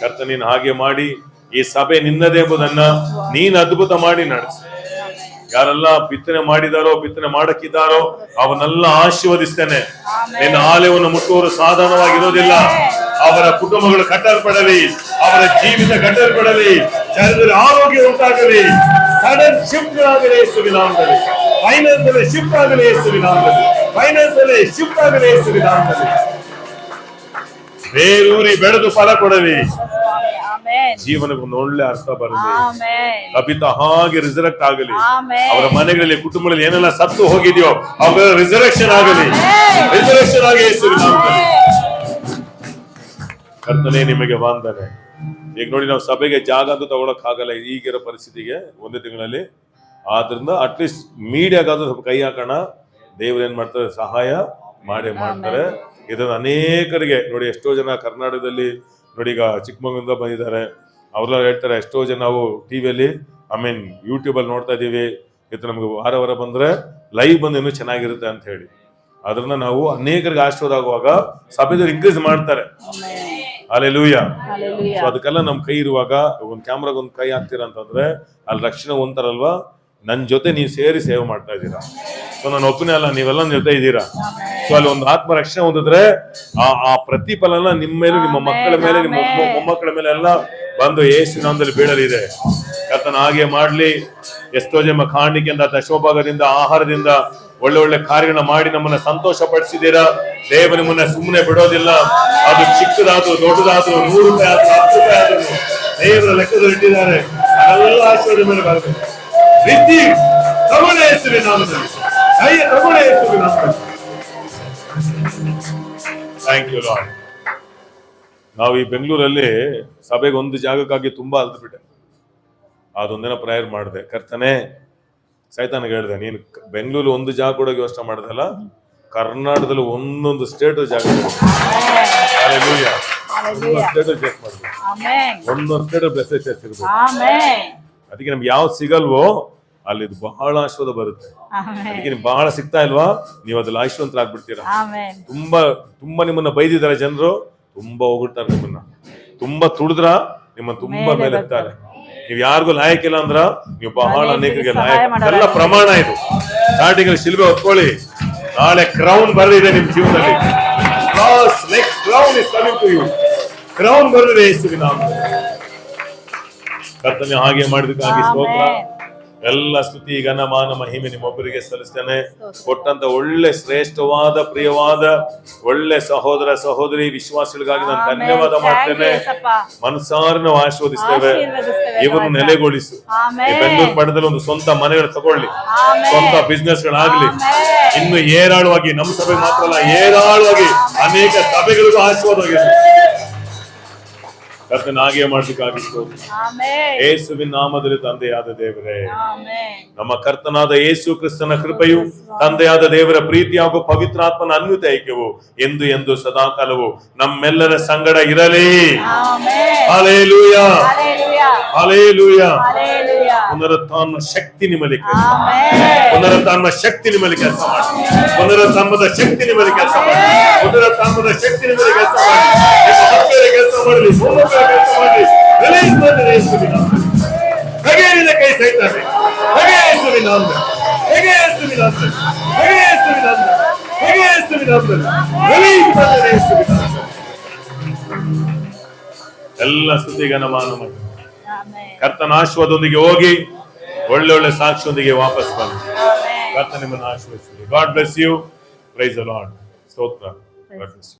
ಕರ್ತ ನೀನು ಹಾಗೆ ಮಾಡಿ ಈ ಸಭೆ ನಿನ್ನದೇ ಎಂಬುದನ್ನ ನೀನು ಅದ್ಭುತ ಮಾಡಿ ನಡೆಸು. ಯಾರೆಲ್ಲ ಬಿತ್ತನೆ ಮಾಡಿದಾರೋ, ಬಿತ್ತನೆ ಮಾಡಕ್ಕಿದ್ದಾರೋ ಅವನ್ನೆಲ್ಲ ಆಶೀರ್ವದಿಸ್ತೇನೆ. ನಿನ್ನ ಆಲಯವನ್ನು ಮುಟ್ಟುವವರು ಸಾಧಾರಣವಾಗಿರೋದಿಲ್ಲ. ಅವರ ಕುಟುಂಬಗಳು ಕಟ್ಟಲ್ಪಡಲಿ, ಅವರ ಜೀವಿತ ಕಟ್ಟಲ್ಪಡಲಿ, ಶರೀರದಲ್ಲಿ ಆರೋಗ್ಯ ಉಂಟಾಗಲಿ, ಸಡನ್ ಶಿಫ್ಟ್ ಆಗಲಿ ಯೇಸುವಿನ ನಾಮದಲ್ಲಿ. ಫೈನಾನ್ಸ್ ಅಲ್ಲಿ ಶಿಫ್ಟ್ ಆಗಲಿ ಯೇಸುವಿನ ನಾಮದಲ್ಲಿ. ಫೈನಾನ್ಸ್ ಅಲ್ಲಿ ಶಿಫ್ಟ್ ಆಗಲಿ ಯೇಸುವಿನ ನಾಮದಲ್ಲಿ. ಬೇರೂರಿ ಬೆಳೆದು ಫಲ ಕೊಡಲಿ. ಜೀವನಕ್ಕೆ ಒಂದು ಒಳ್ಳೆ ಅರ್ಥ ಬರಲಿ. ಕಪಿತ ಹಾಗೆ ರಿಸರೆಕ್ಟ್ ಆಗಲಿ. ಅವರ ಮನೆಗಳಲ್ಲಿ, ಕುಟುಂಬಗಳಲ್ಲಿ ಏನೆಲ್ಲ ಸತ್ತು ಹೋಗಿದೆಯೋ ಅವರ ರಿಸರೆಕ್ಷನ್ ಆಗಲಿ. ರಿಸರೆಕ್ಷನ್ ಆಗಿ ಯೇಸುವಿನ ನಾಮದಲ್ಲಿ. ಕರ್ತನೇ ನಿಮಗೆ ವಂದನೆ. ಈಗ ನೋಡಿ, ನಾವು ಸಭೆಗೆ ಜಾಗ ಅಂತೂ ತಗೊಳಕ್ ಆಗಲ್ಲ ಈಗಿರೋ ಪರಿಸ್ಥಿತಿಗೆ ಒಂದೇ ತಿಂಗಳಲ್ಲಿ. ಆದ್ರಿಂದ ಅಟ್ಲೀಸ್ಟ್ ಮೀಡಿಯಾಗಾದ್ರೂ ಸ್ವಲ್ಪ ಕೈ ಹಾಕೋಣ. ದೇವ್ರು ಏನ್ ಮಾಡ್ತಾರೆ, ಸಹಾಯ ಮಾಡೇ ಮಾಡ್ತಾರೆ. ಇದನ್ನು ಅನೇಕರಿಗೆ ನೋಡಿ, ಎಷ್ಟೋ ಜನ ಕರ್ನಾಟಕದಲ್ಲಿ ನೋಡಿ, ಈಗ ಚಿಕ್ಕಮಗಳೂರಿಂದ ಬಂದಿದ್ದಾರೆ. ಅವ್ರೆಲ್ಲ ಹೇಳ್ತಾರೆ, ಎಷ್ಟೋ ಜನ ನಾವು ಟಿವಿಯಲ್ಲಿ ಯೂಟ್ಯೂಬಲ್ಲಿ ನೋಡ್ತಾ ಇದ್ದೀವಿ, ಇದು ನಮ್ಗೆ ವಾರ ವಾರ ಬಂದ್ರೆ ಲೈವ್ ಬಂದು ಇನ್ನೂ ಚೆನ್ನಾಗಿರುತ್ತೆ ಅಂತ ಹೇಳಿ. ಅದನ್ನ ನಾವು ಅನೇಕರಿಗೆ ಆಶೀರ್ವಾದ ಆಗುವಾಗ ಸಭೆದವ್ರು ಇನ್ಕ್ರೀಸ್ ಮಾಡ್ತಾರೆ. ಹಲ್ಲೆಲೂಯಾ. ಸೊ ಅದಕ್ಕೆಲ್ಲ ನಮ್ ಕೈ ಇರುವಾಗ ಒಂದು ಕ್ಯಾಮ್ರಾಗ ಒಂದು ಕೈ ಹಾಕ್ತೀರಾ ಅಂತಂದ್ರೆ ಅಲ್ಲಿ ರಕ್ಷಣೆ ಹೊಂತಾರಲ್ವಾ, ನನ್ನ ಜೊತೆ ನೀವು ಸೇರಿ ಸೇವೆ ಮಾಡ್ತಾ ಇದ್ದೀರಾ. ಸೊ ನಾನು ಒಬ್ಬನೇ ಅಲ್ಲ, ನೀವೆಲ್ಲ ನನ್ನ ಜೊತೆ ಇದ್ದೀರಾ. ಸೊ ಅಲ್ಲಿ ಒಂದು ಆತ್ಮ ರಕ್ಷಣೆ ಹೊಂದಿದ್ರೆ ಆ ಪ್ರತಿಫಲನ ನಿಮ್ಮ ಮೇಲೆ, ನಿಮ್ಮ ಮಕ್ಕಳ ಮೇಲೆ, ನಿಮ್ಮ ಮೊಮ್ಮಕ್ಕಳ ಮೇಲೆ ಎಲ್ಲ ಬಂದು ಯೇಸು ನಾಮದಲ್ಲಿ ಬೀಳಲಿದೆ. ಕರ್ತನ ಹಾಗೆ ಮಾಡ್ಲಿ. ಎಷ್ಟೋ ಜನ ಕಾಣಿಕೆಯಿಂದ, ದಶಮಭಾಗದಿಂದ, ಆಹಾರದಿಂದ ಒಳ್ಳೆ ಒಳ್ಳೆ ಕಾರ್ಯಗಳನ್ನ ಮಾಡಿ ನಮ್ಮನ್ನ ಸಂತೋಷ ಪಡಿಸಿದ್ದೀರಾ. ದೇವ ನಿಮ್ಮನ್ನ ಸುಮ್ಮನೆ ಬಿಡೋದಿಲ್ಲ. ಅದು ಚಿಕ್ಕದಾದ್ರು ದೊಡ್ಡದಾದ್ರು, 100 ರೂಪಾಯಿ ಆದ್ರೂ 10 ರೂಪಾಯಿ ಆದ್ರೂ ದೇವರ ಲೆಕ್ಕದಲ್ಲಿ ಇಟ್ಟಿದ್ದಾರೆ. ಅದೆಲ್ಲ ಆಶೀರ್ವಾದ ಮೇಲೆ ಬರಬೇಕು. ರೀತಿ ತಗೊಳ್ಳೆ ಯೇಸುವಿನ ನಾಮದಲ್ಲಿ, ಕೈಯ ತಗೊಳ್ಳೆ ಯೇಸುವಿನ ನಾಮದಲ್ಲಿ. Thank you Lord. ನಾವು ಈ ಬೆಂಗಳೂರಲ್ಲಿ ಸಭೆಗೆ ಒಂದು ಜಾಗಕ್ಕಾಗಿ ತುಂಬಾ ಅಲ್ದ್ಬಿಟ್ಟೆ. ಅದೊಂದಿನ ಪ್ರೇಯರ್ ಮಾಡಿದೆ. ಕರ್ತನೆ, ಸೈತಾನಿಗೆ ಹೇಳಿದೆ, ನೀನು ಬೆಂಗಳೂರು ಒಂದು ಜಾಗ ಕೂಡ ಯೋಚನೆ ಮಾಡಿದಲ್ಲ, ಕರ್ನಾಟಕದಲ್ಲಿ ಒಂದೊಂದು ಸ್ಟೇಟ್ ಜಾಗ ಒಂದೊಂದು ಸ್ಟೇಟ್ ಬ್ಲೆಸ್ಸೆಸ್ ಇರ್ಬೇಕು. ಅದಕ್ಕೆ ನಮ್ಗೆ ಯಾವ್ದು ಸಿಗಲ್ವೋ ಅಲ್ಲಿ ಬಹಳ ಆಶೀರ್ವಾದ ಬರುತ್ತೆ. ಅದಕ್ಕೆ ನಿಮ್ಗೆ ಬಹಳ ಸಿಗ್ತಾ ಇಲ್ವಾ, ನೀವು ಅದ್ರಲ್ಲಿ ಆಶೀರ್ವಂತರಾಗ್ಬಿಡ್ತೀರಾ. ತುಂಬಾ ತುಂಬಾ ನಿಮ್ಮನ್ನ ಬೈದಿದ್ದಾರೆ ಜನರು, ತುಂಬಾ ಹೋಗ್ಬಿಡ್ತಾರೆ ನಿಮ್ಮನ್ನ. ತುಂಬಾ ತುಳಿದ್ರ ನಿಮ್ಮನ್ನ ತುಂಬಾ ಮೇಲೆ ಇರ್ತಾರೆ. ನೀವ್ ಯಾರಿಗೂ ಲಾಯಕ್ ಇಲ್ಲ ಅಂದ್ರ ನೀವು ಬಹಳ ಅನೇಕರಿಗೆ ಲಾಯಕ್. ಎಲ್ಲ ಪ್ರಮಾಣ ಇದು. ಸ್ಟಾರ್ಟಿಂಗ್ ಅಲ್ಲಿ ಶಿಲ್ಬೆ ಹೊತ್ಕೊಳ್ಳಿ, ನಾಳೆ ಕ್ರೌನ್ ಬರಲಿದೆ ನಿಮ್ ಜೀವನದಲ್ಲಿ. Next crown is coming to you. Crown ಬರಲಿದೆ ಯೇಸುವಿನ ನಾಮದಲ್ಲಿ. ಕರ್ತನೆ ಹಾಗೆ ಮಾಡಿದಕ್ಕಾಗಿ ಸ್ತೋತ್ರ. ಎಲ್ಲ ಸ್ತುತಿ ಘನ ಮಾನ ಮಹಿಮೆ ನಿಮ್ಮೊಬ್ಬರಿಗೆ ಸಲ್ಲಿಸ್ತೇನೆ. ಕೊಟ್ಟಂತ ಒಳ್ಳೆ ಶ್ರೇಷ್ಠವಾದ ಪ್ರಿಯವಾದ ಒಳ್ಳೆ ಸಹೋದರ ಸಹೋದರಿ ವಿಶ್ವಾಸಿಗಳಿಗಾಗಿ ನಾನು ಧನ್ಯವಾದ ಮಾಡ್ತೇನೆ. ಮನಸಾರ ನಾವು ಆಶೀರ್ವದಿಸ್ತೇವೆ. ಇವನ್ನು ನೆಲೆಗೊಳಿಸು. ಬೆಂಗಳೂರು ಪಟ್ಟಣದಲ್ಲಿ ಒಂದು ಸ್ವಂತ ಮನೆಗಳು ತಗೊಳ್ಳಿ, ಸ್ವಂತ ಬಿಸ್ನೆಸ್ ಗಳಾಗ್ಲಿ. ಇನ್ನು ಏರಾಳವಾಗಿ ನಮ್ಮ ಸಭೆ ಮಾತ್ರ ಅಲ್ಲ, ಏರಾಳವಾಗಿ ಅನೇಕ ಸಭೆಗಳಿಗೂ ಆಶೀರ್ವಾದವಾಗಿದೆ. ಕರ್ತನ ಹಾಗೆ ಮಾಡಬೇಕಾಗಿತ್ತು. ಯೇಸುವಿನ ನಾಮದಲ್ಲಿ ತಂದೆಯಾದ ದೇವರೇ, ನಮ್ಮ ಕರ್ತನಾದ ಯೇಸು ಕ್ರಿಸ್ತನ ಕೃಪೆಯು, ತಂದೆಯಾದ ದೇವರ ಪ್ರೀತಿ ಹಾಗೂ ಪವಿತ್ರಾತ್ಮನ ಅನ್ವಿತ ಐಕ್ಯವು ಎಂದು ಎಂದು ಸದಾಕಾಲವು ನಮ್ಮೆಲ್ಲರ ಸಂಗಡ ಇರಲಿ. Hallelujah, hallelujah. ಪುನರುತ್ಥಾನ ಶಕ್ತಿ ನಿಮ್ಮಲ್ಲಿ ಕೆಲಸ ಮಾಡಿ. ಪುನರುತ್ಥಾನ ಶಕ್ತಿ ನಿಮ್ಮಲ್ಲಿ ಕೆಲಸ ಮಾಡಿ. ಪುನರುತ್ಥಾನದ ಶಕ್ತಿ ನಿಮ್ಮಲ್ಲಿ ಕೆಲಸ ಮಾಡಿ. ಪುನರುತ್ಥಾನದ ಶಕ್ತಿ ನಿಮ್ಮಲ್ಲಿ ಕೆಲಸ ಮಾಡಿ. ಕೆಲಸ ಮಾಡಲಿ, ಕೆಲಸ ಮಾಡಲಿ. ರಿಲೀಸ್ ಮಾಡಿ ಯೇಸುವಿನ ನಾಮದಲ್ಲಿ. ಹೇಗೆ ಕೈ ಸೈತಾನೆ, ಹೇಗೆ ಯೇಸುವಿನ ನಾಮದಲ್ಲಿ, ಹೇಗೆ ಯೇಸುವಿನ ನಾಮದಲ್ಲಿ, ಹೇಗೆ ಯೇಸುವಿನ ನಾಮದಲ್ಲಿ, ಹೇಗೆ ಯೇಸುವಿನ ನಾಮದಲ್ಲಿ. ರಿಲೀಸ್ ಮಾಡಿ ಯೇಸುವಿನ ನಾಮದಲ್ಲಿ. ಎಲ್ಲ ಸ್ತುತಿಗನ ಮಾನ ಮಾಡಿ ಕರ್ತನ ಆಶೀರ್ವಾದದೊಂದಿಗೆ ಹೋಗಿ ಒಳ್ಳೆ ಒಳ್ಳೆ ಸಾಕ್ಷಿಯೊಂದಿಗೆ ವಾಪಸ್ ಬನ್ನಿ. ಕರ್ತ ನಿಮ್ಮನ್ನು ಆಶೀರ್ವದಿಸಲಿ. God bless you. Praise the Lord. ಸ್ತೋತ್ರ. God bless you.